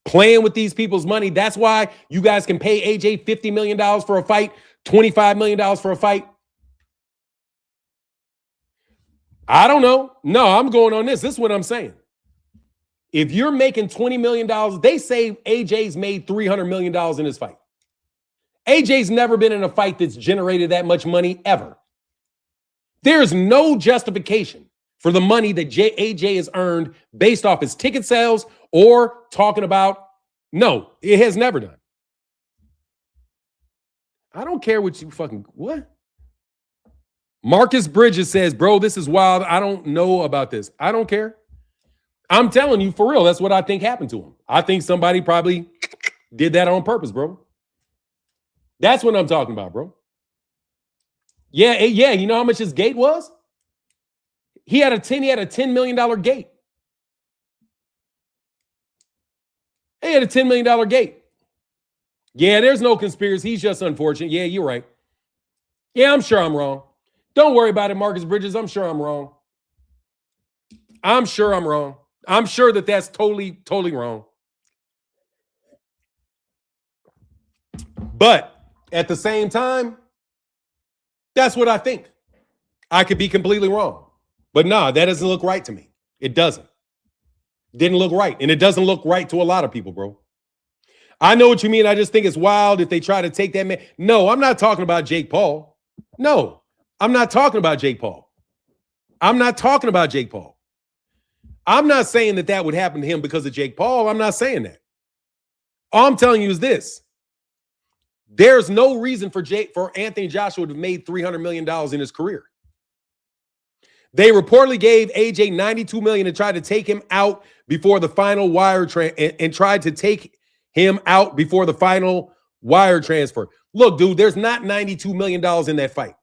playing with these people's money, that's why you guys can pay AJ $50 million for a fight, $25 million for a fight. I don't know. No, I'm going on this. This is what I'm saying. If you're making $20 million, they say AJ's made $300 million in his fight. AJ's never been in a fight that's generated that much money ever. There's no justification for the money that AJ has earned based off his ticket sales or talking about. No, it has never done. I don't care what you what? Marcus Bridges says, bro, this is wild. I don't know about this. I don't care. I'm telling you for real. That's what I think happened to him. I think somebody probably did that on purpose, bro. That's what I'm talking about, bro. Yeah. You know how much his gate was? He had a $10 million gate. He had a $10 million gate. Yeah, there's no conspiracy. He's just unfortunate. Yeah, you're right. Yeah, I'm sure I'm wrong. Don't worry about it, Marcus Bridges. I'm sure I'm wrong. I'm sure I'm wrong. I'm sure that's totally wrong. But at the same time, that's what I think. I could be completely wrong. But nah, that doesn't look right to me. It doesn't. Didn't look right. And it doesn't look right to a lot of people, bro. I know what you mean. I just think it's wild if they try to take that man. No, I'm not talking about Jake Paul. No, I'm not talking about Jake Paul. I'm not talking about Jake Paul. I'm not saying that would happen to him because of Jake Paul. I'm not saying that. All I'm telling you is this. There's no reason for Anthony Joshua to have made $300 million in his career. They reportedly gave AJ $92 million and tried to take him out before the final wire and tried to take him out before the final wire transfer. Look, dude, there's not $92 million in that fight.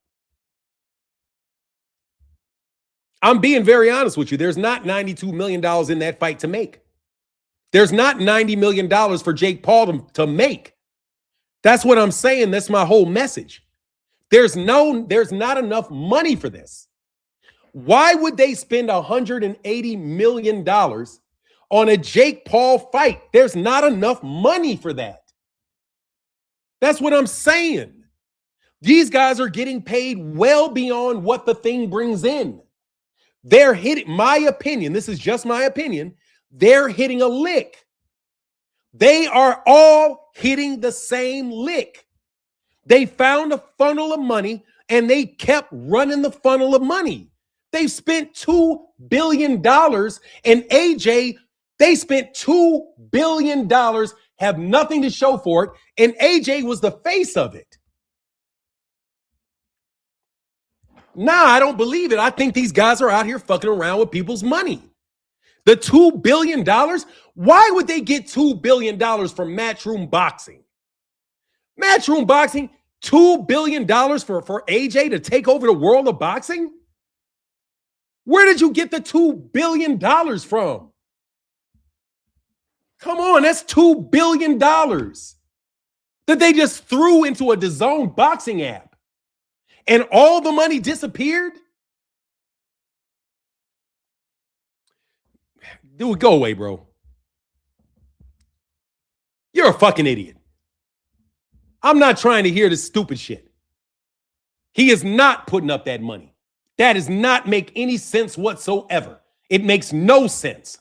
I'm being very honest with you. There's not $92 million in that fight to make. There's not $90 million for Jake Paul to make. That's what I'm saying. That's my whole message. There's not enough money for this. Why would they spend $180 million on a Jake Paul fight? There's not enough money for that. That's what I'm saying. These guys are getting paid well beyond what the thing brings in. They're hitting, my opinion, this is just my opinion, they're hitting a lick. They are all hitting the same lick. They found a funnel of money and they kept running the funnel of money. They spent $2 billion, and AJ, they spent $2 billion, have nothing to show for it, and AJ was the face of it. Nah, I don't believe it. I think these guys are out here fucking around with people's money. The $2 billion, why would they get $2 billion from Matchroom Boxing? Matchroom Boxing, $2 billion for AJ to take over the world of boxing? Where did you get the $2 billion from? Come on, that's $2 billion that they just threw into a DAZN boxing app. And all the money disappeared? Dude, go away, bro. You're a fucking idiot. I'm not trying to hear this stupid shit. He is not putting up that money. That does not make any sense whatsoever. It makes no sense.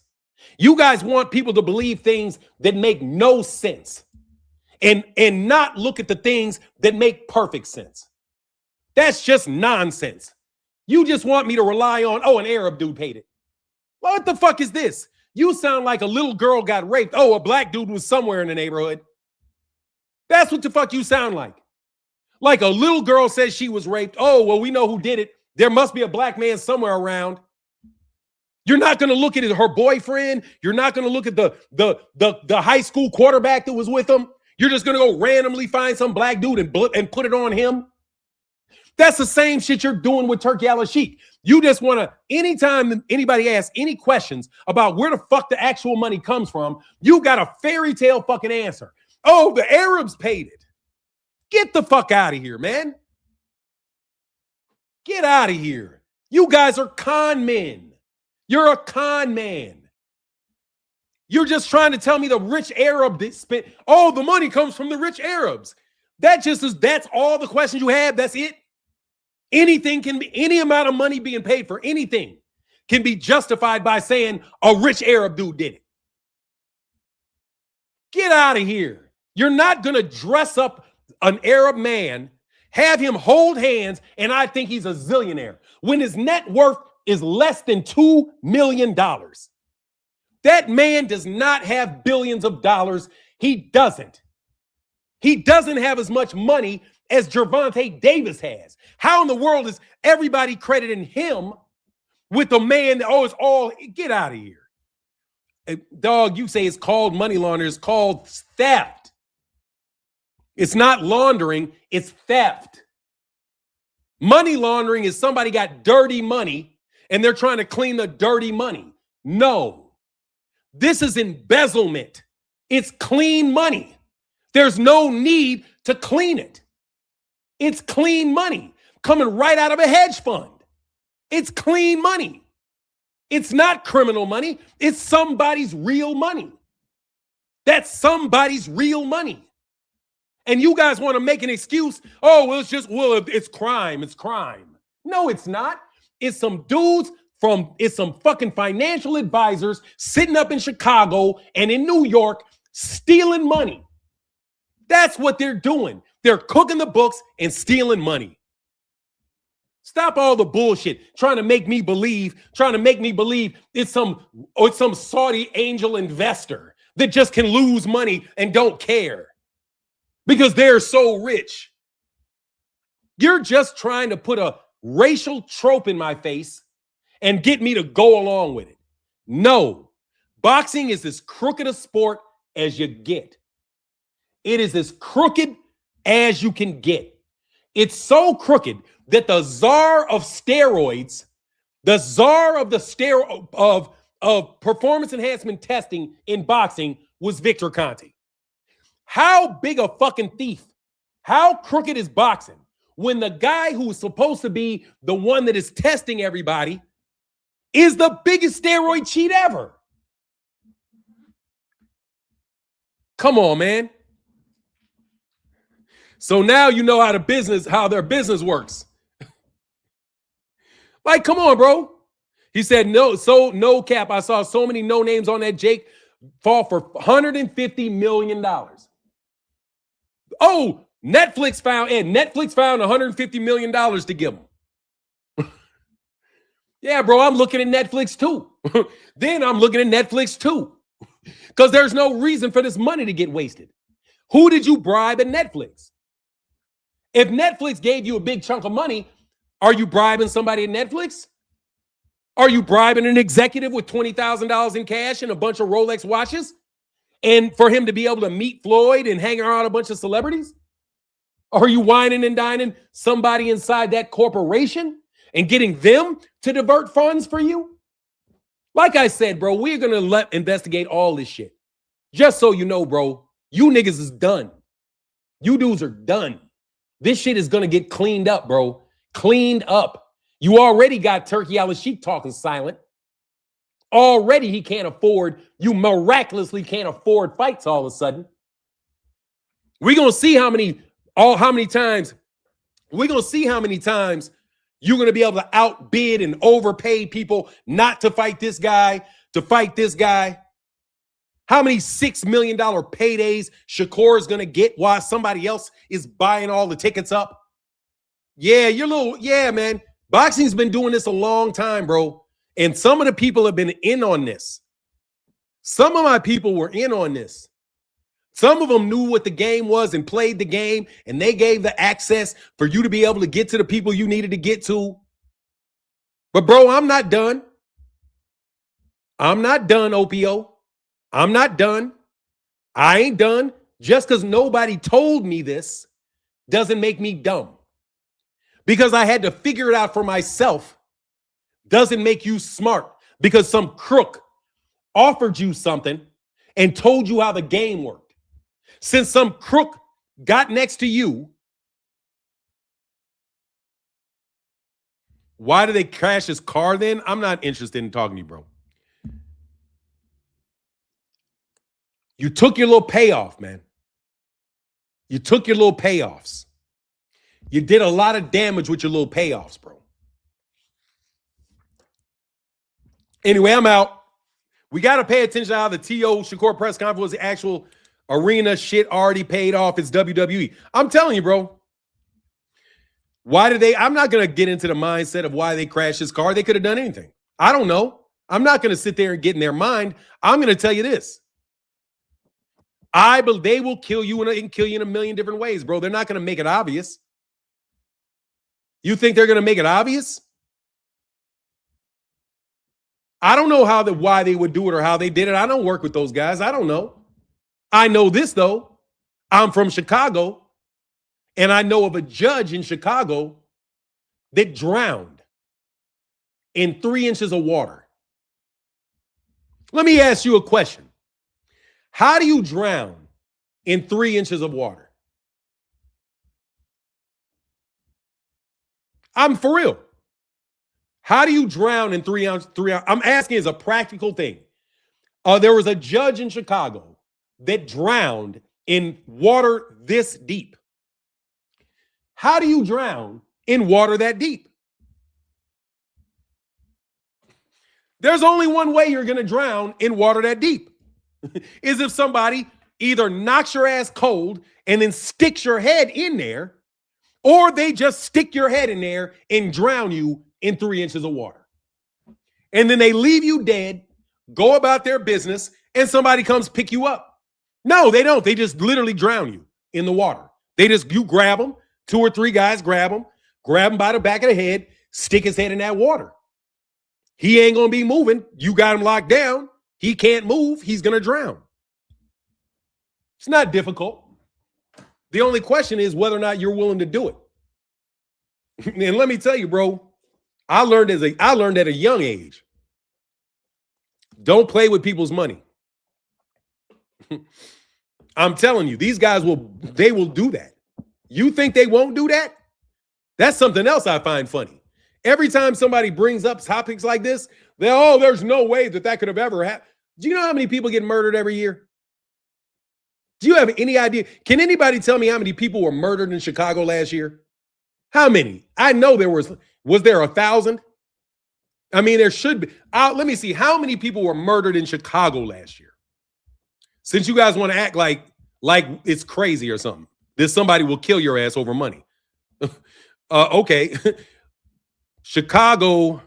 You guys want people to believe things that make no sense and not look at the things that make perfect sense. That's just nonsense. You just want me to rely on, oh, an Arab dude paid it. What the fuck is this? You sound like a little girl got raped. Oh, a black dude was somewhere in the neighborhood. That's what the fuck you sound like. Like a little girl says she was raped. Oh, well, we know who did it. There must be a black man somewhere around. You're not going to look at her boyfriend. You're not going to look at the high school quarterback that was with him. You're just going to go randomly find some black dude and put it on him. That's the same shit you're doing with Turki Al-Sheikh. You just want to, anytime anybody asks any questions about where the fuck the actual money comes from, you got a fairy tale fucking answer. Oh, the Arabs paid it. Get the fuck out of here, man. Get out of here. You guys are con men. You're a con man. You're just trying to tell me the rich Arab that spent, oh, the money comes from the rich Arabs. That's all the questions you have. That's it. Anything can be, any amount of money being paid for anything can be justified by saying a rich Arab dude did it. Get out of here. You're not going to dress up an Arab man, have him hold hands, and I think he's a zillionaire when his net worth is less than $2 million. That man does not have billions of dollars. He doesn't. He doesn't have as much money as Gervonta Davis has. How in the world is everybody crediting him with the man that, oh, it's all, get out of here. Dog, you say it's called money laundering. It's called theft. It's not laundering, it's theft. Money laundering is somebody got dirty money and they're trying to clean the dirty money. No, this is embezzlement. It's clean money. There's no need to clean it. It's clean money coming right out of a hedge fund. It's clean money. It's not criminal money. It's somebody's real money. That's somebody's real money. And you guys want to make an excuse. Oh, well, it's crime. It's crime. No, it's not. It's some dudes it's some fucking financial advisors sitting up in Chicago and in New York stealing money. That's what they're doing. They're cooking the books and stealing money. Stop all the bullshit trying to make me believe it's some Saudi angel investor that just can lose money and don't care because they're so rich. You're just trying to put a racial trope in my face and get me to go along with it. No, boxing is as crooked a sport as you get. It is as crooked as you can get. It's so crooked that the czar of steroids, the czar of performance enhancement testing in boxing was Victor Conte. How big a fucking thief? How crooked is boxing when the guy who is supposed to be the one that is testing everybody is the biggest steroid cheat ever? Come on, man. So now you know how their business works. Like, come on, bro. He said, no cap. I saw so many no names on that Jake fall for $150 million. Oh, Netflix found $150 million to give him. Yeah, bro, I'm looking at Netflix too. Then I'm looking at Netflix too. Because there's no reason for this money to get wasted. Who did you bribe at Netflix? If Netflix gave you a big chunk of money, are you bribing somebody at Netflix? Are you bribing an executive with $20,000 in cash and a bunch of Rolex watches? And for him to be able to meet Floyd and hang around a bunch of celebrities? Are you wining and dining somebody inside that corporation and getting them to divert funds for you? Like I said, bro, we're going to investigate all this shit. Just so you know, bro, you niggas is done. You dudes are done. This shit is going to get cleaned up, bro. Cleaned up. You already got Turkey Al-Sheikh talking silent. Already he can't afford, you miraculously can't afford fights all of a sudden. We're going to see how many times you're going to be able to outbid and overpay people not to fight this guy, to fight this guy. How many $6 million paydays Shakur is going to get while somebody else is buying all the tickets up? Yeah, man. Boxing's been doing this a long time, bro. And some of the people have been in on this. Some of my people were in on this. Some of them knew what the game was and played the game, and they gave the access for you to be able to get to the people you needed to get to. But, bro, I'm not done. I'm not done, OPO. I'm not done. I ain't done. Just because nobody told me this doesn't make me dumb. Because I had to figure it out for myself doesn't make you smart. Because some crook offered you something and told you how the game worked. Since some crook got next to you, why did they crash his car then? I'm not interested in talking to you, bro. You took your little payoff, man. You took your little payoffs. You did a lot of damage with your little payoffs, bro. Anyway, I'm out. We got to pay attention to how the T.O. Shakur press conference was. The actual arena shit already paid off. It's WWE. I'm telling you, bro. Why did they? I'm not going to get into the mindset of why they crashed his car. They could have done anything. I don't know. I'm not going to sit there and get in their mind. I'm going to tell you this. They will kill you and kill you in a million different ways, bro. They're not going to make it obvious. You think they're going to make it obvious? I don't know why they would do it or how they did it. I don't work with those guys. I don't know. I know this, though. I'm from Chicago, and I know of a judge in Chicago that drowned in 3 inches of water. Let me ask you a question. How do you drown in 3 inches of water? I'm for real. How do you drown in 3 ounces? I'm asking as a practical thing. There was a judge in Chicago that drowned in water this deep. How do you drown in water that deep? There's only one way you're going to drown in water that deep. Is if somebody either knocks your ass cold and then sticks your head in there, or they just stick your head in there and drown you in 3 inches of water. And then they leave you dead, go about their business, and somebody comes pick you up. No, they don't. They just literally drown you in the water. You grab them, 2 or 3 guys grab him by the back of the head, stick his head in that water. He ain't going to be moving. You got him locked down. He can't move. He's going to drown. It's not difficult. The only question is whether or not you're willing to do it. And let me tell you, bro, I learned at a young age. Don't play with people's money. I'm telling you, these guys will do that. You think they won't do that? That's something else I find funny. Every time somebody brings up topics like this, there's no way that could have ever happened. Do you know how many people get murdered every year? Do you have any idea? Can anybody tell me how many people were murdered in Chicago last year? How many? I know there was there 1,000? I mean, there should be. Let me see. How many people were murdered in Chicago last year? Since you guys want to act like it's crazy or something, that somebody will kill your ass over money. Okay. Chicago.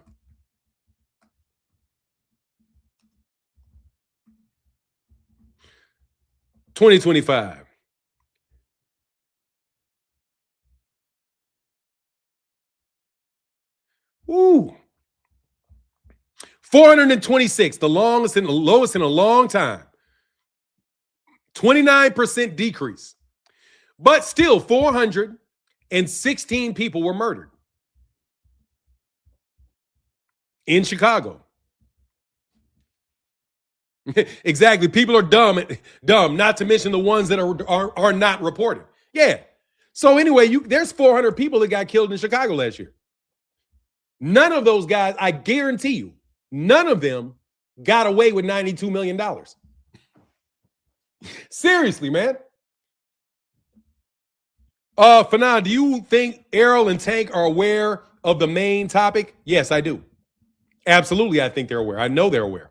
$2025. Ooh. 426, the longest and the lowest in a long time. 29% decrease. But still, 416 people were murdered in Chicago. Exactly. People are dumb, not to mention the ones that are not reported. Yeah. So anyway, there's 400 people that got killed in Chicago last year. None of those guys, I guarantee you, none of them got away with $92 million. Seriously, man. Fanan, do you think Errol and Tank are aware of the main topic? Yes, I do. Absolutely, I think they're aware. I know they're aware.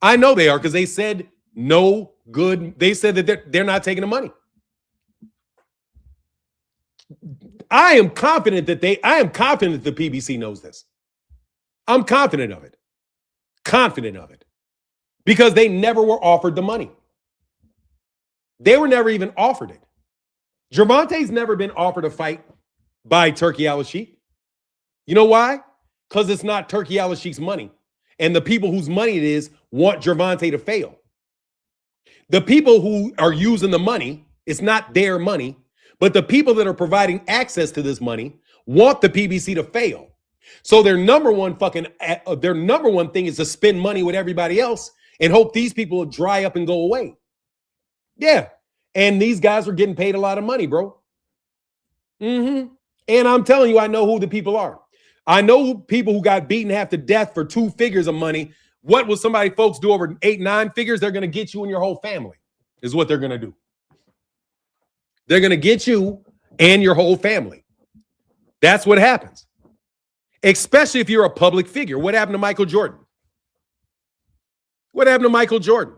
I know they are because they said no good. They said that they're not taking the money. I am confident that the PBC knows this. I'm confident of it. Confident of it. Because they never were offered the money. They were never even offered it. Gervonta's never been offered a fight by Turki Al-Sheikh. You know why? Because it's not Turki Al-Sheikh's money. And the people whose money it is want Gervonta to fail. The people who are using the money, it's not their money, but the people that are providing access to this money want the PBC to fail. So their number one thing is to spend money with everybody else and hope these people will dry up and go away. Yeah. And these guys are getting paid a lot of money, bro. And I'm telling you, I know who the people are. I know people who got beaten half to death for 2 figures of money. What will folks do over 8, 9 figures? They're going to get you and your whole family is what they're going to do. They're going to get you and your whole family. That's what happens. Especially if you're a public figure. What happened to Michael Jordan? What happened to Michael Jordan?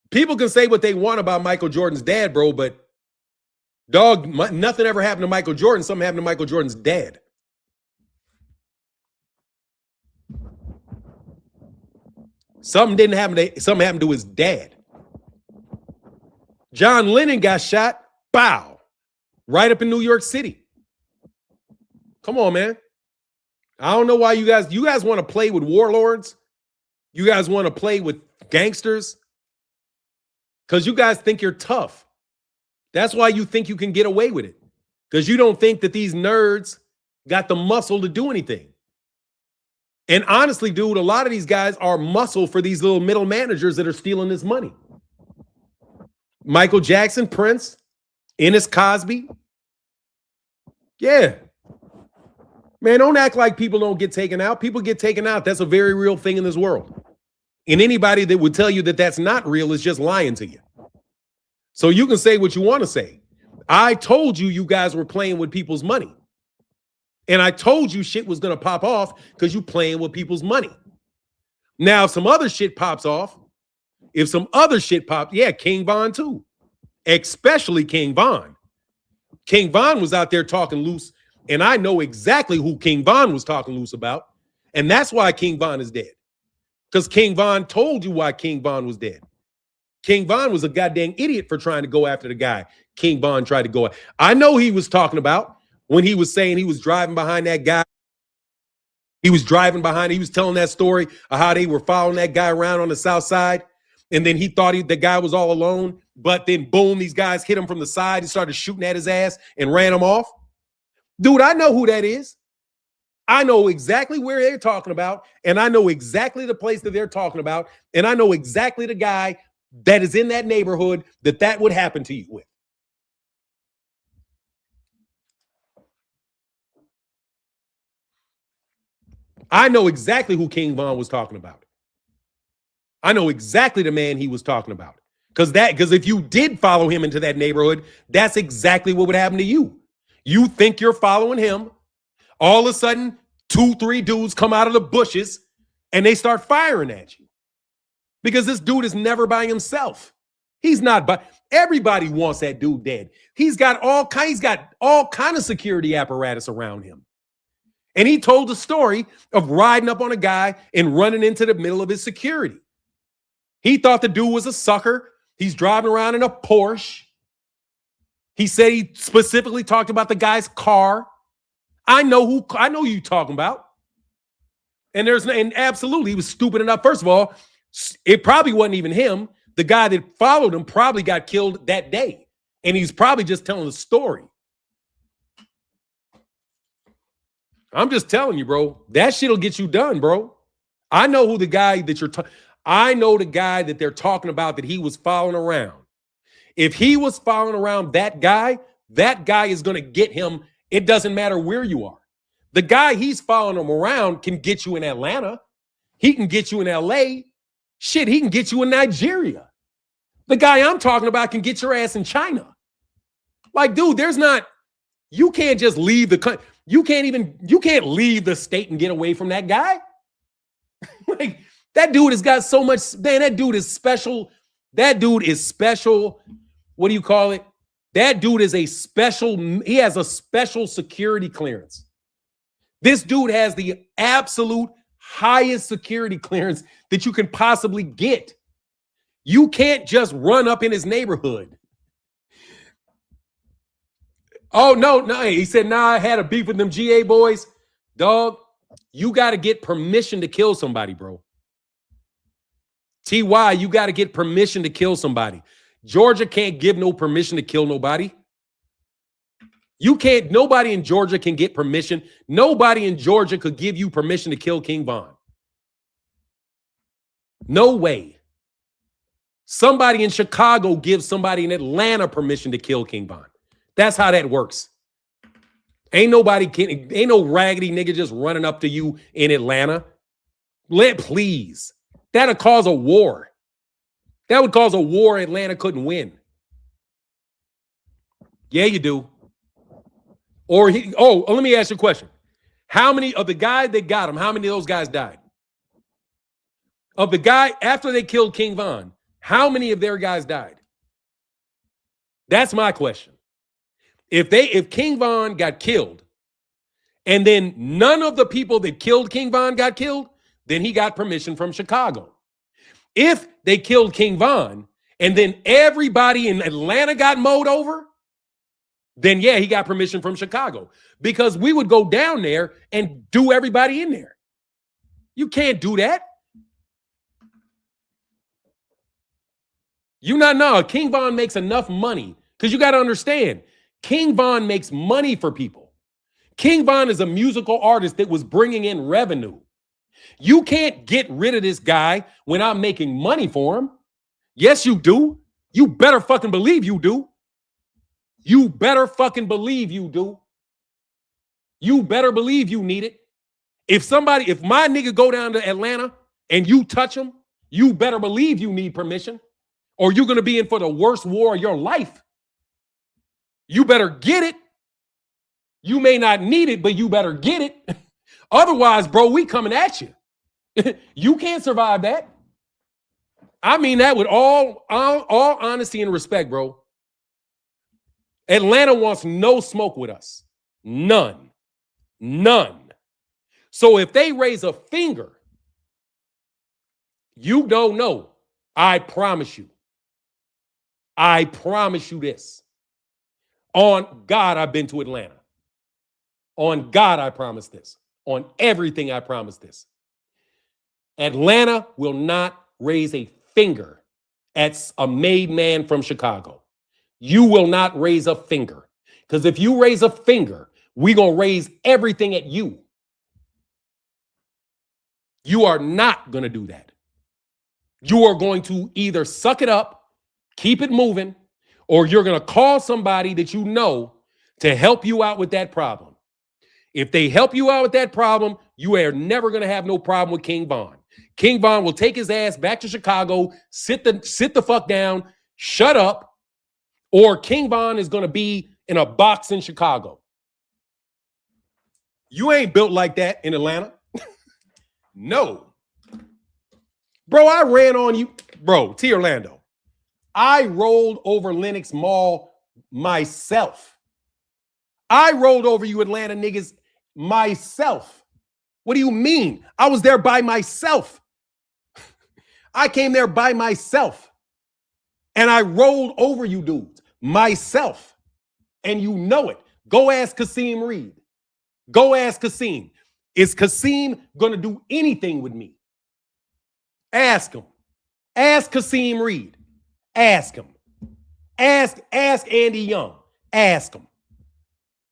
People can say what they want about Michael Jordan's dad, bro, but dog, nothing ever happened to Michael Jordan. Something happened to Michael Jordan's dad. Something happened to his dad. John Lennon got shot, bow, right up in New York City. Come on, man. I don't know why you guys want to play with warlords. You guys want to play with gangsters because you guys think you're tough. That's why you think you can get away with it, because you don't think that these nerds got the muscle to do anything. And honestly, dude, a lot of these guys are muscle for these little middle managers that are stealing this money. Michael Jackson, Prince, Ennis Cosby. Yeah. Man, don't act like people don't get taken out. People get taken out. That's a very real thing in this world. And anybody that would tell you that that's not real is just lying to you. So you can say what you want to say. I told you you guys were playing with people's money. And I told you shit was going to pop off because you playing with people's money. Now, if some other shit pops off, yeah, King Von too. Especially King Von. King Von was out there talking loose, and I know exactly who King Von was talking loose about, and that's why King Von is dead. Because King Von told you why King Von was dead. King Von was a goddamn idiot for trying to go after the guy King Von tried to go at. I know he was talking about when he was saying he was driving behind that guy. He was telling that story of how they were following that guy around on the south side. And then he thought the guy was all alone. But then, boom, these guys hit him from the side and started shooting at his ass and ran him off. Dude, I know who that is. I know exactly where they're talking about. And I know exactly the place that they're talking about. And I know exactly the guy that is in that neighborhood that would happen to you with. I know exactly who King Von was talking about. I know exactly the man he was talking about. Because if you did follow him into that neighborhood, that's exactly what would happen to you. You think you're following him. All of a sudden, 2-3 dudes come out of the bushes and they start firing at you. Because this dude is never by himself. He's not by. Everybody wants that dude dead. He's got all kind of security apparatus around him. And he told the story of riding up on a guy and running into the middle of his security. He thought the dude was a sucker. He's driving around in a Porsche. He said he specifically talked about the guy's car. I know who you talking about. And absolutely, he was stupid enough. First of all, it probably wasn't even him. The guy that followed him probably got killed that day. And he's probably just telling the story. I'm just telling you, bro. That shit'll get you done, bro. I know who the guy that I know the guy that they're talking about that he was following around. If he was following around that guy is going to get him. It doesn't matter where you are. The guy he's following him around can get you in Atlanta. He can get you in LA. Shit, he can get you in Nigeria. The guy I'm talking about can get your ass in China. Like, dude, you can't just leave the country. You can't leave the state and get away from that guy. Like, that dude has got so much, man, that dude is special. That dude is special. What do you call it? That dude is he has a special security clearance. This dude has the absolute highest security clearance that you can possibly get. You can't just run up in his neighborhood. Oh, no. He said, I had a beef with them GA boys. Dog, you got to get permission to kill somebody, bro. TY, you got to get permission to kill somebody. Georgia can't give no permission to kill nobody. Nobody in Georgia can get permission. Nobody in Georgia could give you permission to kill King Von. No way. Somebody in Chicago gives somebody in Atlanta permission to kill King Von. That's how that works. Ain't no raggedy nigga just running up to you in Atlanta. Please. That'll cause a war. That would cause a war Atlanta couldn't win. Yeah, you do. Let me ask you a question. How many of the guys that got him, how many of those guys died? Of the guy, after they killed King Von, how many of their guys died? That's my question. If King Von got killed, and then none of the people that killed King Von got killed, then he got permission from Chicago. If they killed King Von, and then everybody in Atlanta got mowed over, then yeah, he got permission from Chicago. Because we would go down there and do everybody in there. You can't do that. King Von makes enough money. Because you got to understand, King Von makes money for people. King Von is a musical artist that was bringing in revenue. You can't get rid of this guy when I'm making money for him. Yes, you do. You better fucking believe you do. You better fucking believe you do. You better believe you need it. If my nigga go down to Atlanta and you touch him, you better believe you need permission, or you're going to be in for the worst war of your life. You better get it. You may not need it, but you better get it. Otherwise, bro, we coming at you. You can't survive that. I mean that with all honesty and respect, bro. Atlanta wants no smoke with us. None. So if they raise a finger, you don't know. I promise you. I promise you this. On God, I've been to Atlanta. On God, I promise this. On everything, I promise this. Atlanta will not raise a finger at a made man from Chicago. You will not raise a finger. Because if you raise a finger, we're going to raise everything at you. You are not going to do that. You are going to either suck it up, keep it moving, or you're going to call somebody that you know to help you out with that problem. If they help you out with that problem, you are never going to have no problem with King Von. King Von will take his ass back to Chicago, sit the fuck down, shut up, or King Von is going to be in a box in Chicago. You ain't built like that in Atlanta. No. Bro, I ran on you. Bro, T. Orlando. I rolled over Lenox Mall myself. I rolled over you Atlanta niggas myself. What do you mean? I was there by myself. I came there by myself. And I rolled over you dudes myself. And you know it. Go ask Kasim Reed. Go ask Kasim. Is Kasim going to do anything with me? Ask him. Ask Kasim Reed. Ask him. Ask Andy Young. Ask him.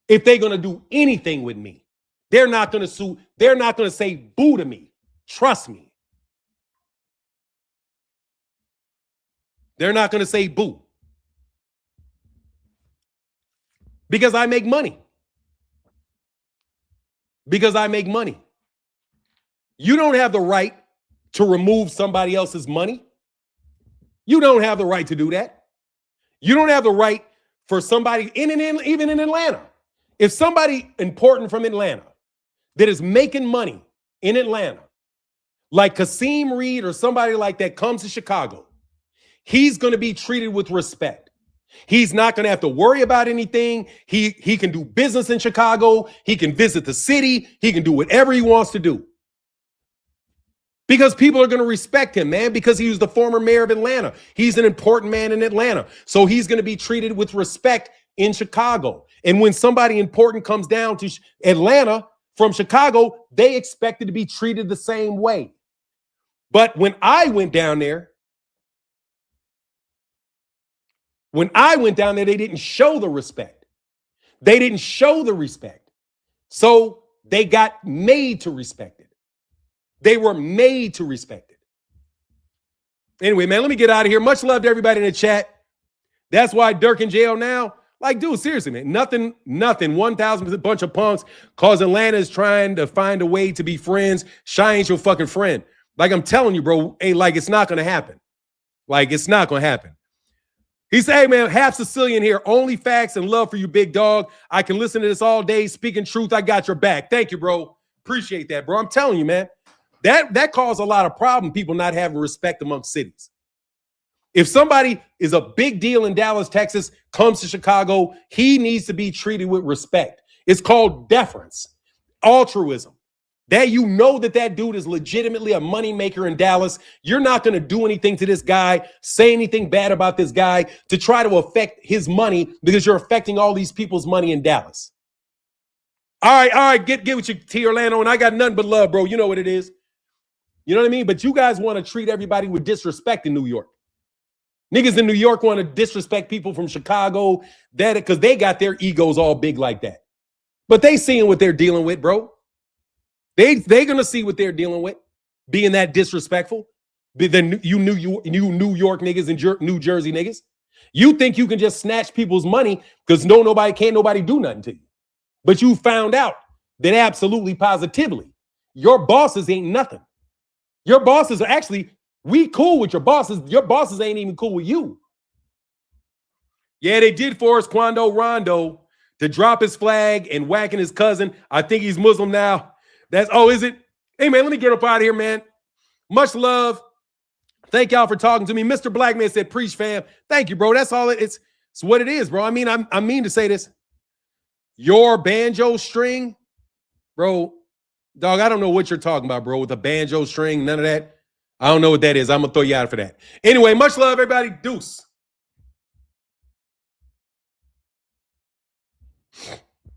If they're going to do anything with me. They're not going to sue. They're not going to say boo to me. Trust me. They're not going to say boo. Because I make money. Because I make money. You don't have the right to remove somebody else's money. You don't have the right to do that. You don't have the right for somebody, even in Atlanta. If somebody important from Atlanta that is making money in Atlanta, like Kasim Reed or somebody like that comes to Chicago, he's going to be treated with respect. He's not going to have to worry about anything. He can do business in Chicago. He can visit the city. He can do whatever he wants to do. Because people are going to respect him, man, because he was the former mayor of Atlanta. He's an important man in Atlanta. So he's going to be treated with respect in Chicago. And when somebody important comes down to Atlanta from Chicago, they expect it to be treated the same way. But when I went down there, they didn't show the respect. They didn't show the respect. So they got made to respect it. They were made to respect it. Anyway, man, let me get out of here. Much love to everybody in the chat. That's why Dirk in jail now. Like, dude, seriously, man. Nothing. 1,000% bunch of punks. Cause Atlanta is trying to find a way to be friends. Shy ain't your fucking friend. Like, I'm telling you, bro, hey, like, it's not going to happen. Like, it's not going to happen. He said, hey, man, half Sicilian here. Only facts and love for you, big dog. I can listen to this all day. Speaking truth, I got your back. Thank you, bro. Appreciate that, bro. I'm telling you, man. That caused a lot of problem, people not having respect amongst cities. If somebody is a big deal in Dallas, Texas, comes to Chicago, he needs to be treated with respect. It's called deference, altruism. That you know that dude is legitimately a moneymaker in Dallas. You're not going to do anything to this guy, say anything bad about this guy to try to affect his money because you're affecting all these people's money in Dallas. All right, get with your T. Orlando, and I got nothing but love, bro. You know what it is. You know what I mean? But you guys want to treat everybody with disrespect in New York. Niggas in New York want to disrespect people from Chicago because they got their egos all big like that. But they seeing what they're dealing with, bro. They're going to see what they're dealing with, being that disrespectful. You New York niggas and New Jersey niggas. You think you can just snatch people's money because can't nobody do nothing to you. But you found out that absolutely positively, your bosses ain't nothing. Your bosses are actually, we cool with your bosses. Your bosses ain't even cool with you. Yeah, they did force Quando Rondo to drop his flag and whacking his cousin. I think he's Muslim now. Is it? Hey, man, let me get up out of here, man. Much love. Thank y'all for talking to me. Mr. Blackman said, preach, fam. Thank you, bro. That's all it's what it is, bro. I mean, I mean to say this. Your banjo string, bro, dog, I don't know what you're talking about, bro, with a banjo string, none of that. I don't know what that is. I'm going to throw you out for that. Anyway, much love, everybody. Deuce.